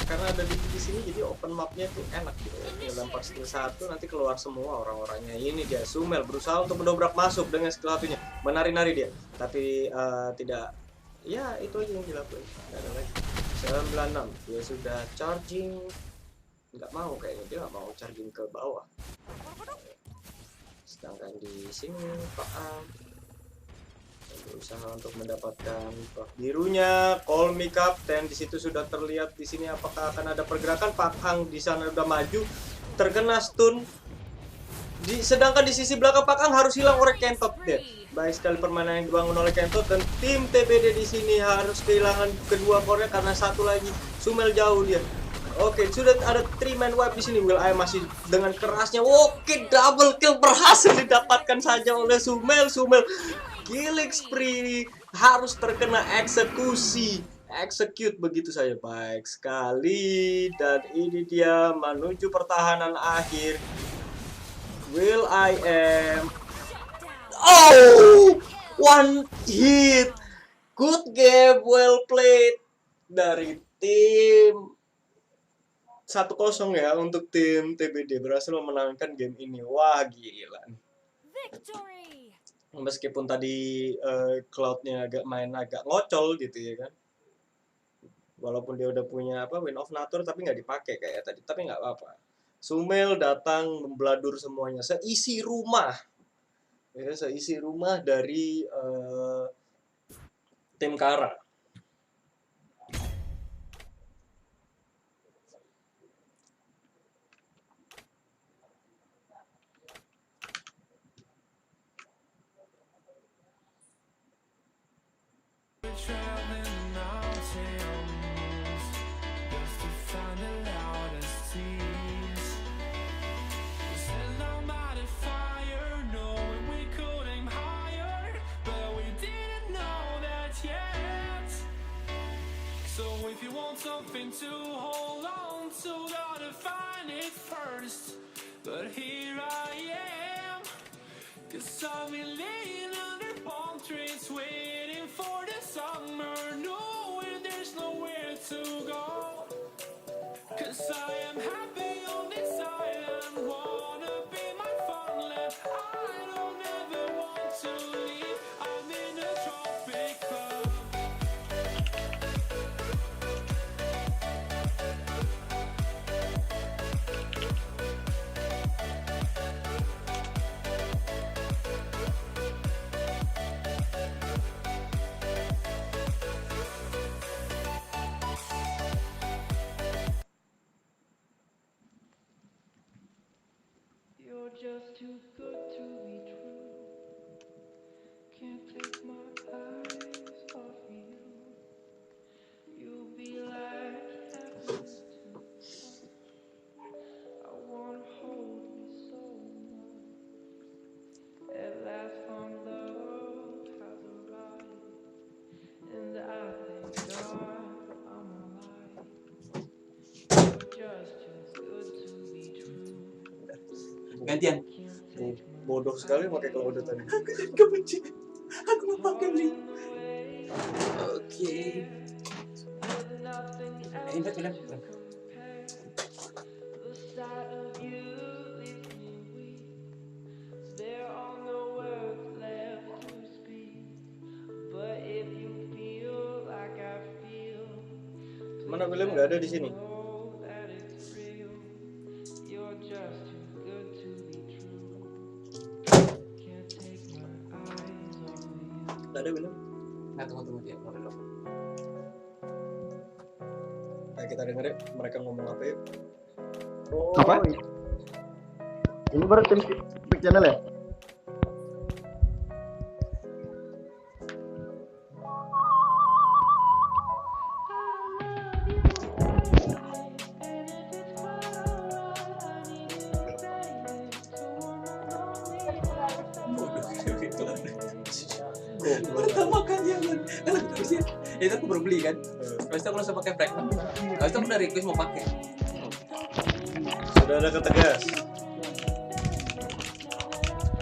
karena ada di sini jadi open mapnya tuh enak gitu. Ya, lempar skill 1 nanti keluar semua orang-orangnya. Ini dia Summel berusaha untuk mendobrak masuk dengan skill 1-nya, menari-nari dia, tapi tidak. Ya itu aja yang dilakukan. Nggak ada lagi. 96 dia sudah charging, nggak mau kayaknya dia nggak mau charging ke bawah. Sedangkan di sini Pak Am berusaha untuk mendapatkan buff birunya. Call me Captain, di situ sudah terlihat di sini apakah akan ada pergerakan. Pak Ang di sana udah maju, terkena stun. Sedangkan di sisi belakang Pak Ang harus hilang oleh Kentot deh. Baik sekali permainan yang dibangun oleh Kentot, dan tim TBD di sini harus kehilangan kedua core karena satu lagi Summel jauh dia. Oke, sudah ada 3-man wipe di sini. Will I masih dengan kerasnya. Oke, double kill berhasil didapatkan saja oleh Summel. Killing spree harus terkena eksekusi. Execute begitu saja. Baik sekali. Dan ini dia menuju pertahanan akhir. Will I am. Oh! One hit. Good game, well played. Dari tim 1-0 ya untuk tim TBD, berhasil memenangkan game ini. Wah, gila. Victory! Meskipun tadi Cloud-nya agak ngocol gitu ya kan. Walaupun dia udah punya Win of Nature tapi nggak dipakai kayak tadi, tapi nggak apa-apa. Summel datang membladur semuanya, seisi rumah. Ya, seisi rumah dari tim Kara. Traveling mountains just to find the loudest tears. Set our mighty fire, knowing we could aim higher, but we didn't know that yet. So if you want something to hold on to, gotta find it first. But here I am, 'cause I've been laying under palm trees waiting for the summer, knowing there's nowhere to go. 'Cause I am happy on this island, wanna be my farmland. I don't ever want to leave, I'm in a tropic club. You're just too good to be true. Can't take my eyes off you. You'll be like heaven to touch. I wanna hold you so much. At last found love has arrived, and I thank God I'm alive. You're just too good to be true. Gantian. Bodoh sekali pakai Cloud tadi. Aku benci. Aku mau pakai beli. Oke. Ini udah. Mana William nggak ada di sini? Nggak ada William. Nah, tunggu dia. Nah, kita denger ya mereka ngomong apa ya. Apa? Ini baru tim channel ya? Pertama kali ya kan. Itu aku baru beli kan. Habis itu aku langsung pakai fragment. Habis itu aku udah request mau pakai. Sudah ada kata gas.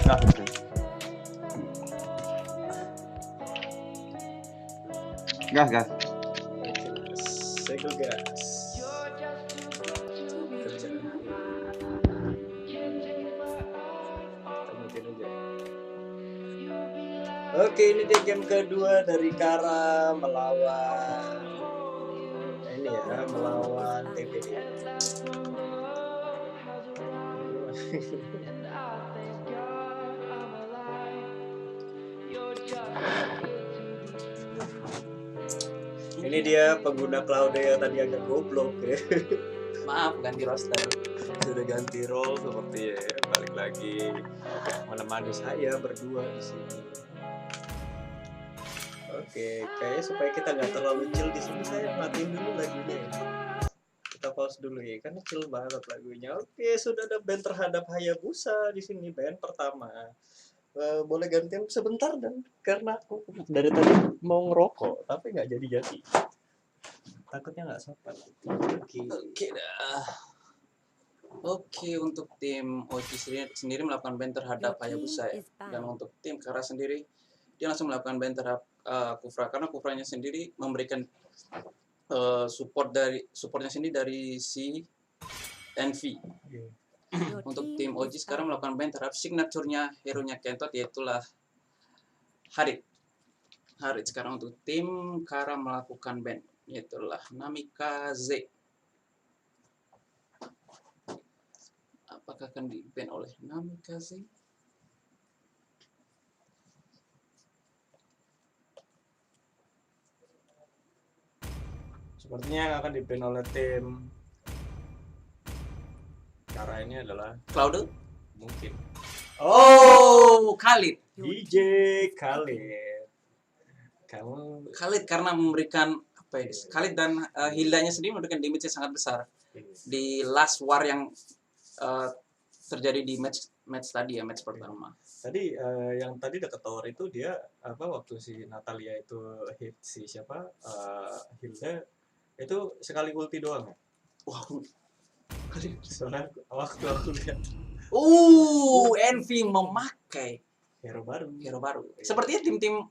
Gas. Gas, gas. Segel gas. Oke, ini dia game kedua dari Kara melawan ini ya, melawan TPD. Ini dia pengguna cloud yang tadi agak goblok ya. Maaf ganti roster. Sudah ganti role seperti ya, balik lagi menemani saya berdua di sini. Oke, kayaknya supaya kita nggak terlalu chill di sini, saya matiin dulu lagunya ya. Kita pause dulu ya, karena chill banget lagunya. Oke, sudah ada band terhadap Hayabusa di sini, band pertama. Boleh gantian sebentar dan karena aku dari tadi mau ngerokok, tapi nggak jadi. Takutnya nggak sopan. Oke dah. Oke, untuk tim Oji sendiri melakukan ban terhadap Hayabusa ya. Dan untuk tim Kara sendiri dia langsung melakukan ban terhadap Kufra karena Kufranya sendiri memberikan supportnya sendiri dari si Envy. Untuk tim Oji sekarang melakukan ban terhadap signaturnya hero-nya Kentot yaitulah Harit. Sekarang untuk tim Kara melakukan ban yaitulah Namikaze. Apakah akan di-ban oleh Namikaze? Sepertinya yang akan di-ban oleh tim Kara ini adalah Cloud? mungkin Oh, Khalid. DJ Khalid. Kamu Khalid karena memberikan apa ya? Khalid dan Hildanya sendiri memberikan damage yang sangat besar di last war yang terjadi di match tadi ya, match pertama. tadi yang tadi dekat tower itu dia apa waktu si Natalia itu hit si siapa Hilda itu sekali ulti doang ya. Wow. Soalnya waktu aku lihat Envy memakai hero baru. Sepertinya tim-tim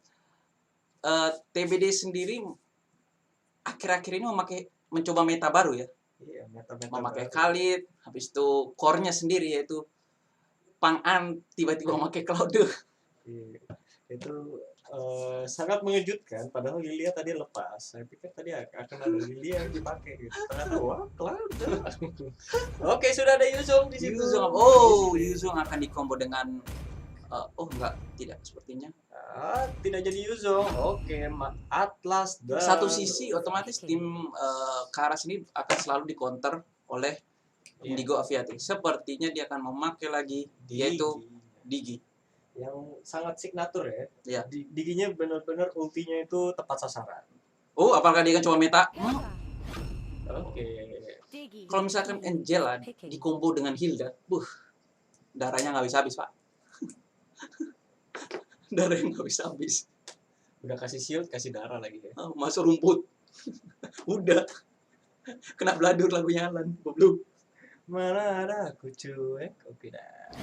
TBD sendiri akhir-akhir ini mencoba meta baru ya. Iya, meta-meta Memakai baru. Khalid, habis itu core-nya sendiri yaitu Pang-An tiba-tiba memakai Cloud. Iya. Itu sangat mengejutkan padahal Lilia tadi lepas. Saya pikir tadi akan ada Lilia yang dipakai gitu. Ternyata wah, Cloud. Oke, sudah ada Yuzong di situ. Yuzong akan dikombo dengan tidak sepertinya. Tidak jadi Yuzong. Oke, Atlas dan Satu sisi otomatis tim Kara sini akan selalu dikonter oleh Indigo Aviatik. Sepertinya dia akan memakai lagi yaitu Digi. Yang sangat signatur ya. Ya. Diginya benar-benar ultinya itu tepat sasaran. Oh, apakah dia akan coba meta? Oke. Kalau misalkan Angela dikombo dengan Hilda, darahnya nggak bisa habis Pak. Darahnya nggak bisa habis. Udah kasih shield, kasih darah lagi ya. Masuk rumput. Udah. Kena bladur lagunya Alan. Goblok. Mana ada aku cuek, oke dah.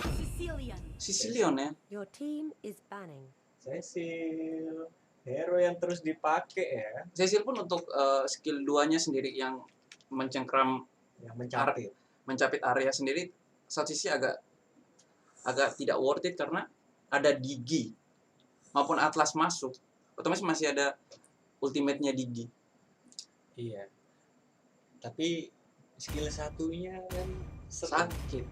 Sicilian ya. Your team is banning. Cecil, hero yang terus dipakai ya. Cecil pun untuk skill 2-nya sendiri yang mencengkram, Yang mencapit area sendiri, satu sisi agak tidak worth it karena ada Digi maupun Atlas masuk, otomatis masih ada ultimate-nya Digi. Iya. Tapi skill satunya kan Sakit.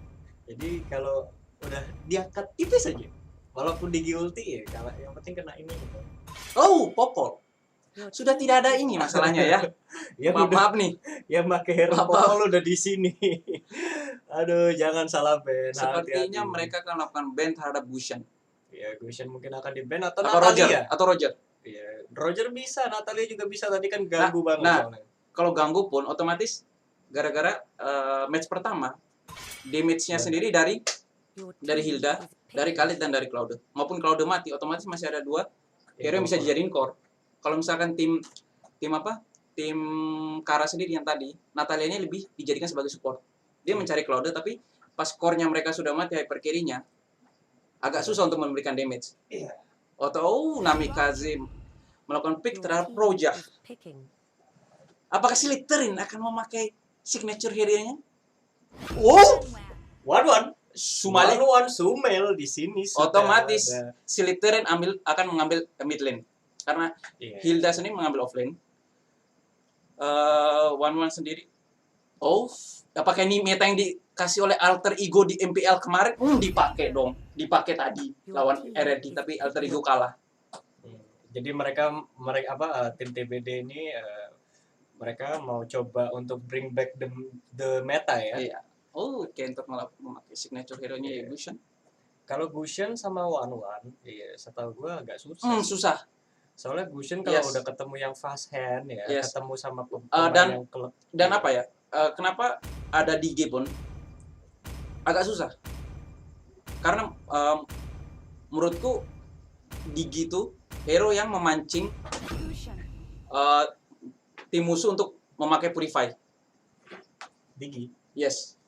Jadi kalau udah diangkat itu saja. Walaupun Digi ulti ya, kalau yang penting kena ini gitu. Oh, Popol. Sudah tidak ada ini masalahnya ya. Ya Maaf nih. Yang pakai hero Popol udah di sini. Aduh, jangan salah ban. Sepertinya Hati-hati. mereka akan melakukan ban terhadap Gushan. Ya, Gushan mungkin akan di-ban atau Roger. Natalia. Iya, Roger bisa, Natalia juga bisa. Tadi kan ganggu banget soalnya. Kalau ganggu pun otomatis gara-gara match pertama damage-nya sendiri dari Hilda, dari Khalid dan dari Cloud. Maupun Cloud mati, otomatis masih ada 2 hero yang bisa dijadiin core. Kalau misalkan tim apa? Tim Kara sendiri yang tadi, Natalia-nya lebih dijadikan sebagai support. Dia mencari Claude, tapi pas core-nya mereka sudah mati, hyper carry-nya agak susah untuk memberikan damage. Iya. Atau Namikaze melakukan pick terhadap Roja. Picking. Apakah Slytherin akan memakai signature hero-nya? Oh, One Sumali Sumel di sini sudah otomatis ada. Slytherin akan mengambil mid lane karena Iya. Hilda sendiri mengambil off lane. One sendiri. Oh, apakah ini meta yang dikasih oleh alter ego di MPL kemarin? Dipakai dong. Dipakai tadi lawan RRD tapi alter ego kalah. Jadi mereka tim TBD ini mereka mau coba untuk bring back the meta ya. Iya. Oh, Kentot malah memakai signature hero-nya ya Gusion. Kalau Gusion sama One, iya setahu gua agak susah. Susah. Soalnya Gusion kalau Yes. udah ketemu yang fast hand ya, Yes. ketemu sama Dan- yang klub. Dan apa ya? Kenapa ada DG pun agak susah? Karena menurutku DG itu hero yang memancing tim musuh untuk memakai Purify. Digi. Yes.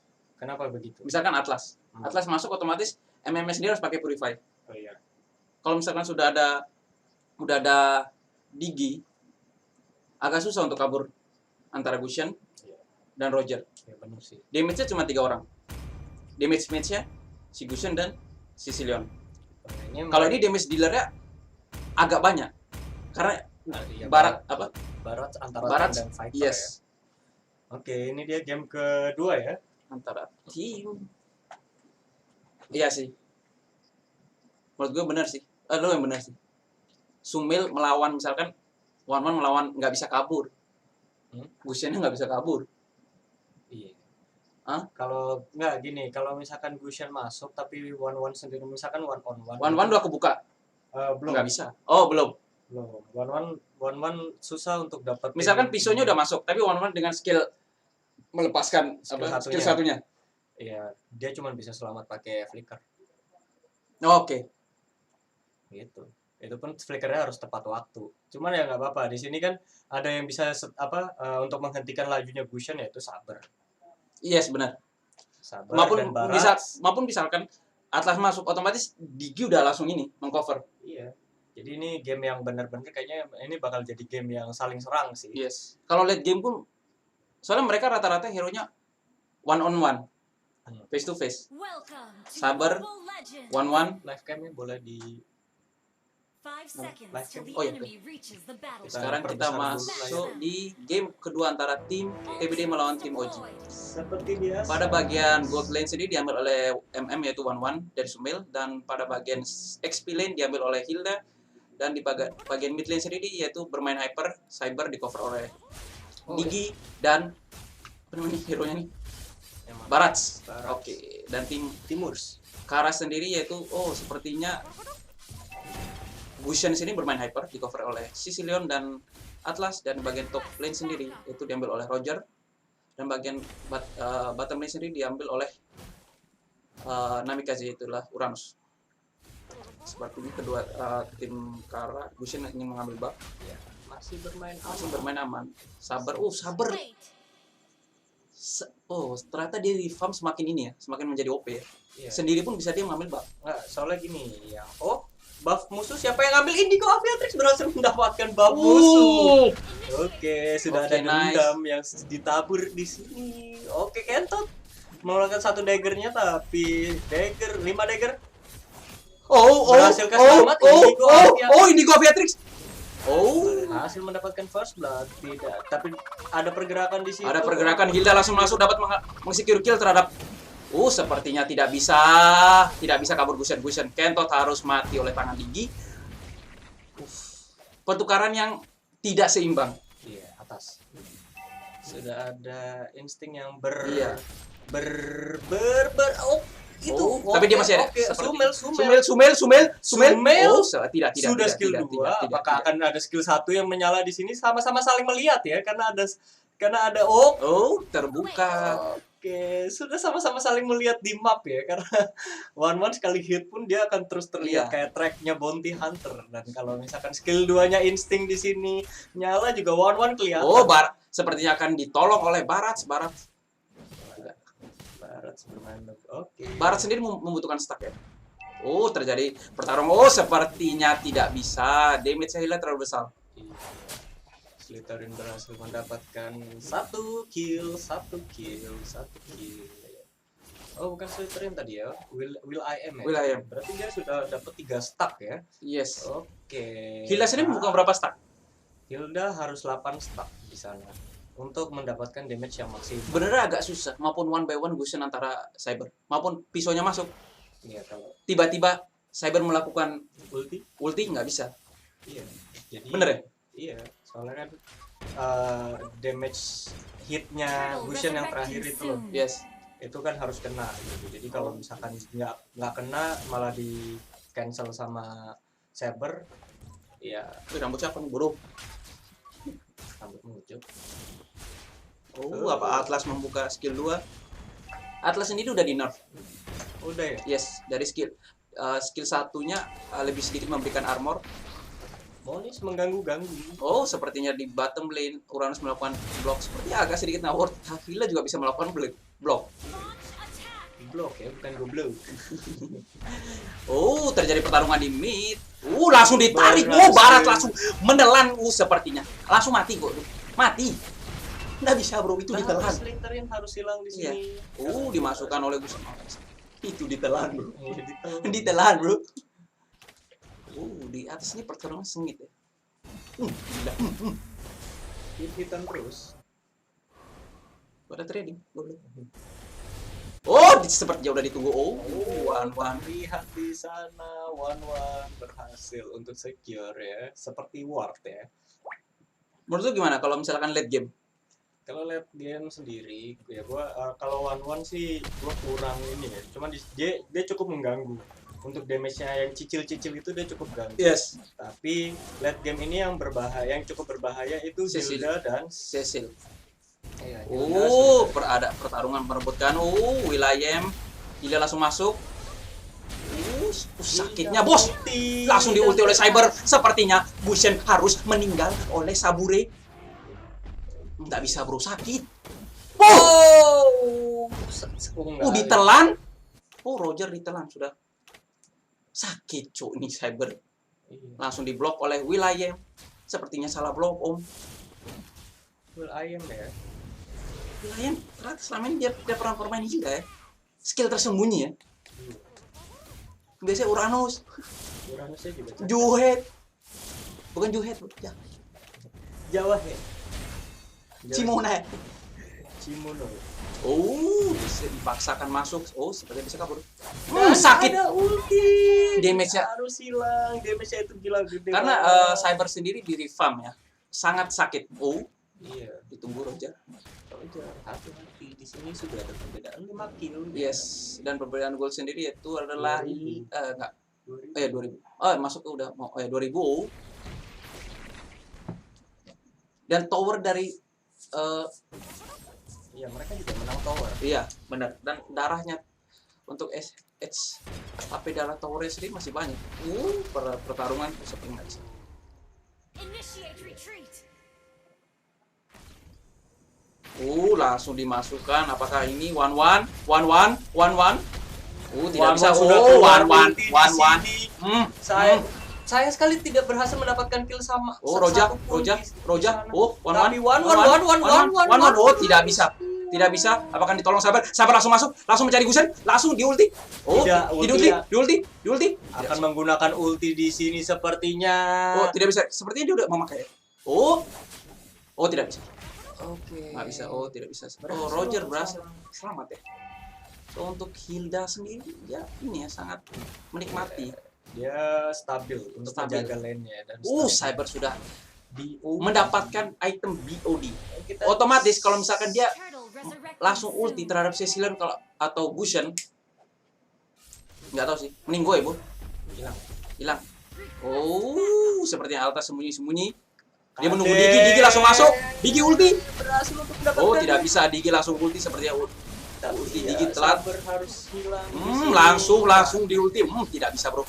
Kenapa begitu? Misalkan Atlas. Atlas masuk otomatis MMS dia harus pakai Purify. Oh iya. Kalau misalkan udah ada Digi, agak susah untuk kabur antara Gusion dan Roger. Ya benar sih. Damage-nya cuma 3 orang. Damage match-nya si Gusion dan si Silion. Kalau ini damage dealer-nya agak banyak. Karena Barat apa? Barat antara Barat Tank dan Viper yes. ya. Oke, ini dia game kedua ya. Antara tim. Iya sih. Menurut gue benar sih. Lo yang benar sih. Sumil melawan misalkan One melawan nggak bisa kabur. Gusionnya nggak bisa kabur. Iya. Hah? Kalau nggak gini, kalau misalkan Gusion masuk tapi One sendiri misalkan one on one. One udah kebuka. Belum. Nggak bisa. Oh belum. Belum. One susah untuk dapat. Misalkan pisaunya udah masuk, tapi One dengan skill melepaskan skill satunya. Iya, dia cuma bisa selamat pakai flicker. Oke. Gitu. Itu pun flickernya harus tepat waktu. Cuman ya nggak apa-apa. Di sini kan ada yang bisa untuk menghentikan lajunya Gusion yaitu Saber. Yes, benar. Saber Maupun dan Barat. misalkan Atlas masuk otomatis Digi udah langsung ini mengcover. Iya. Jadi ini game yang benar-benar kayaknya ini bakal jadi game yang saling serang sih. Yes. Kalau late game pun soalnya mereka rata-rata hero-nya one on one. Face to face. Saber one. Live cam-nya boleh di 5 seconds till the Oh, iya. enemy reaches the battlefield. Sekarang kita perbesar dulu masuk di game kedua antara tim TBD melawan tim OG. Seperti biasa. Pada bagian gold lane sendiri diambil oleh MM yaitu One dari Sumil, dan pada bagian XP lane diambil oleh Hilda, dan di bagian mid lane sendiri yaitu bermain Hyper, Cyber di cover oleh Digi dan apa namanya hero-nya nih? Barats. Oke, dan tim Timurs. Kara sendiri yaitu sepertinya Gusion sini bermain Hyper di cover oleh Sicilion dan Atlas, dan bagian top lane sendiri itu diambil oleh Roger, dan bagian bottom lane sendiri diambil oleh Namikaze, itulah Uranus. Sepertinya kedua tim Kara Gusion ingin mengambil buff. Ya, masih bermain aman. Sabar. Sabar. Ternyata dia di farm semakin ini ya, semakin menjadi OP ya. Iya. Sendiri pun bisa dia mengambil buff. Nggak, soalnya gini ya. Buff musuh siapa yang ngambil Indigo Aviatrix berhasil mendapatkan buff musuh. Oke, sudah ada dendam yang ditabur di sini. Oke, Kentot mengeluarkan 1 daggernya, tapi 5 dagger. Berhasil selamat Indigo Aviatrix. Berhasil mendapatkan first blood. Tidak, tapi ada pergerakan di sini. Ada pergerakan, Hilda langsung masuk dapat meng-secure kill terhadap sepertinya tidak bisa kabur Gusion. Kentot harus mati oleh tangan Digi. Pertukaran yang tidak seimbang. Iya, atas. Sudah ada insting yang tapi dia masih ada. Sumel. Tidak. Sudah skill 2. Apakah akan ada skill 1 yang menyala di sini? Sama-sama saling melihat ya, karena ada terbuka. Oke, sudah sama-sama saling melihat di map ya, karena One sekali hit pun dia akan terus terlihat Iya. kayak tracknya Bounty Hunter. Dan kalau misalkan skill 2-nya insting di sini nyala juga One kelihatan. Oh, sepertinya akan ditolong oleh Barat. Barat bermain. Oke. Barat sendiri membutuhkan stack ya. Oh, terjadi pertarungan. Oh, sepertinya tidak bisa. Damage healnya terlalu besar. Slytherin berhasil mendapatkan 1 kill. Oh, bukan Slytherin tadi ya. Will I Am ya. Will I Am. Berarti dia sudah dapat 3 stack ya. Yes. Oke. Hilda sendiri bukan berapa stack? Hilda harus 8 stack di sana untuk mendapatkan damage yang maksimal. Benernya agak susah, maupun one by one gusion antara Cyber, maupun pisaunya masuk. Iya, kalau Tiba-tiba Cyber melakukan ulti nggak bisa. iya. Jadi Bener ya? Iya, soalnya kan damage hitnya Gusion yang terakhir itu loh. Yes. Itu kan harus kena gitu. Jadi kalau misalkan nggak kena malah di cancel sama Saber, ya Rambut siapa nih, bro? rambut mengucuk. Oh, apa Atlas membuka skill 2? Atlas sendiri udah di nerf. Udah ya? Yes, dari skill satunya lebih sedikit memberikan armor. Monis mengganggu-ganggu. Oh, sepertinya di bottom lane Uranus melakukan block. Sepertinya agak sedikit ngawur. Havila juga bisa melakukan block. Blok ya, bukan goblok. Oh, terjadi pertarungan di mid. Langsung ditarik. Barat langsung menelan. Sepertinya langsung mati kok. Mati. Nggak bisa, bro. Itu ditelan. Slytherin harus hilang di sini. Dimasukkan oleh Gus. Itu ditelan, bro. Ditelan. Ditelan, bro. Di atas ini pertarungan sengit ya. Gila. Hit-hitan terus. Pada trading, goblok. Sepertinya udah ditunggu. One. Lihat di sana, One berhasil untuk secure ya, seperti Ward ya. Menurut lu gimana kalau misalkan late game? Kalau late game sendiri, ya gua kalau One sih gua kurang ini ya. Cuman dia cukup mengganggu. Untuk damage-nya yang cicil-cicil itu dia cukup ganggu. Yes. Tapi late game ini yang cukup berbahaya itu Cecil Hilda dan Cecil. ya, Ada pertarungan merebutkan. Will.i.am. Hilda langsung masuk. Sakitnya, bos. Langsung diulti oleh Cyber. Sepertinya Gusion harus meninggal oleh Sabure. Nggak bisa, bro. Sakit. Ditelan. Roger ditelan sudah. Sakit, cuk. Ini Cyber. Langsung diblok oleh Will.i.am. Sepertinya salah blok, Om. Will.i.am ya. Will.i.am ternyata selama ini dia pernah bermain Hilda ya. Skill tersembunyi ya. Biasanya Uranusnya juga Juhet. Bukan Juhet, bro. Jawa ya. Cimona. Cimono. Bisa dipaksakan masuk. Sepertinya bisa kabur. Sakit. Ada ulti. Damage-nya harus hilang. Damage-nya itu gila gede. karena Cyber sendiri di revamp ya. Sangat sakit. Iya, Ditunggu Roger. hati-hati di sini sudah ada perbedaan 5 kill. Yes, dan perbedaan gol sendiri itu adalah 2000. Masuk udah mau 2000. Dan tower dari Iya, mereka juga menang tower. iya, benar. Dan darahnya untuk HP darah towernya sendiri masih banyak. Pertarungan seperti nggak bisa. Initiate retreat. Langsung dimasukkan. Apakah ini one one? Tidak bisa. One. Saya sekali tidak berhasil mendapatkan kill sama. Roja. One. Tidak bisa. Apakah ditolong Sabar? Sabar langsung masuk, langsung mencari Gusion, langsung diulti. Diulti. Akan menggunakan ulti di sini sepertinya. Tidak bisa. Sepertinya dia udah memakai. Tidak bisa. Oke. Nggak bisa. Tidak bisa. Roger berhasil. Selamat ya. Untuk Hilda sendiri ya ini ya sangat menikmati. Dia stabil untuk menjaga lane-nya dan Cyber sudah mendapatkan item BOD. Otomatis kalau misalkan dia langsung ulti terhadap Cecilian atau Gusion, nggak tahu sih, mending gue ya, Bu. Hilang. Sepertinya Alta sembunyi-sembunyi. Dia menunggu Digi langsung masuk. Digi ulti. berhasil untuk mendapatkan Tidak bisa, Digi langsung ulti sepertinya ulti Iya, dikit telat. sabar harus hilang. di sini. Langsung di ulti. Tidak bisa, Bro.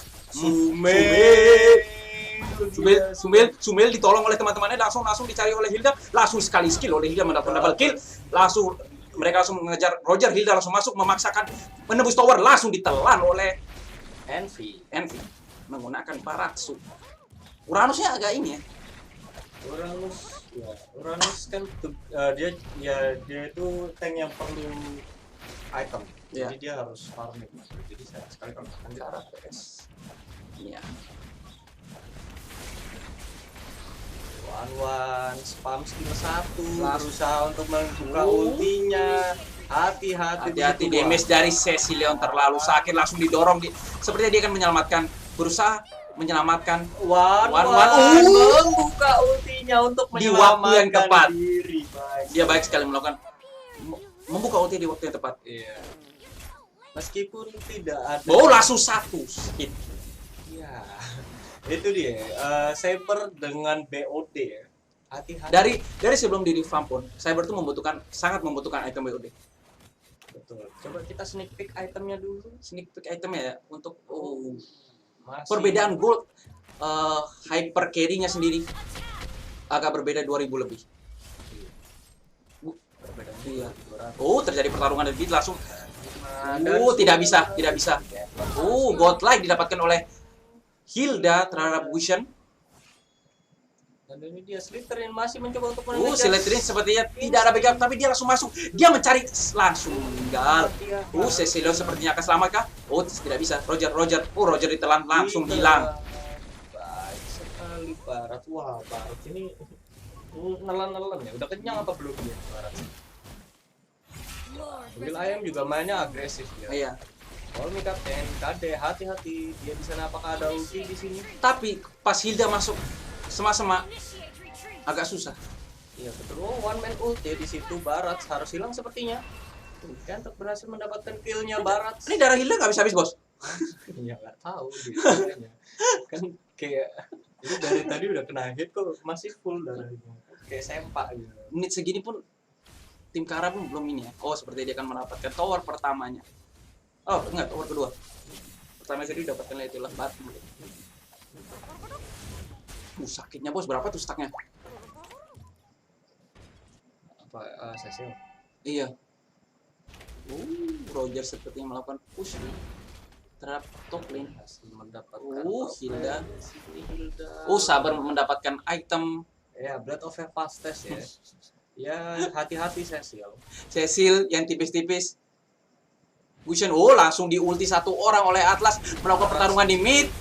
Sumel ditolong oleh teman-temannya, langsung dicari oleh Hilda, langsung sekali skill oleh Hilda mendapat double kill, langsung mereka langsung mengejar Roger. Hilda langsung masuk memaksakan menembus tower, langsung ditelan oleh Envy. menggunakan Paratsu. Uranusnya agak ini ya. Uranus kan dia itu tank yang perlu item. Iya. Jadi dia harus farming. Jadi sayang sekali kalau makan cara PS. Iya. One spam skill 1, berusaha untuk membuka ultinya. Hati-hati Damage dari Cecilion terlalu sakit, langsung didorong sepertinya dia akan berusaha menyelamatkan One membuka ultinya untuk di waktu yang tepat. diri. Dia baik sekali melakukan membuka ulti di waktu yang tepat. Iya. Meskipun tidak ada. Langsung satu hit. Iya. Itu dia. Saber dengan BOD ya. Hati-hati. Dari sebelum di revamp pun, Saber tuh sangat membutuhkan item BOD. Betul. Coba kita sneak peek itemnya dulu. Sneak peek itemnya ya untuk Masih. perbedaan gold hyper carry-nya sendiri agak berbeda 2000 lebih. Perbedaan. Iya. Terjadi pertarungan lebih langsung. Dan Tidak bisa. Godlike didapatkan oleh Hilda terhadap Gusion. Dan ini dia Slytherin masih mencoba untuk mengejar. Slytherin sepertinya tidak ada backup, tapi dia langsung masuk. Dia mencari langsung meninggal. Cecilion sepertinya akan selamat kah? Tidak bisa. Roger. Roger ditelan langsung hilang. Baik sekali Barat. Wah, Barat ini nelan-nelan ya. Udah kenyang apa belum ya Barat? Will Ayam juga mainnya agresif ya. Iya. Call me Captain, KD, hati-hati. Dia di sana apakah ada ulti di sini? Tapi pas Hilda masuk sema-sema agak susah. Iya betul. One man ulti di situ Barat harus hilang sepertinya. Kan berhasil mendapatkan killnya Barat. Ini darah Hilda nggak bisa habis, Bos. Iya nggak tahu dia. Kan kayak ini dari tadi udah kena hit kok masih full darahnya. Kayak sempak gitu. Menit segini pun tim Kara pun belum ini ya. Seperti dia akan mendapatkan tower pertamanya. Enggak, tower kedua. Pertama tadi dapatkan itulah batu. Sakitnya, Bos. Berapa tuh stacknya? Apa Cecil? Iya. Roger sepertinya melakukan push terhadap top lane. Mendapatkan Hilda. Hilda. Sabar mendapatkan item. Ya, Blood of Fastest ya. Ya, hati-hati Cecil yang tipis-tipis. Gusion langsung di ulti satu orang oleh Atlas melakukan pertarungan di mid.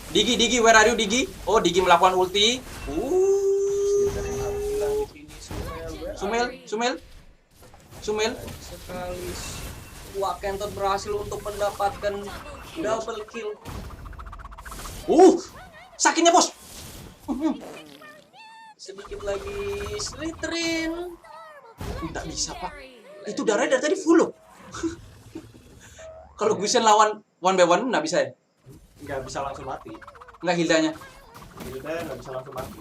Digi, where are you Digi? Digi melakukan ulti. Sumel. Sekali. Wah, Kentot berhasil untuk mendapatkan double kill. Sakitnya, Bos. Sedikit lagi Slytherin. Tidak bisa, Pak. Itu darahnya dari tadi full loh. Kalau Gusion lawan 1v1 nggak bisa ya? Nggak bisa langsung mati. Nggak Hildanya. Hilda nggak bisa langsung mati.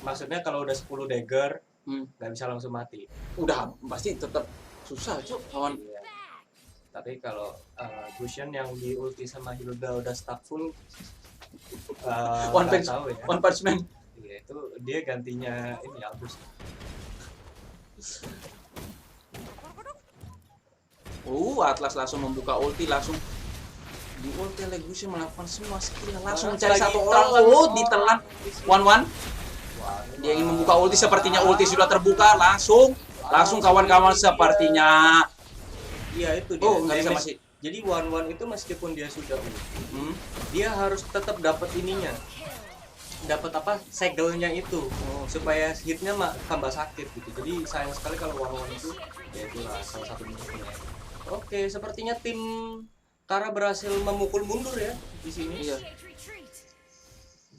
Maksudnya kalau udah 10 dagger nggak bisa langsung mati. Udah pasti tetap susah Cuk lawan. Iya. Tapi kalau Gusion yang di ulti sama Hilda udah stuck full, One Punch Man. Iya, itu dia gantinya ini Albus. Atlas langsung membuka ulti, langsung di ulti oleh Gusion melakukan semua skill, langsung mencari satu orang. Ditelan 1-1. Dia ingin membuka ulti, sepertinya ulti sudah terbuka, langsung kawan-kawan sepertinya. Iya itu dia. Nggak bisa masih. Jadi 1-1 itu meskipun dia sudah ulti, dia harus tetap dapat ininya. Dapat apa? Segelnya itu. Supaya hitnya tambah sakit gitu. Jadi sayang sekali kalau 1-1 itu ya itulah salah satu minusnya. Oke, sepertinya tim Kara berhasil memukul mundur ya di sini. Iya.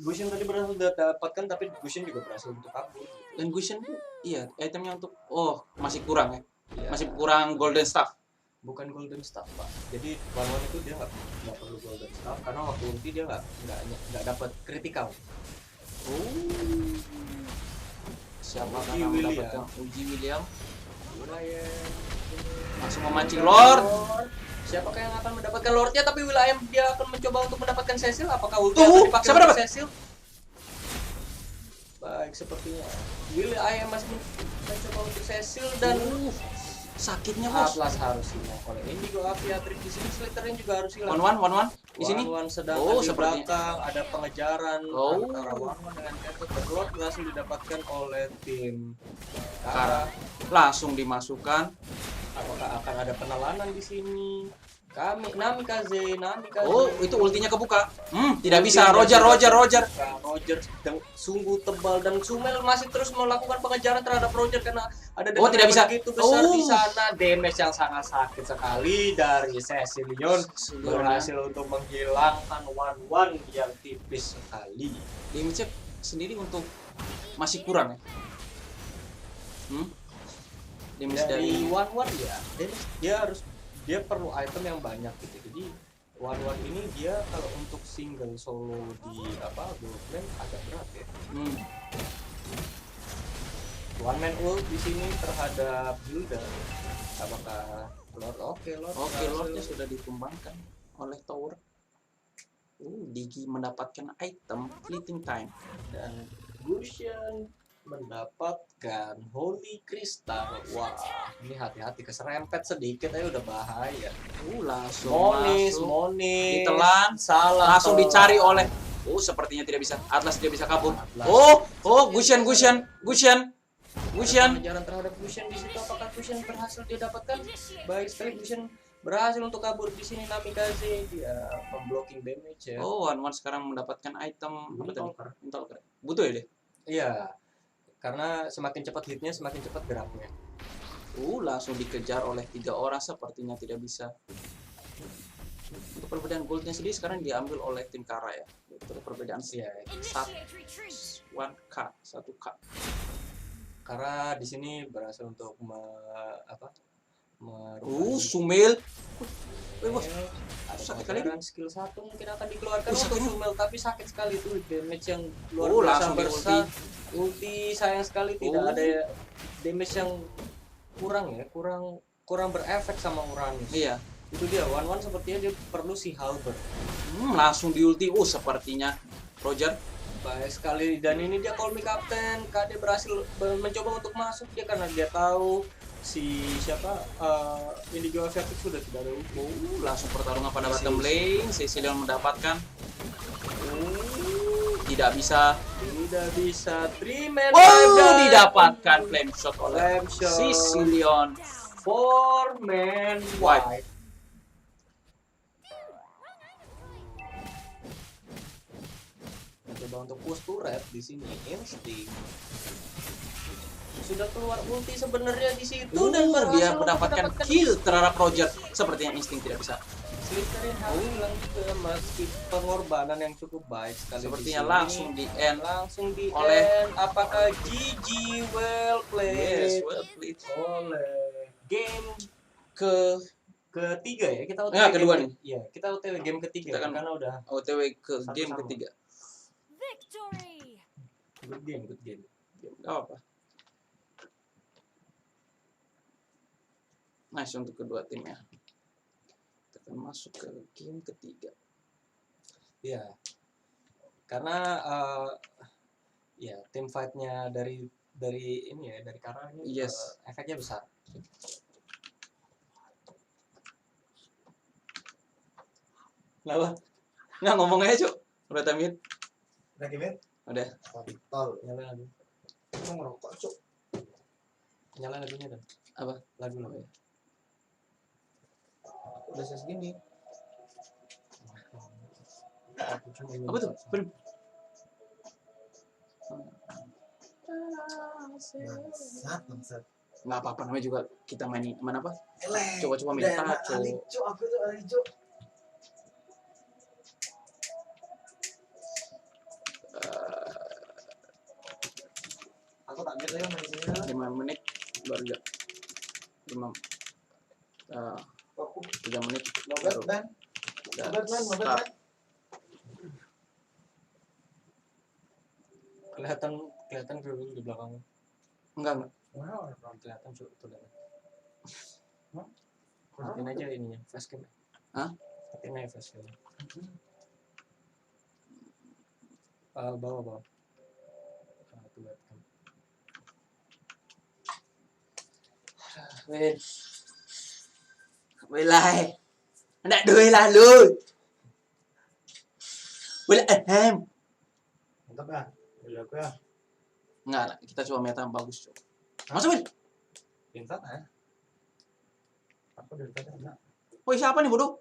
Gusion tadi berhasil dapatkan, tapi Gusion juga berhasil untuk kabur. Dan Gusion iya itemnya untuk masih kurang ya. Iya. Masih kurang golden staff. Bukan golden staff Pak. Jadi One itu dia nggak perlu golden staff karena waktu ulti dia nggak dapat critical. Siapa Uji yang William. mendapatkan Uji William? Ryan. Langsung memancing Lord. Siapakah yang akan mendapatkan Lordnya? Tapi wilayah dia akan mencoba untuk mendapatkan Cecil. Apakah ulti Tuh, akan dipakai siapa untuk dapat? Cecil? Baik, sepertinya wilayah masih mencoba untuk Cecil dan Sakitnya bos. Atlas harus hilang oleh Indigo Aviatrix. Di sini Slytherin juga harus hilang. One di sini. Wan sedang Oh, di sepertinya. belakang ada pengejaran Oh. antara Wan dengan Kentot. Dan Lord berhasil didapatkan oleh tim Kara. Kara. Langsung dimasukkan. Apakah akan ada penelanan di sini? Namikaze. Oh, itu ultinya kebuka. Tidak bisa. Roger. Roger sungguh tebal dan Sumel masih terus melakukan pengejaran terhadap Roger karena ada Oh, tidak bisa. begitu besar Oh. di sana. Damage yang sangat sakit sekali dari Cecilion berhasil untuk menghilangkan Wan yang tipis sekali. Damage sendiri untuk masih kurang ya. Damage Dari dari Wan ya, dia perlu item yang banyak gitu. Jadi Wan ini dia kalau untuk single solo di gold lane agak berat ya. One man ult di sini terhadap Hilda. Apakah Lord? Oke, Lordnya sudah ditumbangkan oleh tower. Digi mendapatkan item fleeting time Dan Gusion mendapatkan Holy Crystal. Wah, ini hati-hati keserempet sedikit aja udah bahaya. langsung Monis ditelan, salah langsung telan. dicari oleh sepertinya tidak bisa. Atlas tidak bisa kabur. Atlas. Gusion. Pengejaran terhadap Gusion di situ, apakah Gusion berhasil didapatkan? Baik sekali, Gusion berhasil untuk kabur di sini. Namikaze dia memblocking damage ya. One sekarang mendapatkan item apa tadi? Talker. Talker. Butuh ya deh. Iya, karena semakin cepat hitnya semakin cepat geraknya. Langsung dikejar oleh 3 orang, sepertinya tidak bisa. Untuk perbedaan goldnya sendiri sekarang diambil oleh tim Kara ya. Itu perbedaan Iya, Initiate retreat. 1K. karena di sini berhasil untuk Sumel. Ada sakit kali pengejaran skill 1 mungkin akan dikeluarkan sakit untuk Sumel, tapi sakit sekali itu damage yang luar biasa langsung besar. Ulti sayang sekali tidak ada damage yang kurang berefek sama Uranus. Iya. Itu dia Wan sepertinya dia perlu si Halberd. Langsung di ulti. Sepertinya Roger. Baik sekali, dan ini dia Call Me Captain. KD berhasil mencoba untuk masuk dia karena dia tahu si Indigo Aviatrix sudah tidak ada ulti. Langsung pertarungan pada bottom lane. Cecilion mendapatkan. Tidak bisa. Trimen Didapatkan flame shot oleh Cecilion. 4 man wipe. Coba untuk push turret di sini. Instinct sudah keluar ulti sebenarnya di situ dan dia berhasil mendapatkan kill terhadap Roger. Sepertinya insting tidak bisa. Slytherin harus hilang juga meski pengorbanan yang cukup baik sekali. Sepertinya di sini. langsung di end oleh oleh- apakah GG well played oleh game ketiga ya kita kedua nih. Iya, kita OTW game ketiga Kita kan karena udah OTW ke Satu game sama. ketiga. Victory. good game. Gak apa. Nice untuk kedua tim ya. Kita akan masuk ke game ketiga. Iya. Karena ya tim fightnya dari ini ya dari Kara ini Yes. efeknya besar. Kenapa? Nggak ngomong aja, Cuk. Udah tamit. Udah gimana? Udah. Tol. Nyalain lagu. Kamu ngerokok, Cuk. Nyalain lagunya dan. Apa? Lagu ya. Udah segini. Apa tuh? Film. Bangsat. Nggak apa-apa, namanya juga kita main apa? Eleh. Coba-coba Udah minta, enak kali, Cuk. Cuk. Aku tuh kali, Cuk. Aku tak bisa ya main sini. 5 menit baru ya. 5 Aku 3 menit logat baru. ban. Logat ban, logat ban. Kelihatan dulu di belakang. Enggak. Wow, kelihatan cuy itu lihat. Matiin aja ininya, facecam. Hah? Matiin aja facecam. Bawa. Tuh webcam. Win. Wilai. Nak duit lalu. Wilai Mantap ya. Udah aku ya. Enggak lah, kita coba meta yang bagus, Cuk. Masuk, Win. Pintar ya. Aku dari tadi enak. Woi, siapa nih bodoh?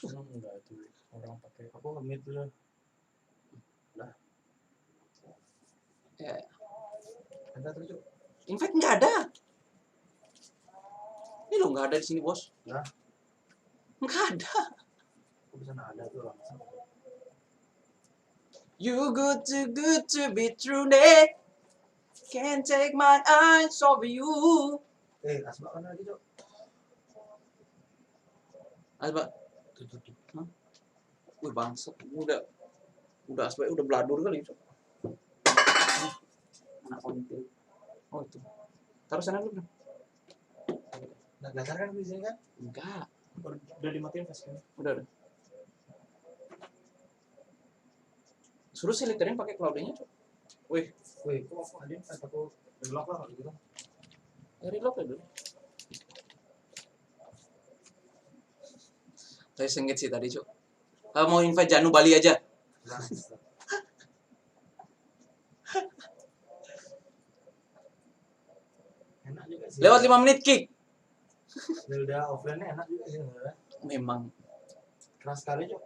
Enggak itu orang pakai Aku nge-mute dulu. Ya, Pintar tuh, Cuk. invite nggak ada. Ini lo nggak ada di sini, Bos. Nah. Nggak ada. Aku bisa ada tuh langsung. You good to be true, ne. Can't take my eyes off you. Asma kan lagi, Cuk. Asba. Tuh. Hah? Wih, bangsat. Udah Asba udah beladur kali, Cuk. Anak kontil. Oh, itu. Taruh sana dulu. Nah, dasar kan di sini kan? Enggak. udah dimatiin facecam. Udah. Suruh siliterin pakai cloud-nya, Cuk. Wih, Kok aku adin pas aku nge-lock lah kalau gitu. relock ya dulu. Saya sengit sih tadi, Cuk. Mau invite Janu Bali aja. Nah, enak juga sih. Lewat 5 menit kick. Zelda offline-nya enak juga sih sebenarnya. Memang. Keras sekali, Cuk.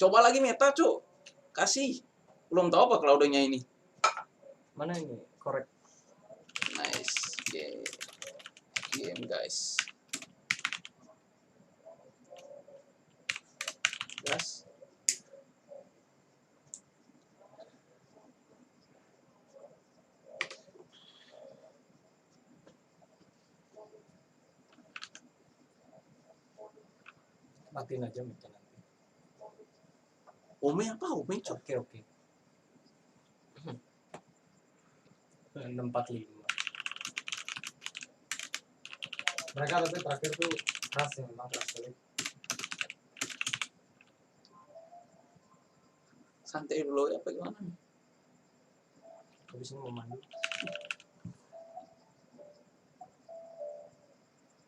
Coba lagi meta, Cuk. Kasih. Belum tahu apa cloud-nya ini. Mana ini? Korek. Nice. Game, guys. Gas. Matiin aja minta nanti. Ome apa? Ome, Cuk. Oke. 645. Mereka tapi terakhir tuh keras ya, memang keras sekali. Santai dulu ya, apa gimana nih? Habis ini mau mandi.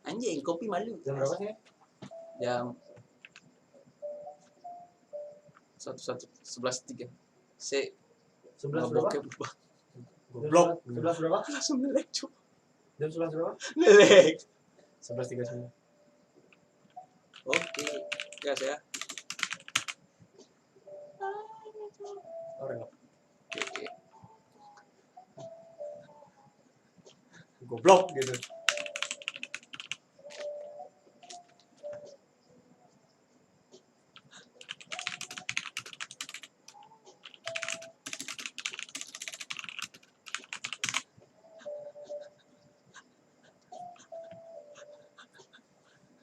Anjing, kopi malu. Jam berapa sih? Jam 11.03. 11 berapa? Goblok. 11 berapa? Langsung ngelek, Cuk. Jam 11 berapa? Ngelek. 11.39. Oke. Gas ya. Orang Oke. goblok gitu.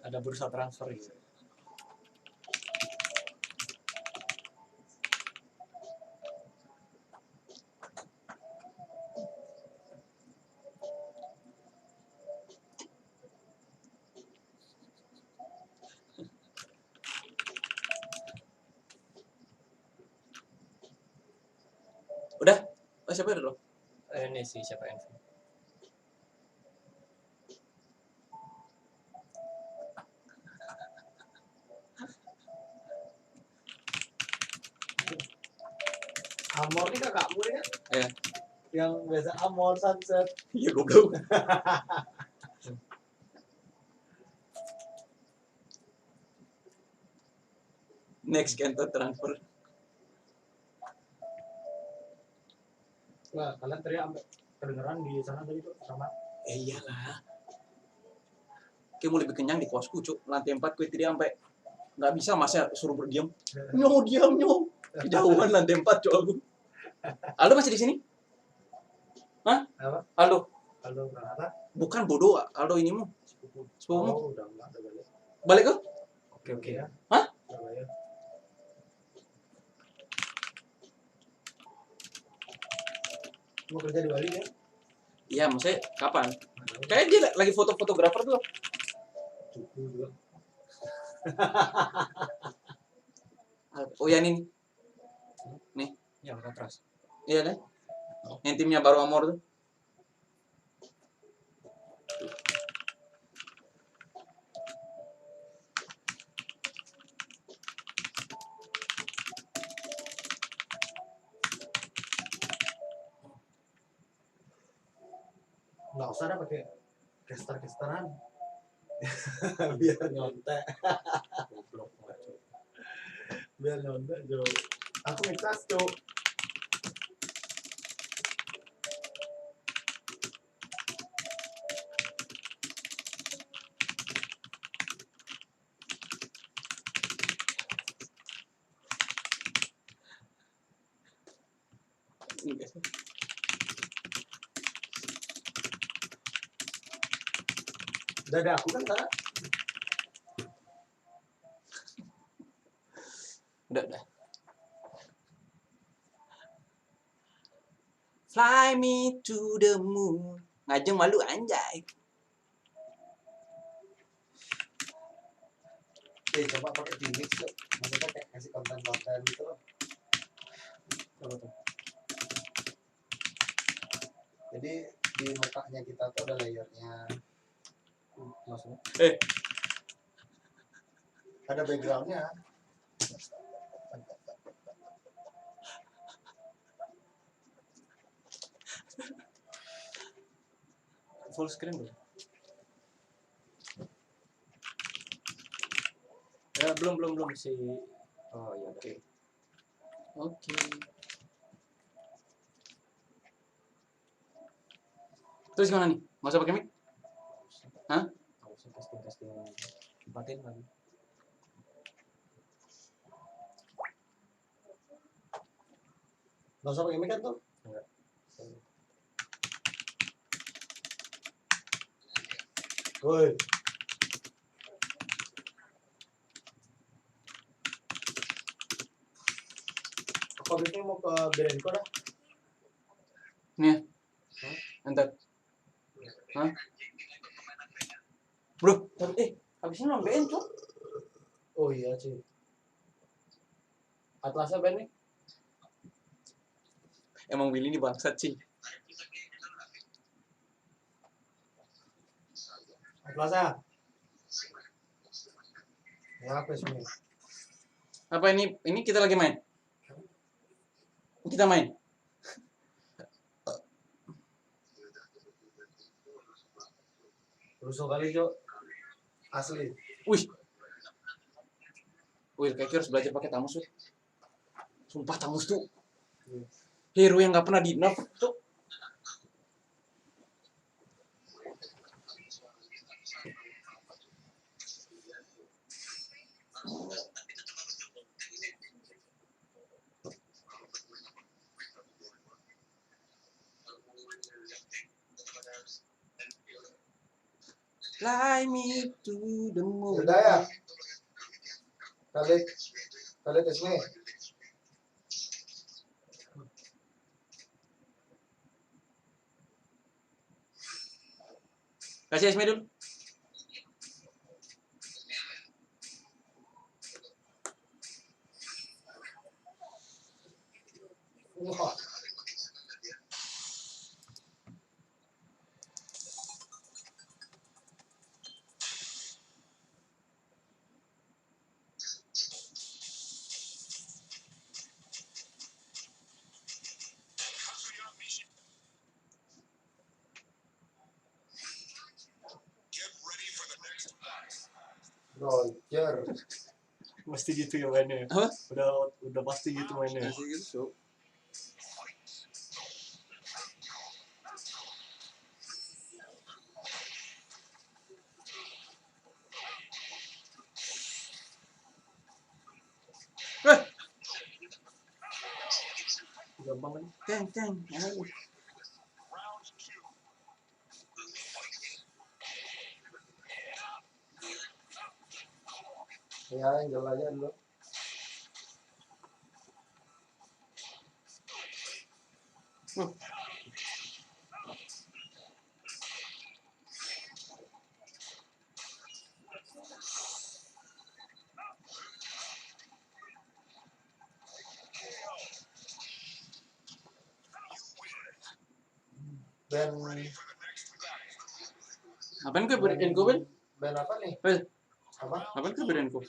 Ada bursa transfer gitu. Udah? Oh, siapa dulu? Ini sih siapa Envy? Amor ini kakakmu ya kan? Iya. Yang biasa Amor Sunset. Iya, goblok. Next Kento transfer. Wah, kalian teriak sampai kedengeran di sana tadi tuh sama. Iyalah. Kayak mau lebih kenyang di kosku, Cuk. Lantai 4 kue tadi sampai nggak bisa masa suruh berdiam. Diam. Kejauhan lantai 4, Cuk aku. Aldo masih di sini? Hah? Apa? Aldo? Aldo Granata? Bukan bodoh, Aldo inimu. Sepupumu. Oh, udah enggak ada balik. Balik ke? Oke. Ya. Hah? Surabaya. Mau kerja di Bali ya? Iya, maksudnya kapan? Kayaknya dia lagi fotografer tuh. Cukup juga. Oh ya ini nih. Ya Alcatraz. Iya kan? Yang timnya baru Amor tuh. Nggak usah dah pakai caster-casteran. Biar nyontek. Goblok banget. Biar nyontek, Jo. Aku ngecas, Jo. Udah ada aku kan, Tara? Udah. Fly me to the moon. Ngajeng malu anjay. Coba pakai Phoenix tuh. Maksudnya kayak kasih konten-konten gitu loh. Coba tuh. Jadi di mukanya kita tuh ada layernya. Maksudnya? Ada backgroundnya. Full screen dulu. Ya belum si. Oh ya oke. Oke. Terus gimana nih? Nggak usah pakai mic? Hah? Nggak usah testing batin lagi. Nggak usah pakai mic kan tuh? Enggak. Woi. Apa biasanya mau ke Berenko dah? Nih. Entar. Hah? Bro, tapi habisnya nambahin tuh. Oh iya sih. Atlasnya Ben nih. Emang Willy ini bangsat sih. Atlasnya. Ya apa sih? Apa ini? Ini kita lagi main. Kita main. Rusuh kali, Jo. Asli. Wih, kayaknya harus belajar pakai Tamus, wih. Sumpah Tamus tuh hero yang nggak pernah di nerf tuh. Fly me to the moon. Udah ya. Kali tes nih. Kasih Esme dulu. Wah. Roger. Mesti gitu ya mainnya. Apa? Udah pasti gitu mainnya. Kasih gitu, so. Gampang kan? Ceng. Ya, yang jual aja dulu. band Apaan kau berikan kau Ben? band apa nih? Ben, Apa? apaan kau berikan kau?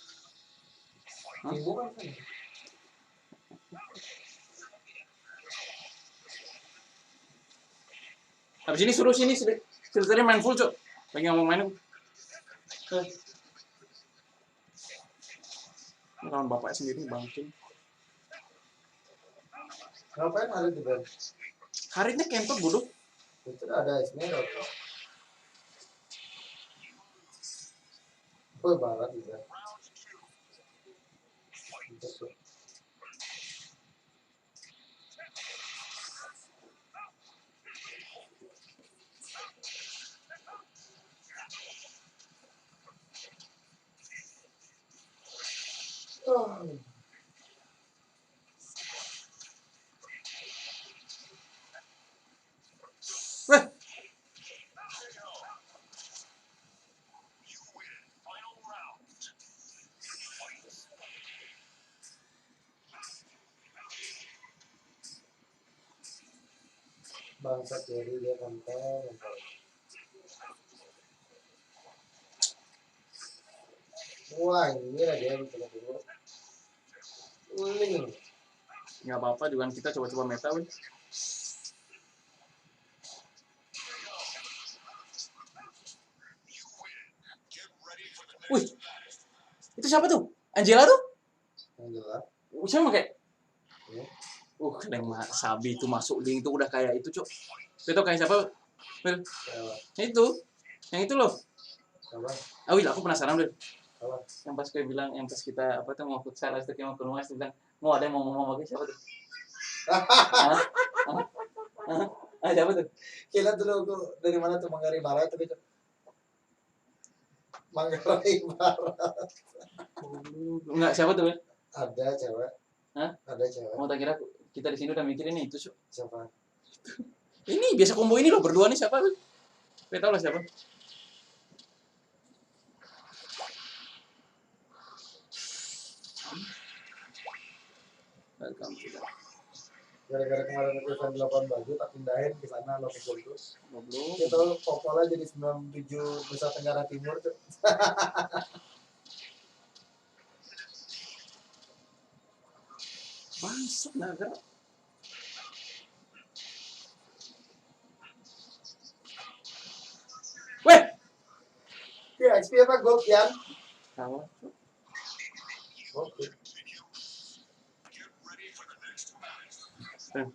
Hah? Minggu kan? Habis ini suruh sini filternya main full cok. Lagi ngomong main. Lawan bapak sendiri bangking. Ngapain ada di band? Haritnya kentot bodoh. Itu ada Esmeralda. Oh, barat juga. Oh. Weh, Bangsat jadi dia konten. Wah, ini lah dia bisa dulu. Uling. nggak apa-apa juga kita coba-coba meta weh. Wih, itu siapa tuh? Angela tuh? Angela. Siapa kayak? Ya. Keren mah Sabi itu masuk link itu udah kayak itu cok. Itu kayak siapa? Wil, yang itu loh. Apa? Ah Wil, aku penasaran Wil. Apa? Yang pas kayak bilang, yang pas kita apa tuh mau futsal, itu kayak mau ke rumah, dia bilang mau ada yang mau ngomong lagi siapa tuh? Hah? Hah? Siapa tuh? Kira dulu aku dari mana tuh Manggarai Barat tapi itu Manggarai Barat. Enggak, siapa tuh Wil? Ada cewek. Hah? Ada cewek. Mau tak kira kita di sini udah mikirin itu cok. Siapa? Ini biasa combo ini loh berdua nih siapa Wil? Kita tahu lah siapa. Welcome to that. Gara-gara kemarin aku event 8 baju tak pindahin ke sana lo terus. Goblok. Kita Popola jadi 97 Nusa Tenggara Timur tuh. Masuk naga. Weh, Ya, XP apa gold Yan? salah. Oke.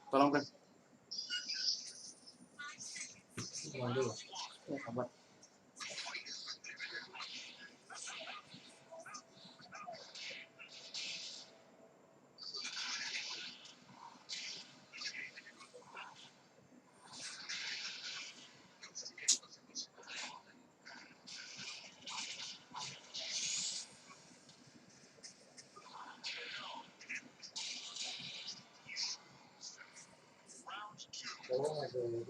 Tolong Pren. Waduh. Ya, sabar. Oh, aduh.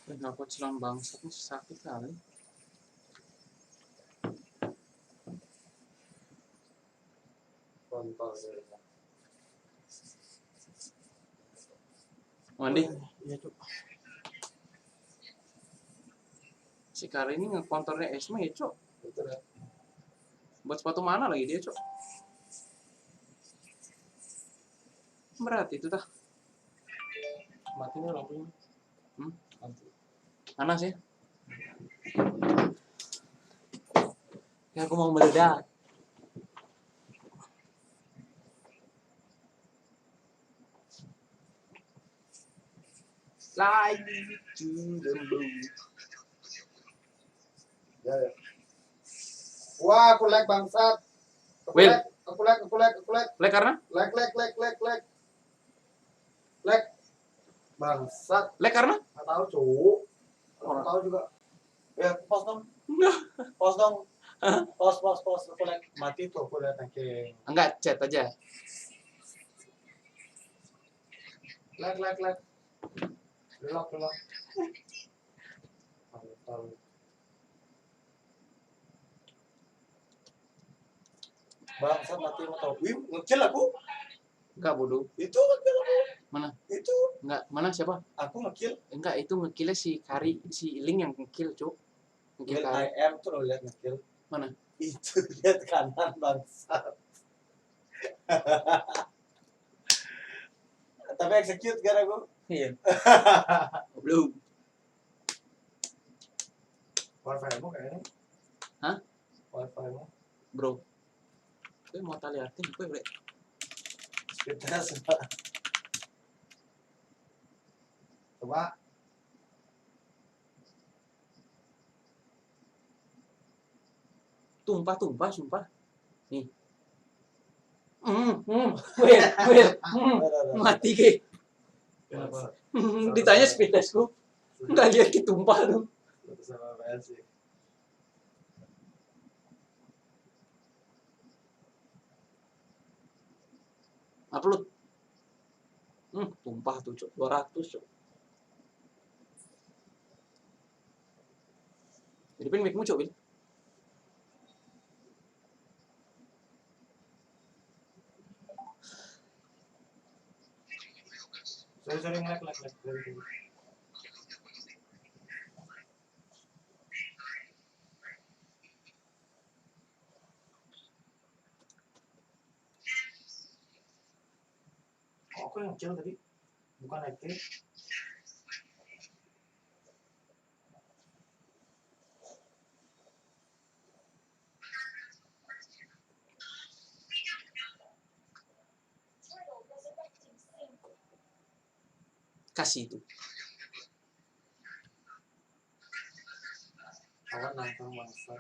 Kenapa celang bangsat ini sakit kali. Kontol deh. Mandi. Iya, Cuk. Si Kari ini ngekontornya Esma ya cok. Betul ya. Buat sepatu mana lagi dia cok? Berat itu tah. Matinya lampunya. Mati. Panas ya? Ya aku mau meledak. Fly me to the moon. Ya, ya. Wah, aku lag bangsat. Will. Aku lag. Lek karena? Lag. Lag. Bangsat. Lek karena? Nggak tahu, Cuk. Nggak tahu juga. Ya, pos dong. Pos dong. Pos. Aku lag. Mati tuh aku lihat ranking. Enggak, chat aja. Lag. Belok. Tahu. Bangsa mati mau tahu. Wih, ngecil aku. Enggak bodoh. Itu ngecil aku. Mana? Itu Enggak, mana siapa? aku ngecil. Enggak, itu ngekillnya si Kari, si Iling yang ngekill, Cuk. Ngekill Ngecil Kari. I am tuh lo lihat ngecil. Mana? Itu lihat kanan bangsa. Tapi execute gara aku. Iya. Belum. Wifi mu kayaknya. Hah? Wifi mu. Bro. Gue mau tali arti, gue boleh. Speed test. Coba. Tumpah, sumpah. Nih. Wait. Mati ke. Kenapa? Ditanya speed testku. Enggak lihat tumpah tuh. Sama BSC. Upload. Tumpah tuh, Cuk. 200, Cuk. Jadi pin mic-mu, Cuk, Bil. Sorry ngelek. Oh, aku yang kecil tadi, bukan active. Kasih itu. Kawan nangkang bangsa.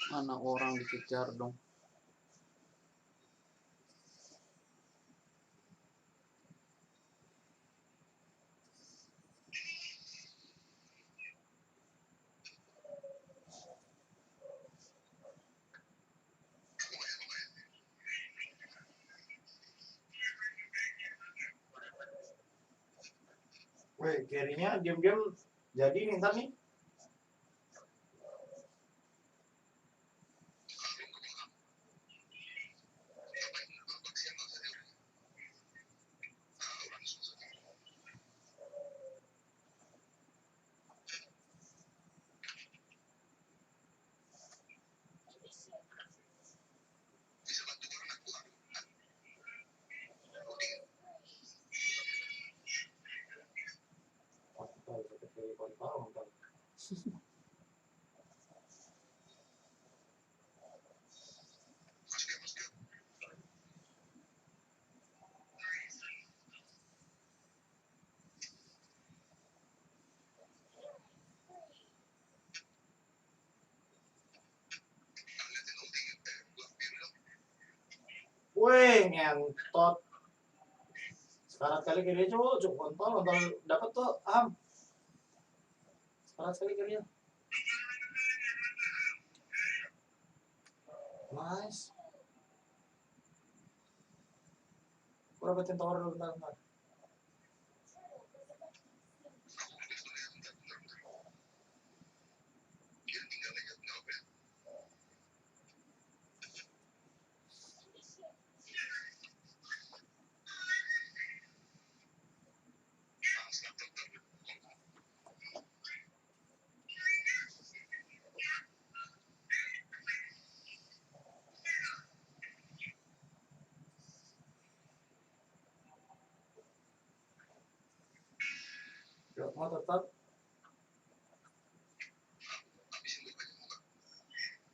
Mana orang dikejar dong. Weh, carry-nya diam-diam jadi nih ntar nih. Weh, ngentot. Sekarat kali kirinya cukup kontol dapat tuh am. Sekarat kali kirinya. Nice. Gua dapetin tower dulu bentar. mau tetap.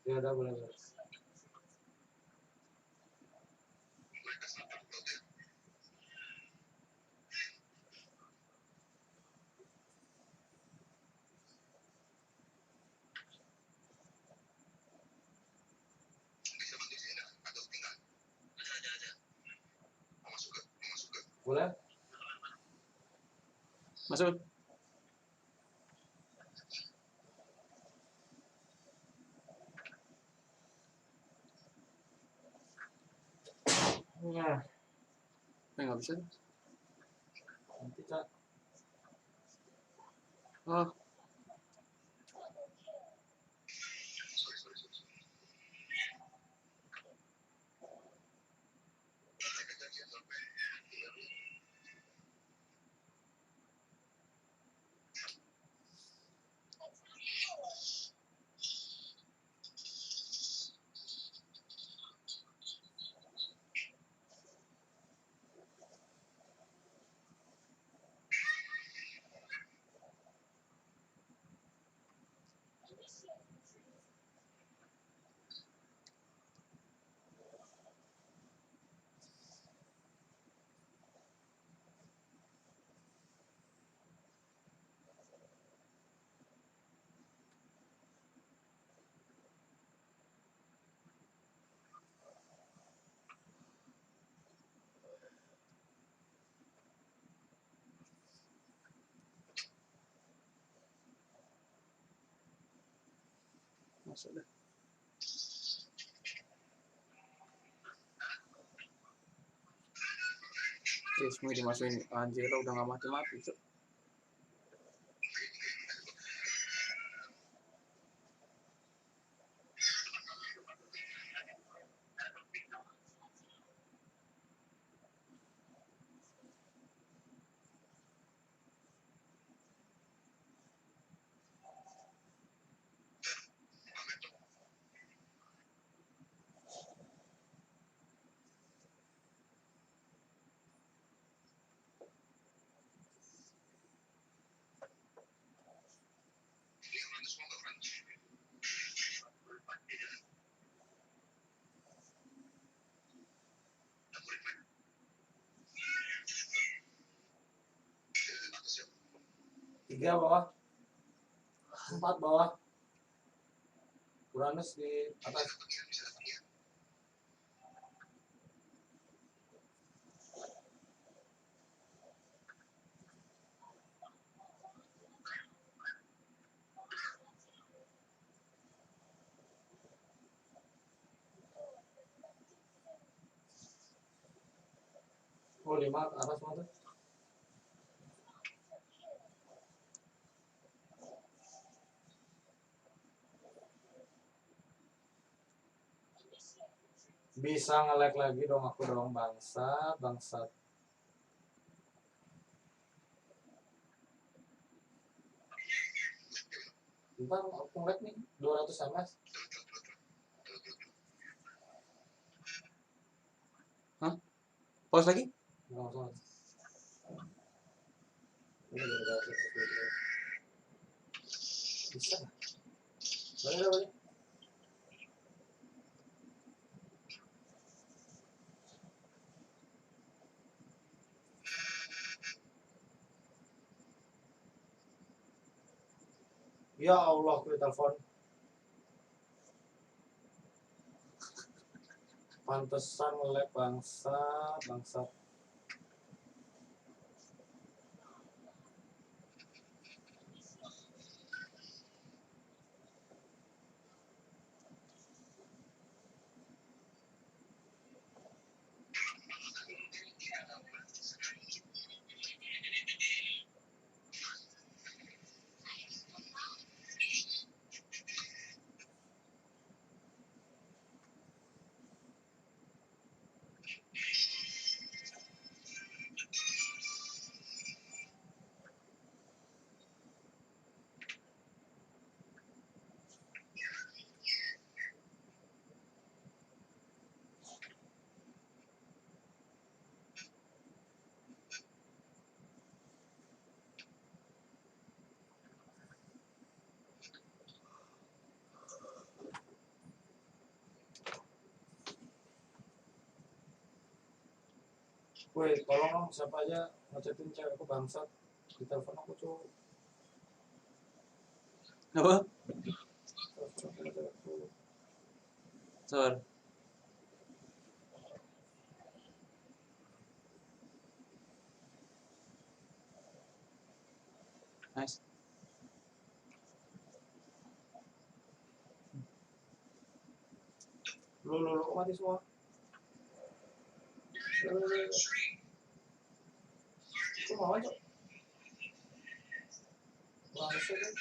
Ya udah boleh. Boleh? Masuk. Nah, Nggak bisa. nanti Cak. Oh, masuk dah. Semua dimasukin anjir lah, udah nggak mati-mati Cuk. Tiga bawah, 4 bawah, Uranus di atas. Oh 5 ke atas mana tuh? Bisa nge-lag lagi dong aku dong bangsat. Bentar aku nge-lag nih 200 ms. Hah? Pause lagi? Langsung. Bisa. Boleh. Ya Allah, aku telepon. Pantesan nge-lag bangsat. Woi, tolong dong siapa aja ngechatin cewekku bangsat. Di telepon aku tuh. Apa? Telepon aku cewekku. Sor. Nice. Lu kok mati semua? Kok mau aja? Bangsat kan?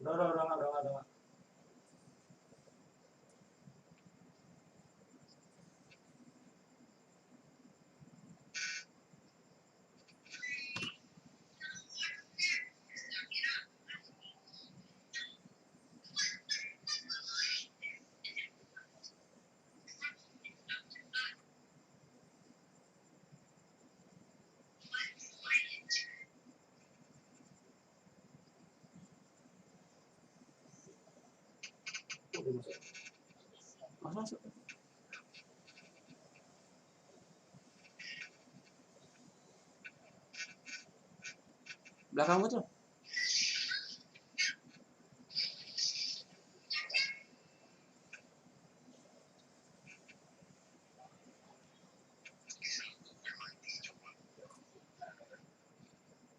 Udah nggak. Udah masuk. Masuk. Belakangmu tuh.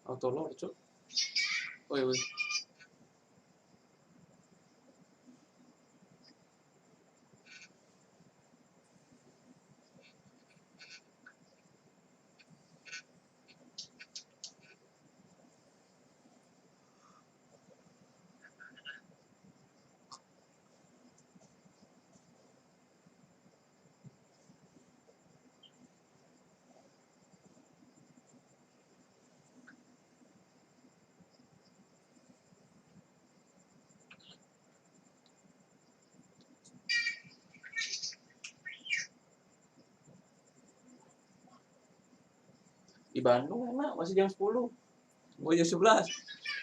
Auto lor, cuk. Woi. Di Bandung enak masih jam 10. Mau jam 11.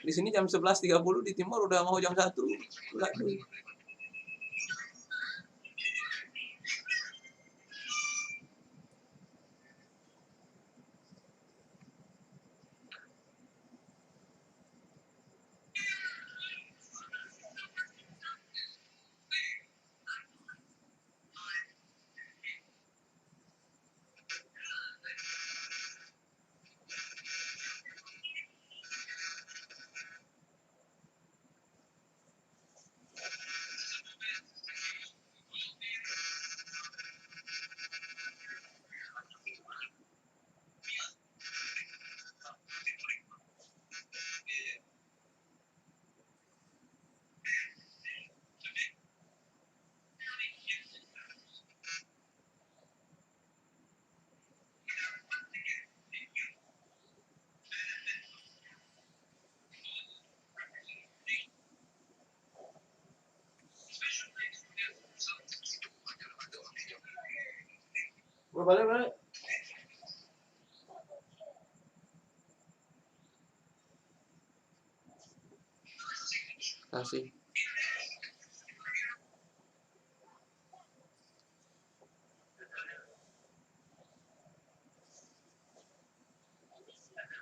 Di sini jam 11.30, di timur udah mau jam 1. Aduh. Gue balik. Kasih.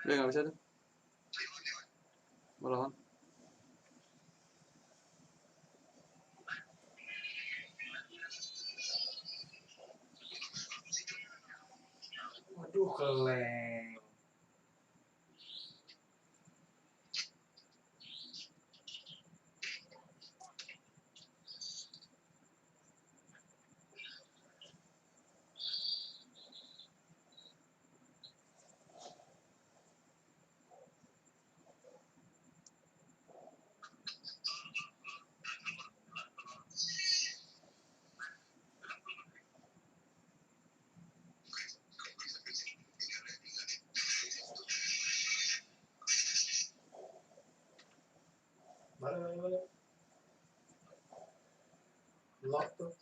Udah nggak bisa tuh. Melawan. Aduh, keleng. Balik. Lock tuh.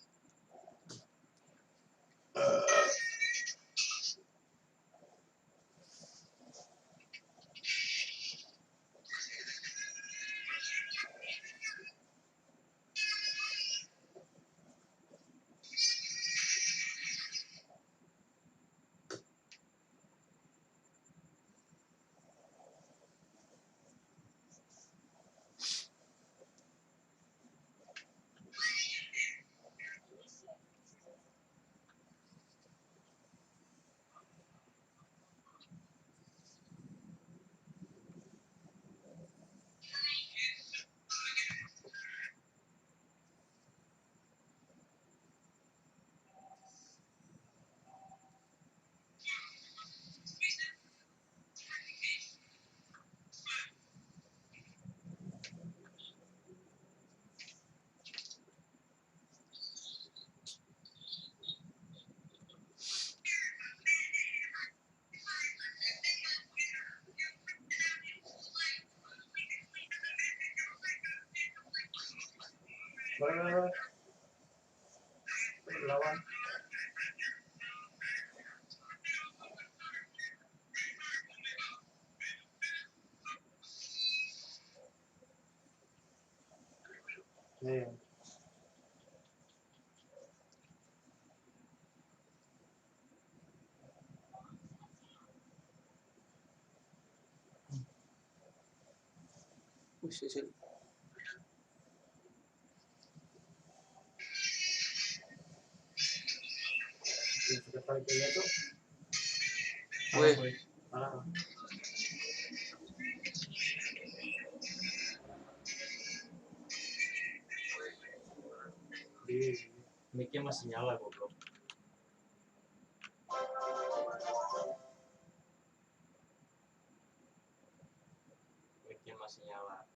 Boleh. Lawan. Iya. Sisil. Sudah kali kayaknya tuh. Wih, Ah. Di mic-nya masih nyala goblok. Mic-nya masih nyala.